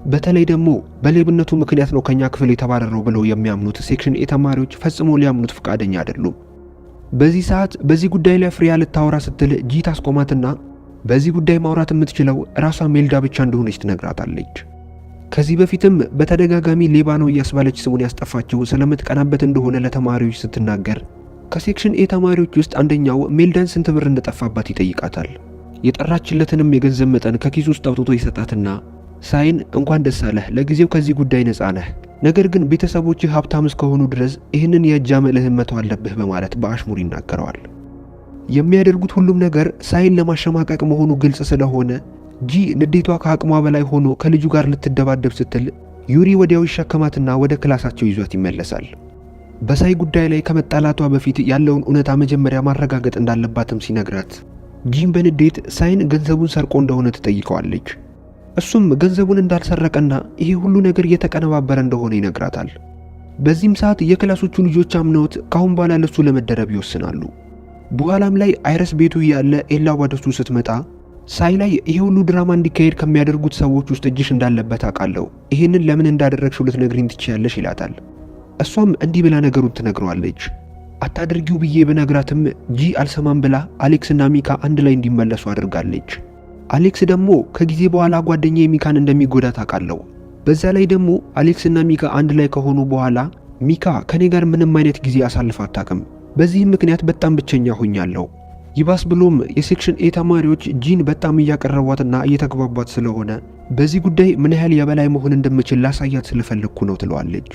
በተለይ ደግሞ በሌብነቱ ምክንያት ነው ከኛ ክፍል የተባረረው ብለው የሚያምኑት ሴክሽን ኤ ተማሪዎች ፈጽሞ ሊያምኑት ፈቃደኛ አይደሉም። በዚህ ሰዓት በዚህ ጉዳይ ላይ ፍሬያ ልታወራ ስትል ጂ ታስቆማትና በዚህ ጉዳይ ማውራት የምትችለው ራሷ ሜልዳ ብቻ እንደሆነች ትነግራታለች። ከዚህ በፊትም በተደጋጋሚ ሌባ ነው እያስባለች ስሙን ያስጠፋችው ስለምትቀናበት እንደሆነ ለተማሪዎች ስትናገር ከሴክሽን ኤ ተማሪዎች ውስጥ አንደኛው ሜልዳን ስንት ብር እንደጠፋባት ይጠይቃታል። የጠራችለትንም የገንዘብ መጠን ከኪሱ ውስጥ አውጥቶ ይሰጣትና ሳይን እንኳን ደስ አለህ፣ ለጊዜው ከዚህ ጉዳይ ነፃ ነህ፣ ነገር ግን ቤተሰቦችህ ሀብታም እስከሆኑ ድረስ ይህንን የእጅ አመልህን መተው አለብህ በማለት በአሽሙር ይናገረዋል። የሚያደርጉት ሁሉም ነገር ሳይን ለማሸማቀቅ መሆኑ ግልጽ ስለሆነ ጂ ንዴቷ ከአቅሟ በላይ ሆኖ ከልጁ ጋር ልትደባደብ ስትል ዩሪ ወዲያው ይሸከማትና ወደ ክላሳቸው ይዟት ይመለሳል። በሳይ ጉዳይ ላይ ከመጣላቷ በፊት ያለውን እውነታ መጀመሪያ ማረጋገጥ እንዳለባትም ሲነግራት ጂም በንዴት ሳይን ገንዘቡን ሰርቆ እንደሆነ ትጠይቀዋለች። እሱም ገንዘቡን እንዳልሰረቀና ይሄ ሁሉ ነገር እየተቀነባበረ እንደሆነ ይነግራታል። በዚህም ሰዓት የክላሶቹ ልጆች አምነውት ካሁን በኋላ ለሱ ለመደረብ ይወስናሉ። በኋላም ላይ አይረስ ቤቱ ያለ ኤላ ወደሱ ስትመጣ ሳይ ላይ ይሄ ሁሉ ድራማ እንዲካሄድ ከሚያደርጉት ሰዎች ውስጥ እጅሽ እንዳለበት አውቃለሁ፣ ይሄንን ለምን እንዳደረግሽው ልትነግሪኝ ትችያለሽ ይላታል። እሷም እንዲህ ብላ ነገሩን ትነግረዋለች። አታድርጊው ብዬ በነግራትም ጂ አልሰማም ብላ አሌክስና ሚካ አንድ ላይ እንዲመለሱ አድርጋለች። አሌክስ ደግሞ ከጊዜ በኋላ ጓደኛዬ ሚካን እንደሚጎዳ ታውቃለሁ። በዛ ላይ ደግሞ አሌክስና ሚካ አንድ ላይ ከሆኑ በኋላ ሚካ ከኔ ጋር ምንም አይነት ጊዜ አሳልፋ አታውቅም። በዚህም ምክንያት በጣም ብቸኛ ሆኛለሁ። ይባስ ብሎም የሴክሽን ኤ ተማሪዎች ጂን በጣም እያቀረቧትና እየተግባቧት ስለሆነ በዚህ ጉዳይ ምን ያህል የበላይ መሆን እንደምችል ላሳያት ስለፈለኩ ነው ትለዋለች።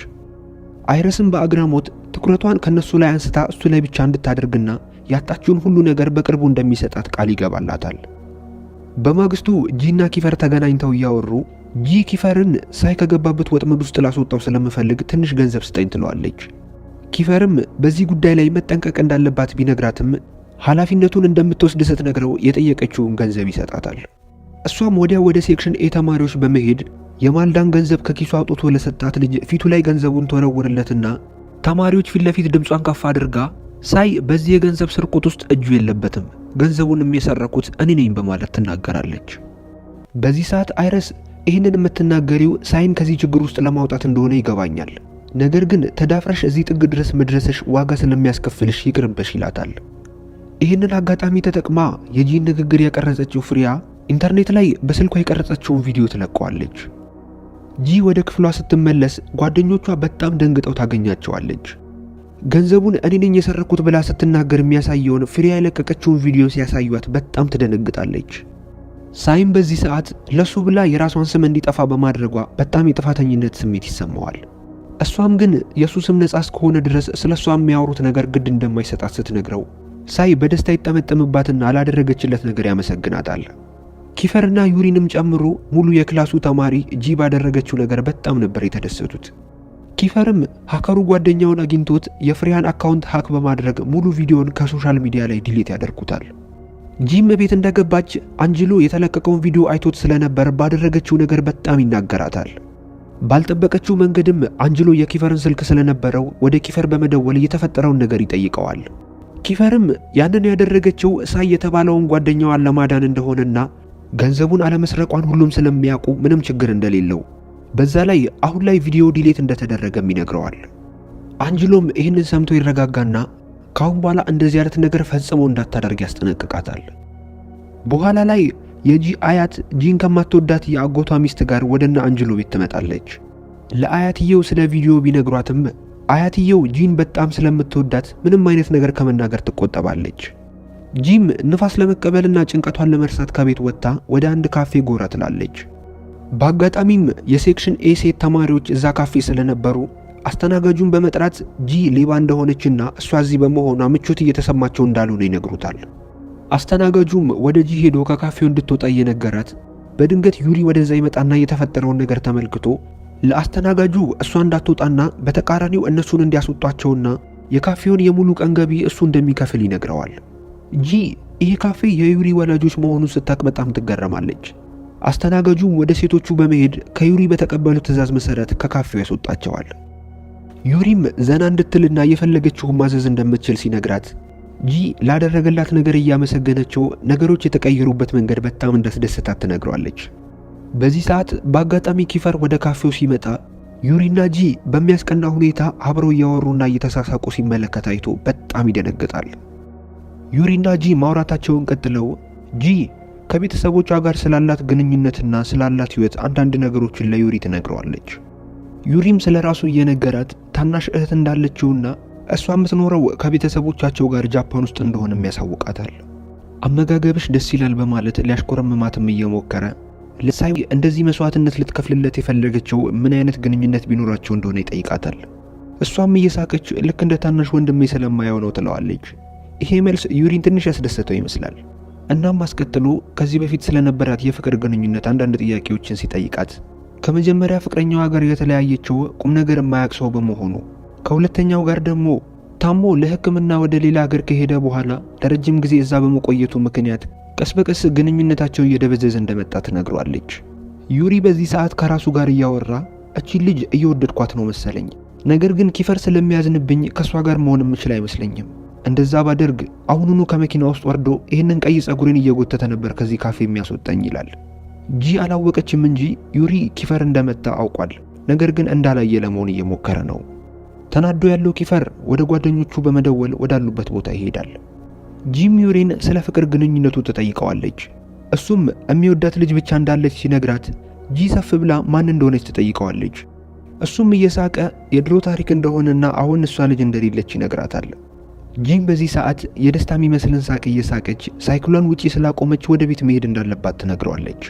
አይረስም በአግራሞት ትኩረቷን ከነሱ ላይ አንስታ እሱ ላይ ብቻ እንድታደርግና ያጣችውን ሁሉ ነገር በቅርቡ እንደሚሰጣት ቃል ይገባላታል። በማግስቱ ጂና ኪፈር ተገናኝተው እያወሩ ጂ ኪፈርን ሳይ ከገባበት ወጥመድ ውስጥ ላስወጣው ስለምፈልግ ትንሽ ገንዘብ ስጠኝ ትለዋለች። ኪፈርም በዚህ ጉዳይ ላይ መጠንቀቅ እንዳለባት ቢነግራትም ኃላፊነቱን እንደምትወስድ ስትነግረው የጠየቀችውን ገንዘብ ይሰጣታል። እሷም ወዲያ ወደ ሴክሽን ኤ ተማሪዎች በመሄድ የማልዳን ገንዘብ ከኪሱ አውጥቶ ለሰጣት ልጅ ፊቱ ላይ ገንዘቡን ተወረወረለትና ተማሪዎች ፊት ለፊት ድምጿን ከፍ አድርጋ ሳይ በዚህ የገንዘብ ስርቆት ውስጥ እጁ የለበትም፣ ገንዘቡንም የሰረቁት እኔ ነኝ በማለት ትናገራለች። በዚህ ሰዓት አይረስ ይህንን የምትናገሪው ሳይን ከዚህ ችግር ውስጥ ለማውጣት እንደሆነ ይገባኛል፣ ነገር ግን ተዳፍረሽ እዚህ ጥግ ድረስ መድረስሽ ዋጋ ስለሚያስከፍልሽ ይቅርብሽ ይላታል። ይህንን አጋጣሚ ተጠቅማ የጂን ንግግር ያቀረጸችው ፍሪያ ኢንተርኔት ላይ በስልኳ የቀረጸችውን ቪዲዮ ትለቀዋለች። ጂ ወደ ክፍሏ ስትመለስ ጓደኞቿ በጣም ደንግጠው ታገኛቸዋለች። ገንዘቡን እኔ ነኝ የሰረኩት ብላ ስትናገር የሚያሳየውን ፍሪያ የለቀቀችውን ቪዲዮ ሲያሳዩት በጣም ትደነግጣለች። ሳይም በዚህ ሰዓት ለሱ ብላ የራሷን ስም እንዲጠፋ በማድረጓ በጣም የጥፋተኝነት ስሜት ይሰማዋል። እሷም ግን የሱ ስም ነጻ እስከሆነ ድረስ ስለሷ የሚያወሩት ነገር ግድ እንደማይሰጣት ስትነግረው ሳይ በደስታ ይጠመጠምባትና ላደረገችለት ነገር ያመሰግናታል። ኪፈርና ዩሪንም ጨምሮ ሙሉ የክላሱ ተማሪ ጂ ባደረገችው ነገር በጣም ነበር የተደሰቱት። ኪፈርም ሃከሩ ጓደኛውን አግኝቶት የፍሬያን አካውንት ሃክ በማድረግ ሙሉ ቪዲዮን ከሶሻል ሚዲያ ላይ ዲሊት ያደርጉታል። ጂም ቤት እንደገባች አንጅሎ የተለቀቀውን ቪዲዮ አይቶት ስለነበር ባደረገችው ነገር በጣም ይናገራታል። ባልጠበቀችው መንገድም አንጅሎ የኪፈርን ስልክ ስለነበረው ወደ ኪፈር በመደወል የተፈጠረውን ነገር ይጠይቀዋል። ኪፈርም ያንን ያደረገችው ሳይ የተባለውን ጓደኛዋን ለማዳን እንደሆነና ገንዘቡን አለመስረቋን ሁሉም ስለሚያውቁ ምንም ችግር እንደሌለው፣ በዛ ላይ አሁን ላይ ቪዲዮ ዲሌት እንደተደረገም ይነግረዋል። አንጅሎም ይህንን ሰምቶ ይረጋጋና ካሁን በኋላ እንደዚህ አይነት ነገር ፈጽሞ እንዳታደርግ ያስጠነቅቃታል። በኋላ ላይ የጂ አያት ጂን ከማትወዳት የአጎቷ ሚስት ጋር ወደና አንጅሎ ቤት ትመጣለች። ለአያትየው ስለ ቪዲዮ ቢነግሯትም አያትየው ጂን በጣም ስለምትወዳት ምንም አይነት ነገር ከመናገር ትቆጠባለች። ጂም ንፋስ ለመቀበልና ጭንቀቷን ለመርሳት ከቤት ወጥታ ወደ አንድ ካፌ ጎራ ትላለች። በአጋጣሚም የሴክሽን ኤ ሴት ተማሪዎች እዛ ካፌ ስለነበሩ አስተናጋጁን በመጥራት ጂ ሌባ እንደሆነችና እሷ እዚህ በመሆኗ ምቾት እየተሰማቸው እንዳልሆነ ይነግሩታል። አስተናጋጁም ወደ ጂ ሄዶ ከካፌው እንድትወጣ እየነገራት በድንገት ዩሪ ወደዛ ይመጣና የተፈጠረውን ነገር ተመልክቶ ለአስተናጋጁ እሷ እንዳትወጣና በተቃራኒው እነሱን እንዲያስወጧቸውና የካፌውን የሙሉ ቀን ገቢ እሱ እንደሚከፍል ይነግረዋል። ጂ ይህ ካፌ የዩሪ ወላጆች መሆኑን ስታቅ በጣም ትገረማለች። አስተናጋጁም ወደ ሴቶቹ በመሄድ ከዩሪ በተቀበሉት ትዕዛዝ መሰረት ከካፌው ያስወጣቸዋል። ዩሪም ዘና እንድትልና የፈለገችውን ማዘዝ እንደምትችል ሲነግራት ጂ ላደረገላት ነገር እያመሰገነችው ነገሮች የተቀየሩበት መንገድ በጣም እንዳስደሰታት ትነግረዋለች። በዚህ ሰዓት በአጋጣሚ ኪፈር ወደ ካፌው ሲመጣ ዩሪና ጂ በሚያስቀና ሁኔታ አብረው እያወሩና እየተሳሳቁ ሲመለከት አይቶ በጣም ይደነግጣል። ዩሪና ጂ ማውራታቸውን ቀጥለው ጂ ከቤተሰቦቿ ጋር ስላላት ግንኙነትና ስላላት ሕይወት አንዳንድ ነገሮችን ለዩሪ ትነግረዋለች። ዩሪም ስለራሱ እየነገራት ታናሽ እህት እንዳለችውና እሷ የምትኖረው ከቤተሰቦቻቸው ጋር ጃፓን ውስጥ እንደሆነም ያሳውቃታል። አመጋገብሽ ደስ ይላል በማለት ሊያሽኮረምማትም እየሞከረ ለሳይ እንደዚህ መስዋዕትነት ልትከፍልለት የፈለገችው ምን አይነት ግንኙነት ቢኖራቸው እንደሆነ ይጠይቃታል። እሷም እየሳቀች ልክ እንደ ታናሽ ወንድሜ ስለማየው ነው ትለዋለች። ይሄ መልስ ዩሪን ትንሽ ያስደሰተው ይመስላል። እናም አስከትሎ ከዚህ በፊት ስለነበራት የፍቅር ግንኙነት አንዳንድ ጥያቄዎችን ሲጠይቃት ከመጀመሪያ ፍቅረኛዋ ጋር የተለያየችው ቁም ነገር የማያውቅ ሰው በመሆኑ ከሁለተኛው ጋር ደግሞ ታሞ ለሕክምና ወደ ሌላ ሀገር ከሄደ በኋላ ለረጅም ጊዜ እዛ በመቆየቱ ምክንያት ቀስ በቀስ ግንኙነታቸው እየደበዘዘ እንደመጣ ትነግሯለች። ዩሪ በዚህ ሰዓት ከራሱ ጋር እያወራ እቺ ልጅ እየወደድኳት ነው መሰለኝ፣ ነገር ግን ኪፈር ስለሚያዝንብኝ ከሷ ጋር መሆን የምችል አይመስለኝም። እንደዛ ባደርግ አሁኑኑ ከመኪና ውስጥ ወርዶ ይህንን ቀይ ጸጉሬን እየጎተተ ነበር ከዚህ ካፌ የሚያስወጣኝ ይላል። ጂ አላወቀችም እንጂ ዩሪ ኪፈር እንደመታ አውቋል። ነገር ግን እንዳላየ ለመሆን እየሞከረ ነው። ተናዶ ያለው ኪፈር ወደ ጓደኞቹ በመደወል ወዳሉበት ቦታ ይሄዳል። ጂም ዩሪን ስለ ፍቅር ግንኙነቱ ትጠይቀዋለች። እሱም የሚወዳት ልጅ ብቻ እንዳለች ሲነግራት ጂ ሰፍ ብላ ማን እንደሆነች ትጠይቀዋለች። እሱም እየሳቀ የድሮ ታሪክ እንደሆነና አሁን እሷ ልጅ እንደሌለች ይነግራታል። ጂም በዚህ ሰዓት የደስታ የሚመስልን ሳቅ እየሳቀች ሳይክሏን ውጪ ስላቆመች ወደ ቤት መሄድ እንዳለባት ትነግረዋለች።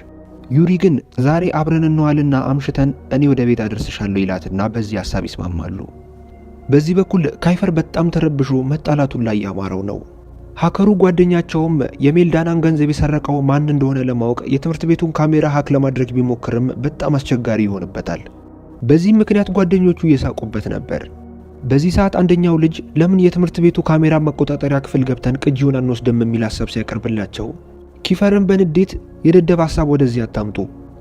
ዩሪ ግን ዛሬ አብረን እንዋልና አምሽተን እኔ ወደ ቤት አደርስሻለሁ ይላትና በዚህ ሐሳብ ይስማማሉ። በዚህ በኩል ካይፈር በጣም ተረብሾ መጣላቱን ላይ ያማረው ነው። ሃከሩ ጓደኛቸውም የሜልዳናን ገንዘብ የሰረቀው ማን እንደሆነ ለማወቅ የትምህርት ቤቱን ካሜራ ሃክ ለማድረግ ቢሞክርም በጣም አስቸጋሪ ይሆንበታል። በዚህ ምክንያት ጓደኞቹ እየሳቁበት ነበር። በዚህ ሰዓት አንደኛው ልጅ ለምን የትምህርት ቤቱ ካሜራ መቆጣጠሪያ ክፍል ገብተን ቅጂውን አንወስድም የሚል ሐሳብ ሲያቀርብላቸው ኪፈርን በንዴት የደደብ ሐሳብ ወደዚህ አታምጡ፣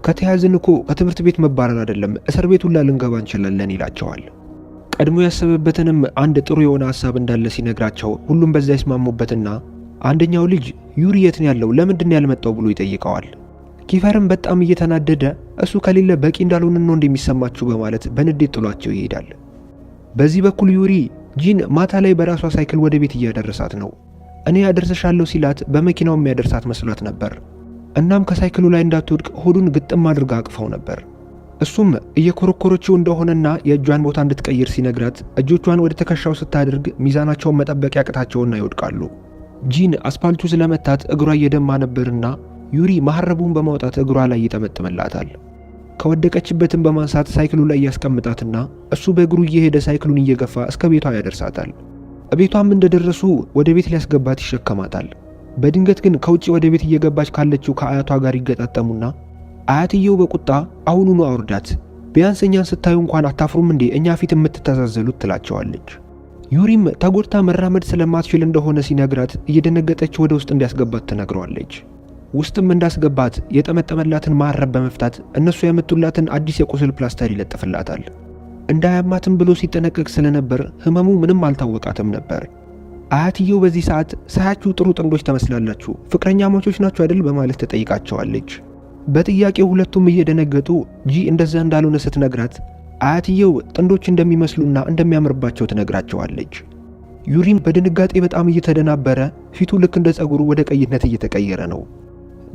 ከተያዝን እኮ ከትምህርት ቤት መባረር አይደለም እስር ቤት ሁላ ልንገባ እንችላለን ይላቸዋል። ቀድሞ ያሰበበትንም አንድ ጥሩ የሆነ ሐሳብ እንዳለ ሲነግራቸው ሁሉም በዛ ይስማሙበትና አንደኛው ልጅ ዩሪ የት ነው ያለው ለምንድን ነው ያልመጣው ብሎ ይጠይቀዋል። ኪፈርም በጣም እየተናደደ እሱ ከሌለ በቂ እንዳልሆነ ነው እንደሚሰማችሁ በማለት በንዴት ጥሏቸው ይሄዳል። በዚህ በኩል ዩሪ ጂን ማታ ላይ በራሷ ሳይክል ወደ ቤት እያደረሳት ነው። እኔ ያደርሰሻለሁ ሲላት በመኪናው የሚያደርሳት መስሏት ነበር። እናም ከሳይክሉ ላይ እንዳትወድቅ ሆዱን ግጥም አድርጋ አቅፈው ነበር። እሱም እየኮረኮረችው እንደሆነና የእጇን ቦታ እንድትቀይር ሲነግራት እጆቿን ወደ ትከሻው ስታደርግ ሚዛናቸውን መጠበቅ ያቅታቸውና ይወድቃሉ። ጂን አስፓልቱ ስለመታት እግሯ እየደማ ነበርና ዩሪ መሐረቡን በማውጣት እግሯ ላይ ይጠመጥምላታል። ከወደቀችበትም በማንሳት ሳይክሉ ላይ ያስቀምጣትና እሱ በእግሩ እየሄደ ሳይክሉን እየገፋ እስከ ቤቷ ያደርሳታል። ቤቷም እንደደረሱ ወደ ቤት ሊያስገባት ይሸከማታል። በድንገት ግን ከውጪ ወደ ቤት እየገባች ካለችው ከአያቷ ጋር ይገጣጠሙና አያትየው በቁጣ አሁኑኑ አውርዳት፣ ቢያንስ እኛን ስታዩ እንኳን አታፍሩም እንዴ እኛ ፊት የምትተዛዘሉት ትላቸዋለች። ዩሪም ተጎድታ መራመድ ስለማትችል እንደሆነ ሲነግራት እየደነገጠች ወደ ውስጥ እንዲያስገባት ትነግረዋለች። ውስጥም እንዳስገባት የጠመጠመላትን ማረብ በመፍታት እነሱ ያመጡላትን አዲስ የቁስል ፕላስተር ይለጥፍላታል። እንዳያማትም ብሎ ሲጠነቀቅ ስለነበር ህመሙ ምንም አልታወቃትም ነበር። አያትየው በዚህ ሰዓት ሳያችሁ ጥሩ ጥንዶች ተመስላላችሁ፣ ፍቅረኛ ማቾች ናችሁ አይደል በማለት ተጠይቃቸዋለች። በጥያቄው ሁለቱም እየደነገጡ ጂ እንደዛ እንዳልሆነ ስትነግራት አያትየው ጥንዶች እንደሚመስሉና እንደሚያምርባቸው ትነግራቸዋለች። ዩሪም በድንጋጤ በጣም እየተደናበረ ፊቱ ልክ እንደ ጸጉሩ ወደ ቀይነት እየተቀየረ ነው።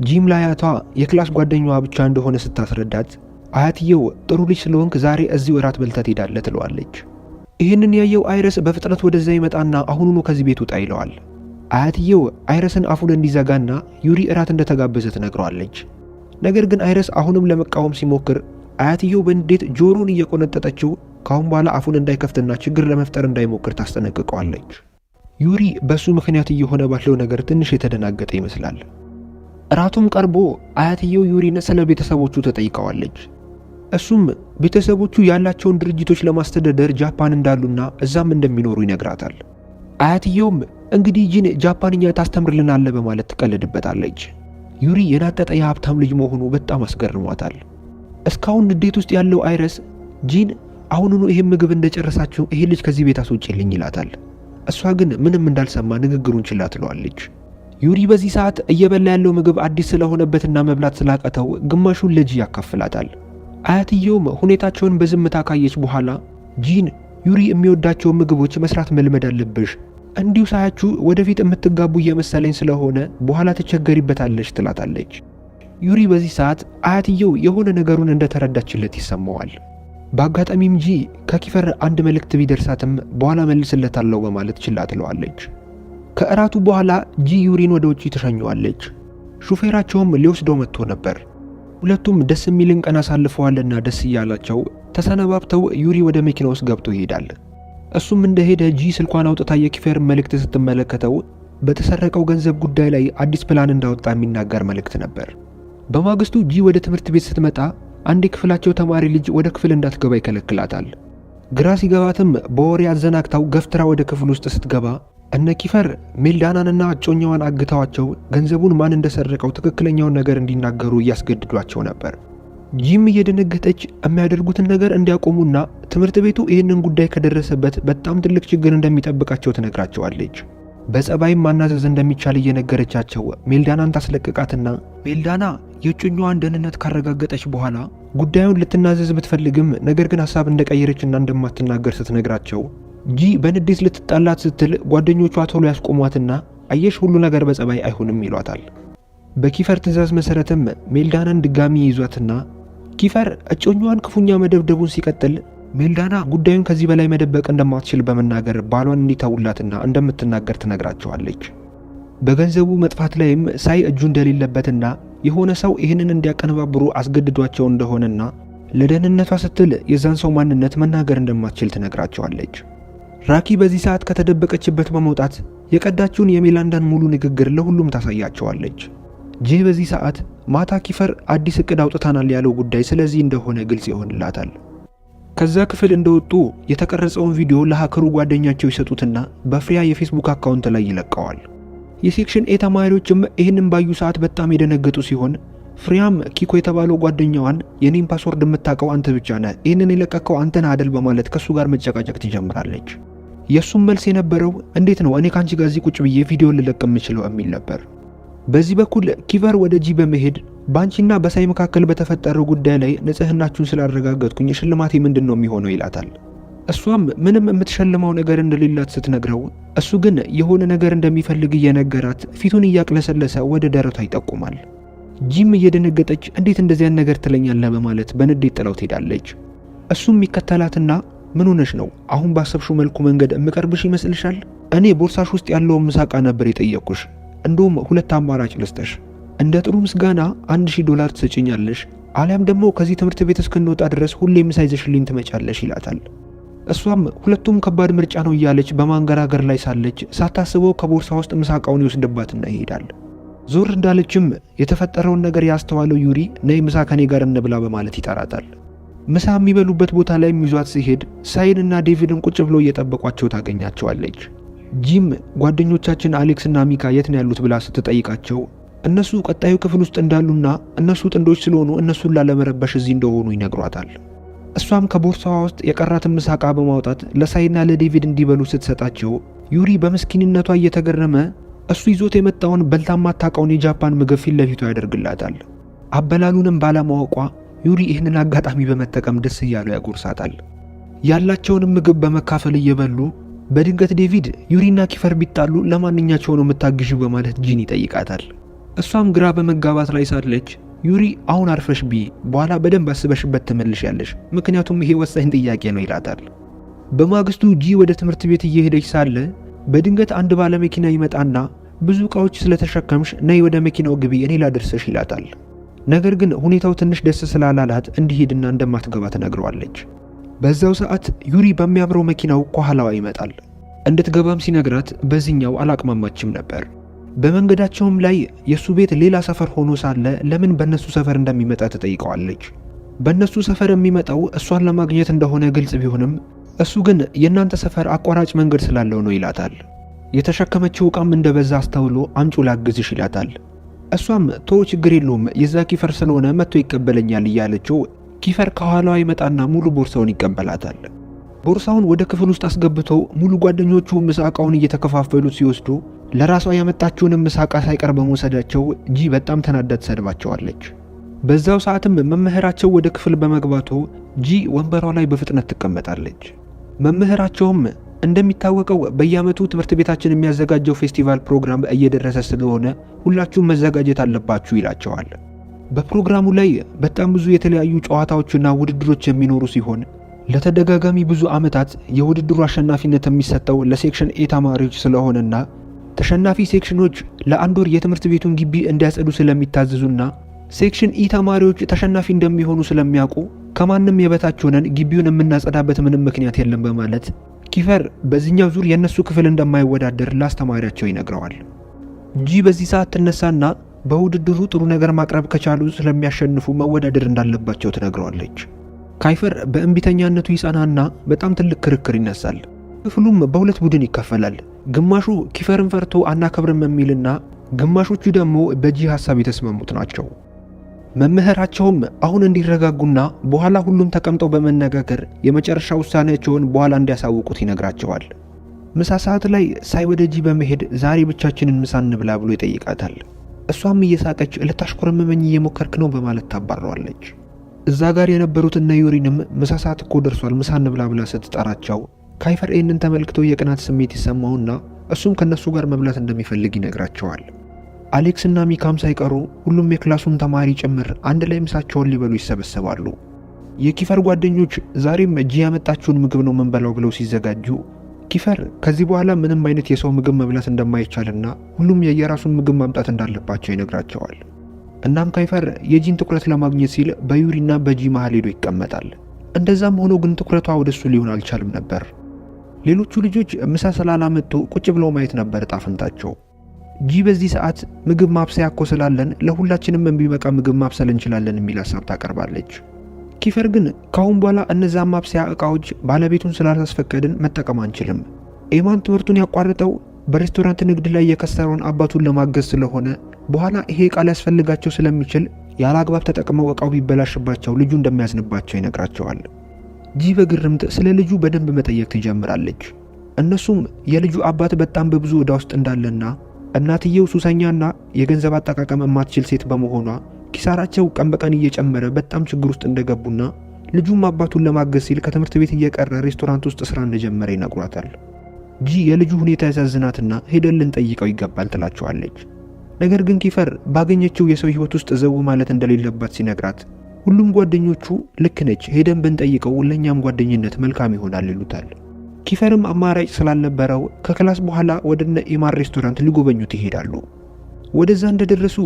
ጂም ለአያቷ የክላስ ጓደኛዋ ብቻ እንደሆነ ስታስረዳት አያትየው ጥሩ ልጅ ስለሆንክ ዛሬ እዚሁ እራት በልተህ ትሄዳለህ ትለዋለች። ይህንን ያየው አይረስ በፍጥነት ወደዛ ይመጣና አሁኑኑ ከዚህ ቤት ውጣ ይለዋል። አያትየው አይረስን አፉን እንዲዘጋና ዩሪ እራት እንደተጋበዘ ትነግረዋለች። ነገር ግን አይረስ አሁንም ለመቃወም ሲሞክር አያትየው በንዴት ጆሮን እየቆነጠጠችው ካሁን በኋላ አፉን እንዳይከፍትና ችግር ለመፍጠር እንዳይሞክር ታስጠነቅቀዋለች። ዩሪ በሱ ምክንያት እየሆነ ባለው ነገር ትንሽ የተደናገጠ ይመስላል። እራቱም ቀርቦ አያትየው ዩሪን ስለ ቤተሰቦቹ ተጠይቀዋለች። እሱም ቤተሰቦቹ ያላቸውን ድርጅቶች ለማስተዳደር ጃፓን እንዳሉና እዛም እንደሚኖሩ ይነግራታል። አያትየውም እንግዲህ ጂን ጃፓንኛ ታስተምርልናለህ በማለት ትቀልድበታለች። ዩሪ የናጠጠ የሀብታም ልጅ መሆኑ በጣም አስገርሟታል። እስካሁን ንዴት ውስጥ ያለው አይረስ ጂን አሁኑኑ ይሄን ምግብ እንደጨረሳችሁ ይሄ ልጅ ከዚህ ቤት አስወጪልኝ ይላታል። እሷ ግን ምንም እንዳልሰማ ንግግሩን ችላ ትለዋለች። ዩሪ በዚህ ሰዓት እየበላ ያለው ምግብ አዲስ ስለሆነበትና መብላት ስላቀተው ግማሹን ለጂ ያካፍላታል። አያትየውም ሁኔታቸውን በዝምታ ካየች በኋላ ጂን ዩሪ የሚወዳቸው ምግቦች መስራት መልመድ አለብሽ፣ እንዲሁ ሳያችሁ ወደፊት የምትጋቡ እየመሰለኝ ስለሆነ በኋላ ትቸገሪበታለች ትላታለች። ዩሪ በዚህ ሰዓት አያትየው የሆነ ነገሩን እንደተረዳችለት ይሰማዋል። በአጋጣሚም ጂ ከኪፈር አንድ መልእክት ቢደርሳትም በኋላ መልስለታለሁ በማለት ችላ ትለዋለች። ከእራቱ በኋላ ጂ ዩሪን ወደ ውጪ ትሸኘዋለች። ሹፌራቸውም ሊወስደው መጥቶ ነበር። ሁለቱም ደስ የሚልን ቀን አሳልፈዋልና ደስ እያላቸው ተሰነባብተው ዩሪ ወደ መኪና ውስጥ ገብቶ ይሄዳል። እሱም እንደሄደ ጂ ስልኳን አውጥታ የኪፈር መልእክት ስትመለከተው በተሰረቀው ገንዘብ ጉዳይ ላይ አዲስ ፕላን እንዳወጣ የሚናገር መልእክት ነበር። በማግስቱ ጂ ወደ ትምህርት ቤት ስትመጣ አንድ የክፍላቸው ተማሪ ልጅ ወደ ክፍል እንዳትገባ ይከለክላታል። ግራ ሲገባትም በወሬ አዘናግታው ገፍትራ ወደ ክፍል ውስጥ ስትገባ እነ ኪፈር ሜልዳናንና እጮኛዋን አግተዋቸው ገንዘቡን ማን እንደሰረቀው ትክክለኛውን ነገር እንዲናገሩ እያስገድዷቸው ነበር። ጂም እየደነገጠች የሚያደርጉትን ነገር እንዲያቆሙና ትምህርት ቤቱ ይህንን ጉዳይ ከደረሰበት በጣም ትልቅ ችግር እንደሚጠብቃቸው ትነግራቸዋለች። በጸባይም ማናዘዝ እንደሚቻል እየነገረቻቸው ሜልዳናን ታስለቅቃትና ሜልዳና የእጮኛዋን ደህንነት ካረጋገጠች በኋላ ጉዳዩን ልትናዘዝ ብትፈልግም ነገር ግን ሐሳብ እንደቀየረችና እንደማትናገር ስትነግራቸው ጂ በንዴት ልትጣላት ስትል ጓደኞቿ ቶሎ ያስቆሟትና አየሽ ሁሉ ነገር በጸባይ አይሆንም ይሏታል። በኪፈር ትዕዛዝ መሰረትም ሜልዳናን ድጋሚ ይዟትና ኪፈር እጮኛዋን ክፉኛ መደብደቡን ሲቀጥል ሜልዳና ጉዳዩን ከዚህ በላይ መደበቅ እንደማትችል በመናገር ባሏን እንዲተውላትና እንደምትናገር ትነግራቸዋለች። በገንዘቡ መጥፋት ላይም ሳይ እጁ እንደሌለበትና የሆነ ሰው ይህንን እንዲያቀነባብሩ አስገድዷቸው እንደሆነና ለደህንነቷ ስትል የዛን ሰው ማንነት መናገር እንደማትችል ትነግራቸዋለች። ራኪ በዚህ ሰዓት ከተደበቀችበት በመውጣት የቀዳችውን የሜላንዳን ሙሉ ንግግር ለሁሉም ታሳያቸዋለች። ጂ በዚህ ሰዓት ማታ ኪፈር አዲስ እቅድ አውጥታናል ያለው ጉዳይ ስለዚህ እንደሆነ ግልጽ ይሆንላታል። ከዛ ክፍል እንደወጡ የተቀረጸውን ቪዲዮ ለሃከሩ ጓደኛቸው ይሰጡትና በፍሪያ የፌስቡክ አካውንት ላይ ይለቀዋል። የሴክሽን ኤ ተማሪዎችም ይህንን ባዩ ሰዓት በጣም የደነገጡ ሲሆን ፍሪያም ኪኮ የተባለው ጓደኛዋን የኔን ፓስወርድ የምታውቀው አንተ ብቻ ነህ፣ ይህንን የለቀቀው አንተን አደል በማለት ከሱ ጋር መጨቃጨቅ ትጀምራለች። የሱም መልስ የነበረው እንዴት ነው እኔ ካንቺ ጋር እዚህ ቁጭ ብዬ ቪዲዮ ልለቅ የምችለው የሚል ነበር። በዚህ በኩል ኪቨር ወደ ጂ በመሄድ ባንቺና በሳይ መካከል በተፈጠረው ጉዳይ ላይ ንጽህናችሁን ስላረጋገጥኩኝ ሽልማቴ ምንድነው የሚሆነው ይላታል። እሷም ምንም የምትሸልመው ነገር እንደሌላት ስትነግረው እሱ ግን የሆነ ነገር እንደሚፈልግ እየነገራት ፊቱን እያቅለሰለሰ ወደ ደረቷ ይጠቁማል። ጂም እየደነገጠች እንዴት እንደዚያን ነገር ትለኛለህ በማለት በንዴት ጥላው ትሄዳለች። እሱም ይከተላትና ምን ሆነሽ ነው? አሁን ባሰብሽው መልኩ መንገድ የምቀርብሽ ይመስልሻል? እኔ ቦርሳሽ ውስጥ ያለውን ምሳቃ ነበር የጠየቅኩሽ። እንደውም ሁለት አማራጭ ልስጥሽ። እንደ ጥሩ ምስጋና $1000 ትሰጪኛለሽ፣ አሊያም ደግሞ ከዚህ ትምህርት ቤት እስክንወጣ ድረስ ሁሌም ምሳ ይዘሽልኝ ትመጫለሽ ይላታል። እሷም ሁለቱም ከባድ ምርጫ ነው እያለች በማንገራገር ላይ ሳለች ሳታስበው ከቦርሳ ውስጥ ምሳቃውን ይወስድባትና ይሄዳል። ዞር እንዳለችም የተፈጠረውን ነገር ያስተዋለው ዩሪ ነይ ምሳ ከኔ ጋር እንብላ በማለት ይጠራታል። ምሳ የሚበሉበት ቦታ ላይ ይዟት ሲሄድ ሳይንና ዴቪድን ቁጭ ብለው እየጠበቋቸው ታገኛቸዋለች። ጂም ጓደኞቻችን አሌክስ እና ሚካ የት ነው ያሉት ብላ ስትጠይቃቸው እነሱ ቀጣዩ ክፍል ውስጥ እንዳሉና እነሱ ጥንዶች ስለሆኑ እነሱን ላለመረበሽ እዚህ እንደሆኑ ይነግሯታል። እሷም ከቦርሳዋ ውስጥ የቀራትን ምሳ ዕቃ በማውጣት ለሳይና ለዴቪድ እንዲበሉ ስትሰጣቸው ዩሪ በምስኪንነቷ እየተገረመ እሱ ይዞት የመጣውን በልታ ማታውቀውን የጃፓን ምግብ ፊት ለፊቱ ያደርግላታል። አበላሉንም ባለማወቋ ዩሪ ይህንን አጋጣሚ በመጠቀም ደስ እያለው ያጎርሳታል። ያላቸውንም ምግብ በመካፈል እየበሉ በድንገት ዴቪድ ዩሪና ኪፈር ቢጣሉ ለማንኛቸው ነው የምታግዢው በማለት ጂን ይጠይቃታል። እሷም ግራ በመጋባት ላይ ሳለች ዩሪ አሁን አርፈሽ ቢ በኋላ በደንብ አስበሽበት ትመልሻለሽ፣ ምክንያቱም ይሄ ወሳኝ ጥያቄ ነው ይላታል። በማግስቱ ጂ ወደ ትምህርት ቤት እየሄደች ሳለ በድንገት አንድ ባለመኪና ይመጣና ብዙ ዕቃዎች ስለተሸከምሽ ነይ ወደ መኪናው ግቢ እኔ ላደርሰሽ ይላታል። ነገር ግን ሁኔታው ትንሽ ደስ ስላላላት እንዲሄድና እንደማትገባ ትነግረዋለች። በዛው ሰዓት ዩሪ በሚያምረው መኪናው ከኋላዋ ይመጣል። እንድትገባም ሲነግራት በዚህኛው አላቅማማችም ነበር። በመንገዳቸውም ላይ የሱ ቤት ሌላ ሰፈር ሆኖ ሳለ ለምን በእነሱ ሰፈር እንደሚመጣ ትጠይቀዋለች። በእነሱ ሰፈር የሚመጣው እሷን ለማግኘት እንደሆነ ግልጽ ቢሆንም እሱ ግን የእናንተ ሰፈር አቋራጭ መንገድ ስላለው ነው ይላታል። የተሸከመችው ዕቃም እንደበዛ አስተውሎ አምጩ ላግዝሽ ይላታል። እሷም ቶ ችግር የለውም የዛ ኪፈር ስለሆነ መጥቶ ይቀበለኛል እያለችው ኪፈር ከኋላዋ ይመጣና ሙሉ ቦርሳውን ይቀበላታል። ቦርሳውን ወደ ክፍል ውስጥ አስገብቶ ሙሉ ጓደኞቹ ምሳ ዕቃውን እየተከፋፈሉት ሲወስዱ ለራሷ ያመጣችውንም ምሳ ዕቃ ሳይቀር በመውሰዳቸው ጂ በጣም ተናዳ ትሰድባቸዋለች። በዛው ሰዓትም መምህራቸው ወደ ክፍል በመግባቱ ጂ ወንበሯ ላይ በፍጥነት ትቀመጣለች። መምህራቸውም እንደሚታወቀው በየዓመቱ ትምህርት ቤታችን የሚያዘጋጀው ፌስቲቫል ፕሮግራም እየደረሰ ስለሆነ ሁላችሁም መዘጋጀት አለባችሁ ይላቸዋል። በፕሮግራሙ ላይ በጣም ብዙ የተለያዩ ጨዋታዎችና ውድድሮች የሚኖሩ ሲሆን ለተደጋጋሚ ብዙ ዓመታት የውድድሩ አሸናፊነት የሚሰጠው ለሴክሽን ኤ ተማሪዎች ስለሆነና ተሸናፊ ሴክሽኖች ለአንድ ወር የትምህርት ቤቱን ግቢ እንዲያጸዱ ስለሚታዘዙና ሴክሽን ኢ ተማሪዎች ተሸናፊ እንደሚሆኑ ስለሚያውቁ ከማንም የበታች ሆነን ግቢውን የምናጸዳበት ምንም ምክንያት የለም በማለት ኪፈር በዚህኛው ዙር የነሱ ክፍል እንደማይወዳደር ለአስተማሪያቸው ይነግረዋል። ጂ በዚህ ሰዓት ትነሳና በውድድሩ ጥሩ ነገር ማቅረብ ከቻሉ ስለሚያሸንፉ መወዳደር እንዳለባቸው ትነግረዋለች። ካይፈር በእንቢተኛነቱ ይጸናና በጣም ትልቅ ክርክር ይነሳል። ክፍሉም በሁለት ቡድን ይከፈላል። ግማሹ ኪፈርን ፈርቶ አናከብርም የሚልና ግማሾቹ ደግሞ በጂ ሐሳብ የተስማሙት ናቸው። መምህራቸውም አሁን እንዲረጋጉና በኋላ ሁሉም ተቀምጠው በመነጋገር የመጨረሻ ውሳኔያቸውን በኋላ እንዲያሳውቁት ይነግራቸዋል። ምሳ ሰዓት ላይ ሳይ ወደ ጂ በመሄድ ዛሬ ብቻችንን ምሳ እንብላ ብሎ ይጠይቃታል። እሷም እየሳቀች ልታሽኮረመመኝ እየሞከርክ ነው በማለት ታባረዋለች። እዛ ጋር የነበሩት እነ ዩሪንም ምሳ ሰዓት እኮ ደርሷል ምሳ እንብላ ብላ ስትጠራቸው ካይፈር ይህንን ተመልክቶ የቅናት ስሜት ይሰማውና እሱም ከነሱ ጋር መብላት እንደሚፈልግ ይነግራቸዋል። አሌክስ እና ሚካም ሳይቀሩ ሁሉም የክላሱን ተማሪ ጭምር አንድ ላይ ምሳቸውን ሊበሉ ይሰበሰባሉ። የኪፈር ጓደኞች ዛሬም ጂ ያመጣችውን ምግብ ነው መንበላው ብለው ሲዘጋጁ ኪፈር ከዚህ በኋላ ምንም አይነት የሰው ምግብ መብላት እንደማይቻልና ሁሉም የየራሱን ምግብ ማምጣት እንዳለባቸው ይነግራቸዋል። እናም ካይፈር የጂን ትኩረት ለማግኘት ሲል በዩሪና በጂ መሃል ሄዶ ይቀመጣል። እንደዛም ሆኖ ግን ትኩረቷ ወደሱ ሊሆን አልቻልም ነበር። ሌሎቹ ልጆች ምሳ ስላላመጡ ቁጭ ብለው ማየት ነበር ዕጣ ፈንታቸው። ጂ በዚህ ሰዓት ምግብ ማብሰያ እኮ ስላለን ለሁላችንም የሚበቃ ምግብ ማብሰል እንችላለን የሚል ሐሳብ ታቀርባለች። ኪፈር ግን ካሁን በኋላ እነዛ ማብሰያ ዕቃዎች ባለቤቱን ስላላስፈቀድን መጠቀም አንችልም። ኤማን ትምህርቱን ያቋረጠው በሬስቶራንት ንግድ ላይ የከሰረውን አባቱን ለማገዝ ስለሆነ በኋላ ይሄ ዕቃ ሊያስፈልጋቸው ስለሚችል ያለ አግባብ ተጠቅመው ዕቃው ቢበላሽባቸው ልጁ እንደሚያዝንባቸው ይነግራቸዋል። ጂ በግርምት ስለ ልጁ በደንብ መጠየቅ ትጀምራለች። እነሱም የልጁ አባት በጣም በብዙ ዕዳ ውስጥ እንዳለና እናትየው ሱሰኛና የገንዘብ አጠቃቀም የማትችል ሴት በመሆኗ ኪሳራቸው ቀን በቀን እየጨመረ በጣም ችግር ውስጥ እንደገቡና ልጁም አባቱን ለማገዝ ሲል ከትምህርት ቤት እየቀረ ሬስቶራንት ውስጥ ስራ እንደጀመረ ይነግሯታል። ጂ የልጁ ሁኔታ ያሳዝናትና ሄደን ልንጠይቀው ይገባል ትላቸዋለች። ነገር ግን ኪፈር ባገኘችው የሰው ህይወት ውስጥ ዘው ማለት እንደሌለባት ሲነግራት ሁሉም ጓደኞቹ ልክ ነች፣ ሄደን ብንጠይቀው ለኛም ጓደኝነት መልካም ይሆናል ይሉታል። ኪፈርም አማራጭ ስላልነበረው ከክላስ በኋላ ወደነ ኢማር ሬስቶራንት ሊጎበኙት ይሄዳሉ። ወደዛ እንደደረሱ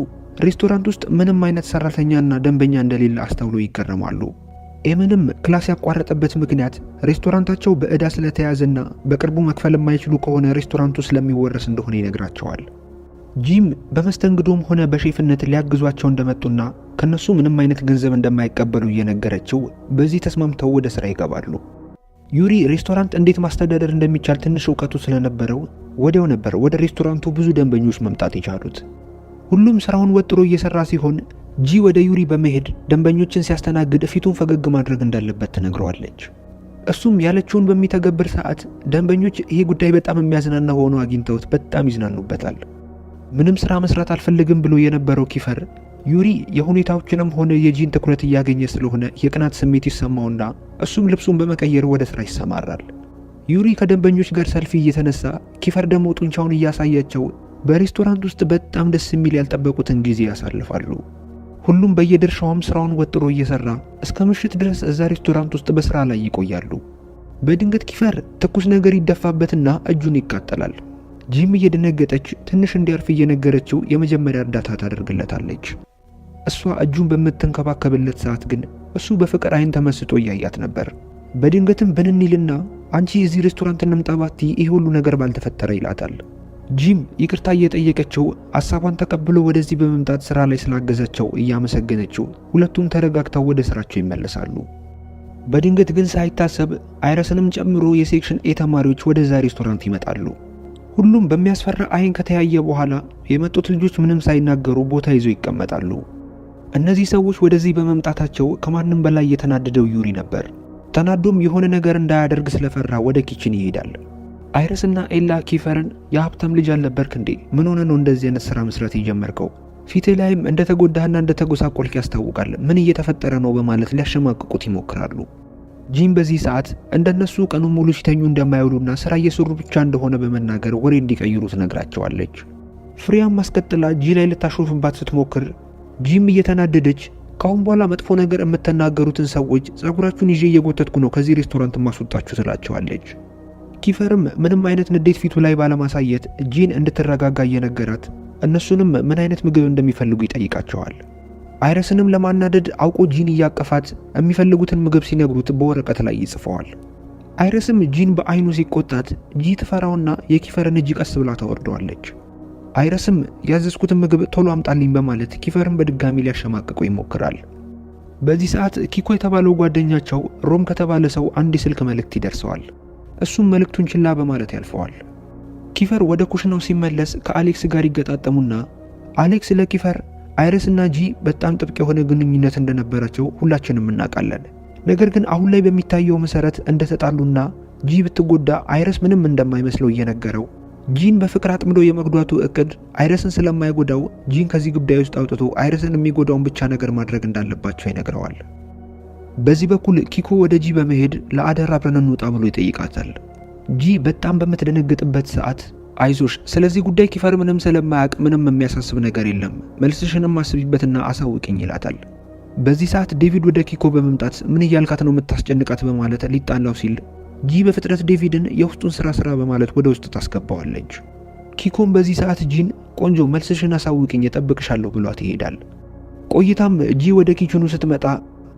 ሬስቶራንት ውስጥ ምንም አይነት ሰራተኛና ደንበኛ እንደሌለ አስተውሎ ይገረማሉ። ኤምንም ክላስ ያቋረጠበት ምክንያት ሬስቶራንታቸው በዕዳ ስለተያዘና በቅርቡ መክፈል የማይችሉ ከሆነ ሬስቶራንቱ ስለሚወረስ እንደሆነ ይነግራቸዋል። ጂም በመስተንግዶም ሆነ በሼፍነት ሊያግዟቸው እንደመጡና ከነሱ ምንም አይነት ገንዘብ እንደማይቀበሉ እየነገረችው በዚህ ተስማምተው ወደ ስራ ይገባሉ። ዩሪ ሬስቶራንት እንዴት ማስተዳደር እንደሚቻል ትንሽ እውቀቱ ስለነበረው ወዲያው ነበር ወደ ሬስቶራንቱ ብዙ ደንበኞች መምጣት የቻሉት። ሁሉም ስራውን ወጥሮ እየሰራ ሲሆን ጂ ወደ ዩሪ በመሄድ ደንበኞችን ሲያስተናግድ ፊቱን ፈገግ ማድረግ እንዳለበት ትነግረዋለች። እሱም ያለችውን በሚተገብር ሰዓት ደንበኞች ይሄ ጉዳይ በጣም የሚያዝናና ሆኖ አግኝተውት በጣም ይዝናኑበታል። ምንም ስራ መስራት አልፈልግም ብሎ የነበረው ኪፈር ዩሪ የሁኔታዎችንም ሆነ የጂን ትኩረት እያገኘ ስለሆነ የቅናት ስሜት ይሰማውና እሱም ልብሱን በመቀየር ወደ ስራ ይሰማራል። ዩሪ ከደንበኞች ጋር ሰልፊ እየተነሳ ኪፈር ደግሞ ጡንቻውን እያሳያቸው በሬስቶራንት ውስጥ በጣም ደስ የሚል ያልጠበቁትን ጊዜ ያሳልፋሉ። ሁሉም በየድርሻውም ስራውን ወጥሮ እየሰራ እስከ ምሽት ድረስ እዛ ሬስቶራንት ውስጥ በስራ ላይ ይቆያሉ። በድንገት ኪፈር ትኩስ ነገር ይደፋበትና እጁን ይቃጠላል። ጂም እየደነገጠች ትንሽ እንዲያርፍ እየነገረችው የመጀመሪያ እርዳታ ታደርግለታለች። እሷ እጁን በምትንከባከብለት ሰዓት ግን እሱ በፍቅር አይን ተመስጦ እያያት ነበር። በድንገትም ብንኒልና አንቺ እዚህ ሬስቶራንት እንምጣባቲ ይህ ሁሉ ነገር ባልተፈጠረ ይላታል። ጂም ይቅርታ እየጠየቀችው ሐሳቧን ተቀብሎ ወደዚህ በመምጣት ስራ ላይ ስላገዘቸው እያመሰገነችው ሁለቱም ተረጋግተው ወደ ስራቸው ይመለሳሉ። በድንገት ግን ሳይታሰብ አይረስንም ጨምሮ የሴክሽን ኤ ተማሪዎች ወደዛ ሬስቶራንት ይመጣሉ። ሁሉም በሚያስፈራ አይን ከተያየ በኋላ የመጡት ልጆች ምንም ሳይናገሩ ቦታ ይዘው ይቀመጣሉ። እነዚህ ሰዎች ወደዚህ በመምጣታቸው ከማንም በላይ የተናደደው ዩሪ ነበር። ተናዶም የሆነ ነገር እንዳያደርግ ስለፈራ ወደ ኪችን ይሄዳል። አይረስና ኤላ ኪፈርን የሀብታም ልጅ አልነበርክ እንዴ? ምን ሆነ ነው እንደዚህ አይነት ስራ መስራት የጀመርከው? ፊትህ ላይም እንደተጎዳህና እንደተጎሳቆልክ ያስታውቃል። ምን እየተፈጠረ ነው? በማለት ሊያሸማቅቁት ይሞክራሉ። ጂም በዚህ ሰዓት እንደነሱ ቀኑን ሙሉ ሲተኙ እንደማይውሉና ስራ እየሰሩ ብቻ እንደሆነ በመናገር ወሬ እንዲቀይሩ ትነግራቸዋለች። ፍሬያም ማስቀጥላ ጂ ላይ ልታሾፍባት ስትሞክር ጂም እየተናደደች ካሁን በኋላ መጥፎ ነገር የምትናገሩትን ሰዎች ጸጉራችሁን ይዤ እየጎተትኩ ነው ከዚህ ሬስቶራንት ማስወጣችሁ ትላቸዋለች። ኪፈርም ምንም አይነት ንዴት ፊቱ ላይ ባለማሳየት ጂን እንድትረጋጋ እየነገራት እነሱንም ምን አይነት ምግብ እንደሚፈልጉ ይጠይቃቸዋል። አይረስንም ለማናደድ አውቆ ጂን እያቀፋት የሚፈልጉትን ምግብ ሲነግሩት በወረቀት ላይ ይጽፈዋል። አይረስም ጂን በአይኑ ሲቆጣት ጂ ትፈራውና የኪፈርን እጅ ቀስ ብላ ታወርደዋለች። አይረስም ያዘዝኩትን ምግብ ቶሎ አምጣልኝ በማለት ኪፈርን በድጋሚ ሊያሸማቅቀው ይሞክራል። በዚህ ሰዓት ኪኮ የተባለው ጓደኛቸው ሮም ከተባለ ሰው አንድ ስልክ መልእክት ይደርሰዋል። እሱም መልእክቱን ችላ በማለት ያልፈዋል። ኪፈር ወደ ኩሽናው ሲመለስ ከአሌክስ ጋር ይገጣጠሙና አሌክስ ለኪፈር አይረስና ጂ በጣም ጥብቅ የሆነ ግንኙነት እንደነበራቸው ሁላችንም እናውቃለን። ነገር ግን አሁን ላይ በሚታየው መሰረት እንደተጣሉና ጂ ብትጎዳ አይረስ ምንም እንደማይመስለው እየነገረው ጂን በፍቅር አጥምዶ የመግዷቱ እቅድ አይረስን ስለማይጎዳው ጂን ከዚህ ጉዳይ ውስጥ አውጥቶ አይረስን የሚጎዳውን ብቻ ነገር ማድረግ እንዳለባቸው ይነግረዋል። በዚህ በኩል ኪኮ ወደ ጂ በመሄድ ለአደራ አብረን እንውጣ ብሎ ይጠይቃታል። ጂ በጣም በምትደነግጥበት ሰዓት አይዞሽ፣ ስለዚህ ጉዳይ ኪፈር ምንም ስለማያውቅ ምንም የሚያሳስብ ነገር የለም፣ መልስሽንም አስቢበትና አሳውቅኝ ይላታል። በዚህ ሰዓት ዴቪድ ወደ ኪኮ በመምጣት ምን እያልካት ነው የምታስጨንቃት በማለት ሊጣላው ሲል ጂ በፍጥነት ዴቪድን የውስጡን ስራ በማለት ወደ ውስጥ ታስገባዋለች። ኪኮም በዚህ ሰዓት ጂን ቆንጆ መልስሽን አሳውቅኝ እጠብቅሻለሁ ብሏት ይሄዳል። ቆይታም ጂ ወደ ኪችኑ ስትመጣ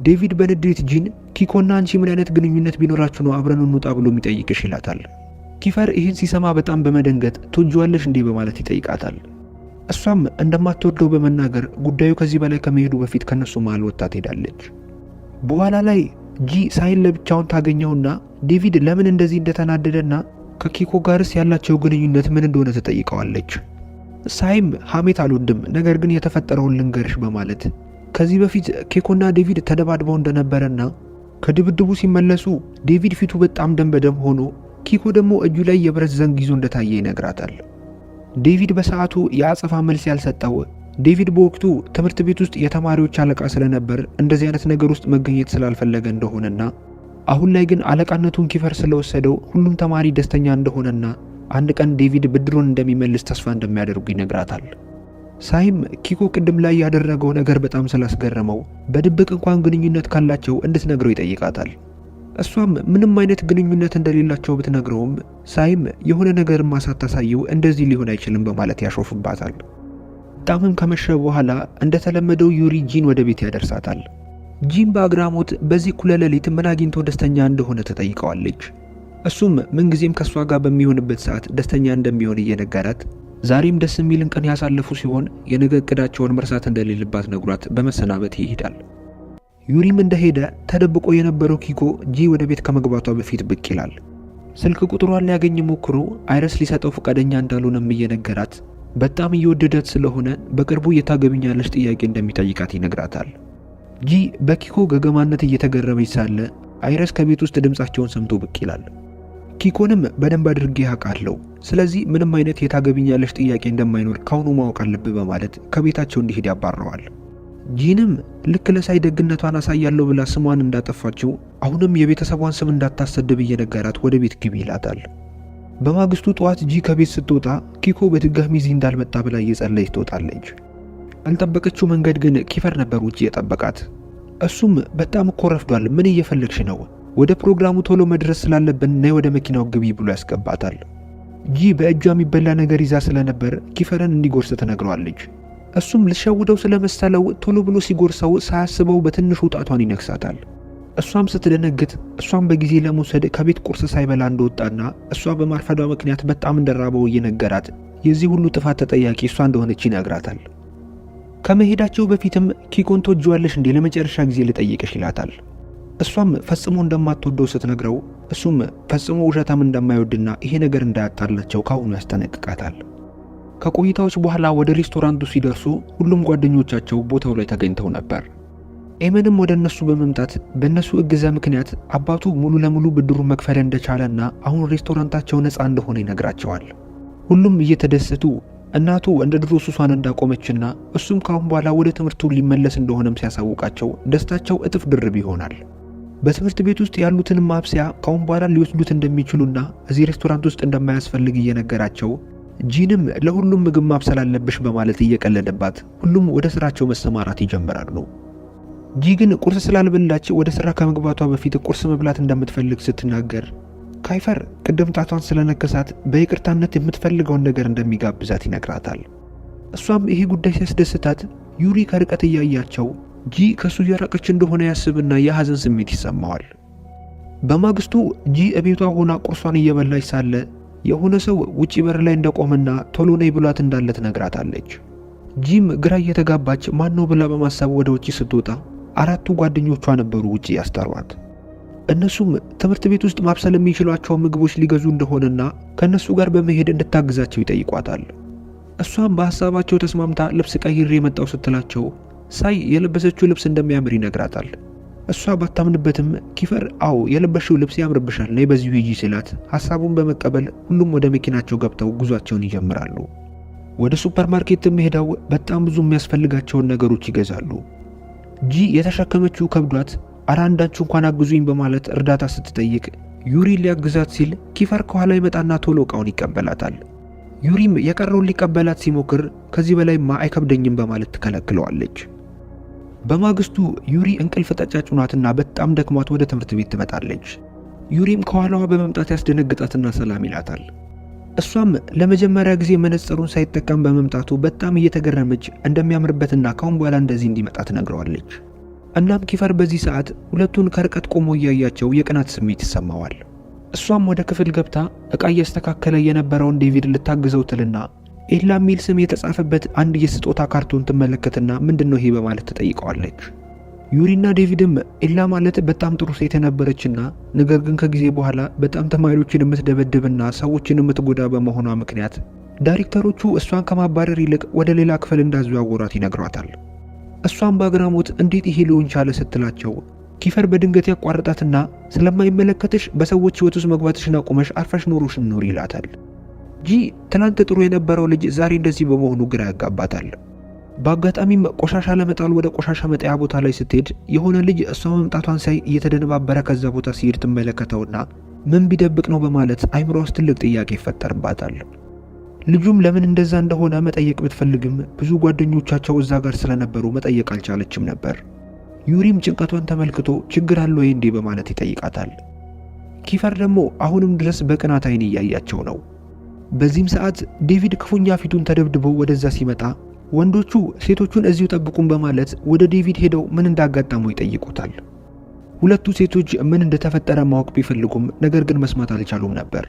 ዴቪድ በንዴት ጂን ኪኮና አንቺ ምን አይነት ግንኙነት ቢኖራችሁ ነው አብረን እንውጣ ብሎ የሚጠይቅሽ ይላታል። ኪፈር ይህን ሲሰማ በጣም በመደንገጥ ትወጂዋለሽ እንዴ በማለት ይጠይቃታል። እሷም እንደማትወደው በመናገር ጉዳዩ ከዚህ በላይ ከመሄዱ በፊት ከነሱ መሃል ወጣ ትሄዳለች። በኋላ ላይ ጂ ሳይን ለብቻውን ታገኘውና ዴቪድ ለምን እንደዚህ እንደተናደደና ከኪኮ ጋርስ ያላቸው ግንኙነት ምን እንደሆነ ትጠይቀዋለች። ሳይም ሐሜት አልወድም፣ ነገር ግን የተፈጠረውን ልንገርሽ በማለት ከዚህ በፊት ኪኮና ዴቪድ ተደባድበው እንደነበረና ከድብድቡ ሲመለሱ ዴቪድ ፊቱ በጣም ደም በደም ሆኖ ኪኮ ደግሞ እጁ ላይ የብረት ዘንግ ይዞ እንደታየ ይነግራታል። ዴቪድ በሰዓቱ የአጸፋ መልስ ያልሰጠው ዴቪድ በወቅቱ ትምህርት ቤት ውስጥ የተማሪዎች አለቃ ስለነበር እንደዚህ አይነት ነገር ውስጥ መገኘት ስላልፈለገ እንደሆነና አሁን ላይ ግን አለቃነቱን ኪፈር ስለወሰደው ሁሉም ተማሪ ደስተኛ እንደሆነና አንድ ቀን ዴቪድ ብድሩን እንደሚመልስ ተስፋ እንደሚያደርጉ ይነግራታል። ሳይም ኪኮ ቅድም ላይ ያደረገው ነገር በጣም ስላስገረመው በድብቅ እንኳን ግንኙነት ካላቸው እንድትነግረው ይጠይቃታል። እሷም ምንም አይነት ግንኙነት እንደሌላቸው ብትነግረውም ሳይም የሆነ ነገር ማሳታሳየው እንደዚህ ሊሆን አይችልም በማለት ያሾፍባታል። በጣምም ከመሸ በኋላ እንደተለመደው ዩሪ ጂን ወደ ቤት ያደርሳታል። ጂን በአግራሞት በዚህ እኩለ ሌሊት ምን አግኝቶ ደስተኛ እንደሆነ ተጠይቀዋለች። እሱም ምንጊዜም ከሷ ጋር በሚሆንበት ሰዓት ደስተኛ እንደሚሆን እየነገራት ዛሬም ደስ የሚልን ቀን ያሳለፉ ሲሆን የነገ እቅዳቸውን መርሳት እንደሌለባት ነግሯት በመሰናበት ይሄዳል። ዩሪም እንደሄደ ተደብቆ የነበረው ኪኮ ጂ ወደ ቤት ከመግባቷ በፊት ብቅ ይላል። ስልክ ቁጥሯን ሊያገኝ ሞክሮ አይረስ ሊሰጠው ፈቃደኛ እንዳልሆነም እየነገራት በጣም እየወደዳት ስለሆነ በቅርቡ የታገብኛለች ጥያቄ እንደሚጠይቃት ይነግራታል። ጂ በኪኮ ገገማነት እየተገረመች ሳለ አይረስ ከቤት ውስጥ ድምጻቸውን ሰምቶ ብቅ ይላል። ኪኮንም በደንብ አድርጌ ያውቃለሁ፣ ስለዚህ ምንም አይነት የታገብኛለች ጥያቄ እንደማይኖር ካሁኑ ማወቅ አለብህ በማለት ከቤታቸው እንዲሄድ ያባረዋል። ጂንም ልክ ለሳይ ደግነቷን አሳያለሁ ብላ ስሟን እንዳጠፋችው አሁንም የቤተሰቧን ስም እንዳታሰድብ እየነገራት ወደ ቤት ግቢ ይላታል። በማግስቱ ጠዋት ጂ ከቤት ስትወጣ ኪኮ በድጋሚ እዚህ እንዳልመጣ ብላ እየጸለየች ትወጣለች። ያልጠበቀችው መንገድ ግን ኪፈር ነበር ውጪ የጠበቃት። እሱም በጣም እኮ ረፍዷል፣ ምን እየፈለግሽ ነው? ወደ ፕሮግራሙ ቶሎ መድረስ ስላለብን ነይ ወደ መኪናው ግቢ ብሎ ያስገባታል። ጂ በእጇ የሚበላ ነገር ይዛ ስለነበር ኪፈርን እንዲጎርስ ትነግረዋለች። እሱም ልሸውደው ስለመሰለው ቶሎ ብሎ ሲጎርሰው ሳያስበው በትንሹ ጣቷን ይነክሳታል። እሷም ስትደነግጥ እሷም በጊዜ ለመውሰድ ከቤት ቁርስ ሳይበላ እንደወጣና እሷ በማርፈዷ ምክንያት በጣም እንደራበው እየነገራት የዚህ ሁሉ ጥፋት ተጠያቂ እሷ እንደሆነች ይነግራታል። ከመሄዳቸው በፊትም ኪኮን ትወጂዋለሽ እንዴ ለመጨረሻ ጊዜ ልጠይቅሽ ይላታል። እሷም ፈጽሞ እንደማትወደው ስትነግረው እሱም ፈጽሞ ውሸታም እንደማይወድና ይሄ ነገር እንዳያጣላቸው ካሁኑ ያስጠነቅቃታል። ከቆይታዎች በኋላ ወደ ሬስቶራንቱ ሲደርሱ ሁሉም ጓደኞቻቸው ቦታው ላይ ተገኝተው ነበር። ኤመንም ወደ እነሱ በመምጣት በእነሱ እገዛ ምክንያት አባቱ ሙሉ ለሙሉ ብድሩን መክፈል እንደቻለና አሁን ሬስቶራንታቸው ነፃ እንደሆነ ይነግራቸዋል። ሁሉም እየተደሰቱ እናቱ እንደ ድሮ ሱሷን እንዳቆመችና እሱም ካሁን በኋላ ወደ ትምህርቱ ሊመለስ እንደሆነም ሲያሳውቃቸው ደስታቸው እጥፍ ድርብ ይሆናል። በትምህርት ቤት ውስጥ ያሉትን ማብሰያ ካሁን በኋላ ሊወስዱት እንደሚችሉና እዚህ ሬስቶራንት ውስጥ እንደማያስፈልግ እየነገራቸው ጂንም ለሁሉም ምግብ ማብሰል አለብሽ በማለት እየቀለደባት ሁሉም ወደ ስራቸው መሰማራት ይጀምራሉ። ጂ ግን ቁርስ ስላልበላች ወደ ስራ ከመግባቷ በፊት ቁርስ መብላት እንደምትፈልግ ስትናገር ካይፈር ቅድም ጣቷን ስለነከሳት በይቅርታነት የምትፈልገውን ነገር እንደሚጋብዛት ይነግራታል። እሷም ይሄ ጉዳይ ሲያስደስታት ዩሪ ከርቀት እያያቸው ጂ ከሱ እየራቀች እንደሆነ ያስብና የሐዘን ስሜት ይሰማዋል። በማግስቱ ጂ እቤቷ ሆና ቁርሷን እየበላች ሳለ የሆነ ሰው ውጪ በር ላይ እንደቆመና ቶሎ ነይ ብሏት እንዳለ ትነግራታለች። ጂም ግራ እየተጋባች ማን ነው ብላ በማሰብ ወደ ውጪ ስትወጣ አራቱ ጓደኞቿ ነበሩ ውጪ ያስጠሯት። እነሱም ትምህርት ቤት ውስጥ ማብሰል የሚችሏቸው ምግቦች ሊገዙ እንደሆነና ከነሱ ጋር በመሄድ እንድታግዛቸው ይጠይቋታል። እሷም በሐሳባቸው ተስማምታ ልብስ ቀይሬ የመጣው ስትላቸው ሳይ የለበሰችው ልብስ እንደሚያምር ይነግራታል። እሷ ባታምንበትም ኪፈር አው የለበሽው ልብስ ያምርብሻል ነይ በዚሁ ሂጂ ሲላት ሐሳቡን በመቀበል ሁሉም ወደ መኪናቸው ገብተው ጉዟቸውን ይጀምራሉ። ወደ ሱፐርማርኬትም ሄደው በጣም ብዙ የሚያስፈልጋቸውን ነገሮች ይገዛሉ። ጂ የተሸከመችው ከብዷት አራንዳችሁ እንኳን አግዙኝ በማለት እርዳታ ስትጠይቅ ዩሪ ሊያግዛት ሲል ኪፈር ከኋላ ይመጣና ቶሎ ዕቃውን ይቀበላታል። ዩሪም የቀረውን ሊቀበላት ሲሞክር ከዚህ በላይማ አይከብደኝም በማለት ትከለክለዋለች። በማግስቱ ዩሪ እንቅልፍ ተጫጭኗትና በጣም ደክሟት ወደ ትምህርት ቤት ትመጣለች። ዩሪም ከኋላዋ በመምጣት ያስደነግጣትና ሰላም ይላታል። እሷም ለመጀመሪያ ጊዜ መነጽሩን ሳይጠቀም በመምጣቱ በጣም እየተገረመች እንደሚያምርበትና ካሁን በኋላ እንደዚህ እንዲመጣ ትነግረዋለች። እናም ኪፈር በዚህ ሰዓት ሁለቱን ከርቀት ቆሞ እያያቸው የቅናት ስሜት ይሰማዋል። እሷም ወደ ክፍል ገብታ ዕቃ እያስተካከለ የነበረውን ዴቪድ ልታግዘው ትልና ኤላ ሚል ስም የተጻፈበት አንድ የስጦታ ካርቶን ትመለከትና ምንድነው ይሄ በማለት ትጠይቀዋለች። ዩሪና ዴቪድም ኤላ ማለት በጣም ጥሩ ሴት የነበረችና ነገር ግን ከጊዜ በኋላ በጣም ተማሪዎችን የምትደበድብና ሰዎችን የምትጎዳ በመሆኗ ምክንያት ዳይሬክተሮቹ እሷን ከማባረር ይልቅ ወደ ሌላ ክፍል እንዳዘዋወሯት ይነግሯታል። እሷም በአግራሞት እንዴት ይሄ ሊሆን ቻለ ስትላቸው ኪፈር በድንገት ያቋርጣትና ስለማይመለከትሽ በሰዎች ሕይወት ውስጥ መግባትሽን አቁመሽ አርፈሽ ኑሮሽን ኑሪ ይላታል። ጂ ትናንት ጥሩ የነበረው ልጅ ዛሬ እንደዚህ በመሆኑ ግራ ያጋባታል። በአጋጣሚም ቆሻሻ ለመጣል ወደ ቆሻሻ መጣያ ቦታ ላይ ስትሄድ የሆነ ልጅ እሷ መምጣቷን ሳይ እየተደነባበረ ከዛ ቦታ ሲሄድ ትመለከተውና ምን ቢደብቅ ነው በማለት አይምሮ ውስጥ ትልቅ ጥያቄ ይፈጠርባታል። ልጁም ለምን እንደዛ እንደሆነ መጠየቅ ብትፈልግም ብዙ ጓደኞቻቸው እዛ ጋር ስለነበሩ መጠየቅ አልቻለችም ነበር። ዩሪም ጭንቀቷን ተመልክቶ ችግር አለ ወይ እንዴ በማለት ይጠይቃታል። ኪፈር ደግሞ አሁንም ድረስ በቅናት አይን እያያቸው ነው። በዚህም ሰዓት ዴቪድ ክፉኛ ፊቱን ተደብድቦ ወደዛ ሲመጣ ወንዶቹ ሴቶቹን እዚሁ ጠብቁን በማለት ወደ ዴቪድ ሄደው ምን እንዳጋጠመው ይጠይቁታል። ሁለቱ ሴቶች ምን እንደተፈጠረ ማወቅ ቢፈልጉም ነገር ግን መስማት አልቻሉም ነበር።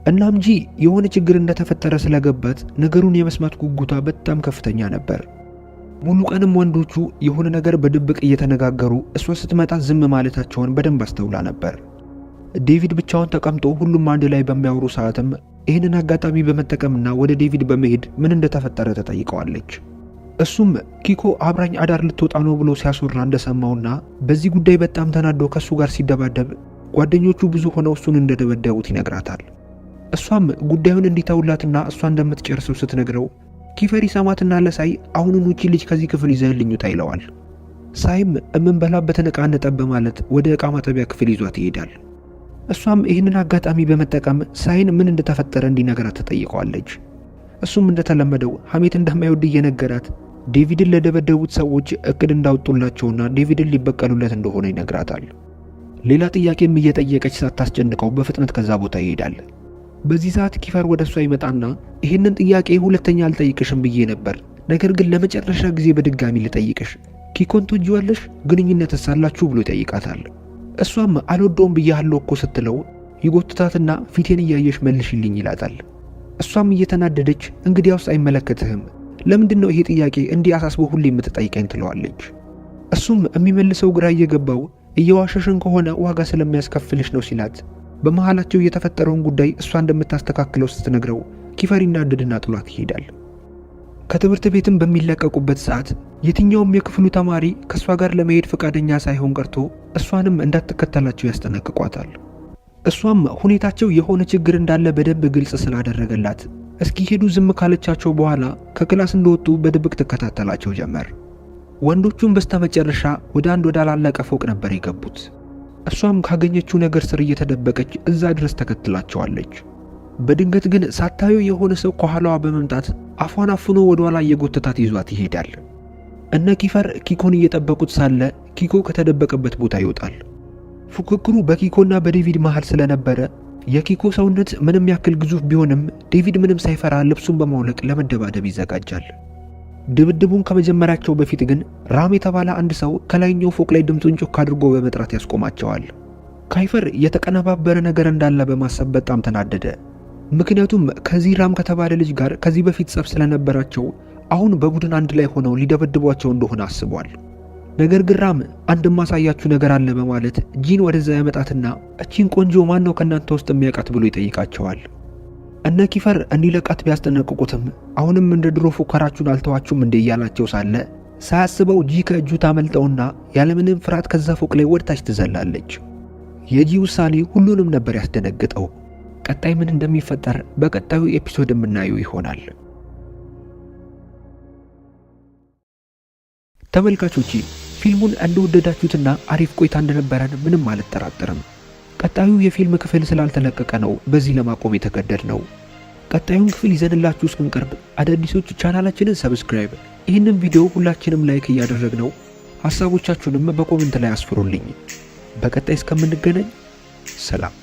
እናም ጂ የሆነ ችግር እንደተፈጠረ ስለገባት ነገሩን የመስማት ጉጉቷ በጣም ከፍተኛ ነበር። ሙሉ ቀንም ወንዶቹ የሆነ ነገር በድብቅ እየተነጋገሩ እሷ ስትመጣ ዝም ማለታቸውን በደንብ አስተውላ ነበር። ዴቪድ ብቻውን ተቀምጦ ሁሉም አንድ ላይ በሚያወሩ ሰዓትም ይህንን አጋጣሚ በመጠቀምና ወደ ዴቪድ በመሄድ ምን እንደተፈጠረ ተጠይቀዋለች። እሱም ኪኮ አብራኝ አዳር ልትወጣ ነው ብሎ ሲያስወራ እንደሰማውና በዚህ ጉዳይ በጣም ተናዶ ከሱ ጋር ሲደባደብ ጓደኞቹ ብዙ ሆነው እሱን እንደደበደቡት ይነግራታል። እሷም ጉዳዩን እንዲተውላትና እሷ እንደምትጨርሰው ስትነግረው ኪፈር ይሰማትና ለሳይ አሁኑን ውጪ ልጅ ከዚህ ክፍል ይዘህልኝ ውጣ ይለዋል። ሳይም እምንበላበትን ዕቃ እንጠብ ማለት ወደ ዕቃ ማጠቢያ ክፍል ይዟት ይሄዳል። እሷም ይህንን አጋጣሚ በመጠቀም ሳይን ምን እንደተፈጠረ እንዲነገራት ተጠይቀዋለች። እሱም እንደተለመደው ሐሜት እንደማይወድ እየነገራት ዴቪድን ለደበደቡት ሰዎች እቅድ እንዳወጡላቸውና ዴቪድን ሊበቀሉለት እንደሆነ ይነግራታል። ሌላ ጥያቄም እየጠየቀች ሳታስጨንቀው በፍጥነት ከዛ ቦታ ይሄዳል። በዚህ ሰዓት ኪፈር ወደ እሷ ይመጣና ይህንን ጥያቄ ሁለተኛ አልጠይቅሽም ብዬ ነበር፣ ነገር ግን ለመጨረሻ ጊዜ በድጋሚ ልጠይቅሽ፣ ኪኮን ትወጂዋለሽ? ግንኙነትስ አላችሁ ብሎ ይጠይቃታል። እሷም አልወደውም ብያለሁ እኮ ስትለው ይጎትታትና ፊቴን እያየሽ መልሽልኝ ይላታል። እሷም እየተናደደች እንግዲያውስ አይመለከትህም፣ ለምንድነው ይሄ ጥያቄ እንዲህ አሳስቦ ሁሌ የምትጠይቀኝ ትለዋለች። እሱም የሚመልሰው ግራ እየገባው እየዋሸሽን ከሆነ ዋጋ ስለሚያስከፍልሽ ነው ሲላት በመሃላቸው የተፈጠረውን ጉዳይ እሷ እንደምታስተካክለው ስትነግረው ኪፈር ይናደድና ጥሏት ይሄዳል። ከትምህርት ቤትም በሚለቀቁበት ሰዓት የትኛውም የክፍሉ ተማሪ ከእሷ ጋር ለመሄድ ፈቃደኛ ሳይሆን ቀርቶ እሷንም እንዳትከተላቸው ያስጠነቅቋታል። እሷም ሁኔታቸው የሆነ ችግር እንዳለ በደንብ ግልጽ ስላደረገላት እስኪሄዱ ዝም ካለቻቸው በኋላ ከክላስ እንደወጡ በድብቅ ትከታተላቸው ጀመር። ወንዶቹም በስተመጨረሻ ወደ አንድ ወዳላለቀ ፎቅ ነበር የገቡት። እሷም ካገኘችው ነገር ስር እየተደበቀች እዛ ድረስ ተከትላቸዋለች። በድንገት ግን ሳታዩ የሆነ ሰው ከኋላዋ በመምጣት አፏን አፍኖ ወደ ኋላ እየጎተታት ይዟት ይሄዳል። እነ ኪፈር ኪኮን እየጠበቁት ሳለ ኪኮ ከተደበቀበት ቦታ ይወጣል። ፉክክሩ በኪኮና በዴቪድ መሃል ስለነበረ የኪኮ ሰውነት ምንም ያክል ግዙፍ ቢሆንም ዴቪድ ምንም ሳይፈራ ልብሱን በማውለቅ ለመደባደብ ይዘጋጃል። ድብድቡን ከመጀመራቸው በፊት ግን ራም የተባለ አንድ ሰው ከላይኛው ፎቅ ላይ ድምፁን ጮክ አድርጎ በመጥራት ያስቆማቸዋል። ካይፈር የተቀነባበረ ነገር እንዳለ በማሰብ በጣም ተናደደ። ምክንያቱም ከዚህ ራም ከተባለ ልጅ ጋር ከዚህ በፊት ጸብ ስለነበራቸው አሁን በቡድን አንድ ላይ ሆነው ሊደበድቧቸው እንደሆነ አስቧል። ነገር ግን ራም አንድ ማሳያችሁ ነገር አለ በማለት ጂን ወደዛ ያመጣትና እቺን ቆንጆ ማን ነው ከናንተ ውስጥ የሚያውቃት ብሎ ይጠይቃቸዋል። እነ ኪፈር እንዲለቃት ቢያስጠነቅቁትም አሁንም እንደ ድሮ ፉከራችሁን አልተዋችሁም እንደ እያላቸው ሳለ ሳያስበው ጂ ከእጁ ታመልጠውና ያለምንም ፍርሃት ከዛ ፎቅ ላይ ወድታች ትዘላለች። የጂ ውሳኔ ሁሉንም ነበር ያስደነግጠው። ቀጣይ ምን እንደሚፈጠር በቀጣዩ ኤፒሶድ የምናየው ይሆናል። ተመልካቾቼ ፊልሙን እንደወደዳችሁትና አሪፍ ቆይታ እንደነበረን ምንም አልጠራጠርም። ቀጣዩ የፊልም ክፍል ስላልተለቀቀ ነው በዚህ ለማቆም የተገደድነው። ቀጣዩን ክፍል ይዘንላችሁ እስክንቀርብ አዳዲሶች ቻናላችንን ሰብስክራይብ፣ ይህንን ቪዲዮ ሁላችንም ላይክ እያደረግነው ሐሳቦቻችሁንም በኮሜንት ላይ አስፍሩልኝ። በቀጣይ እስከምንገናኝ ሰላም።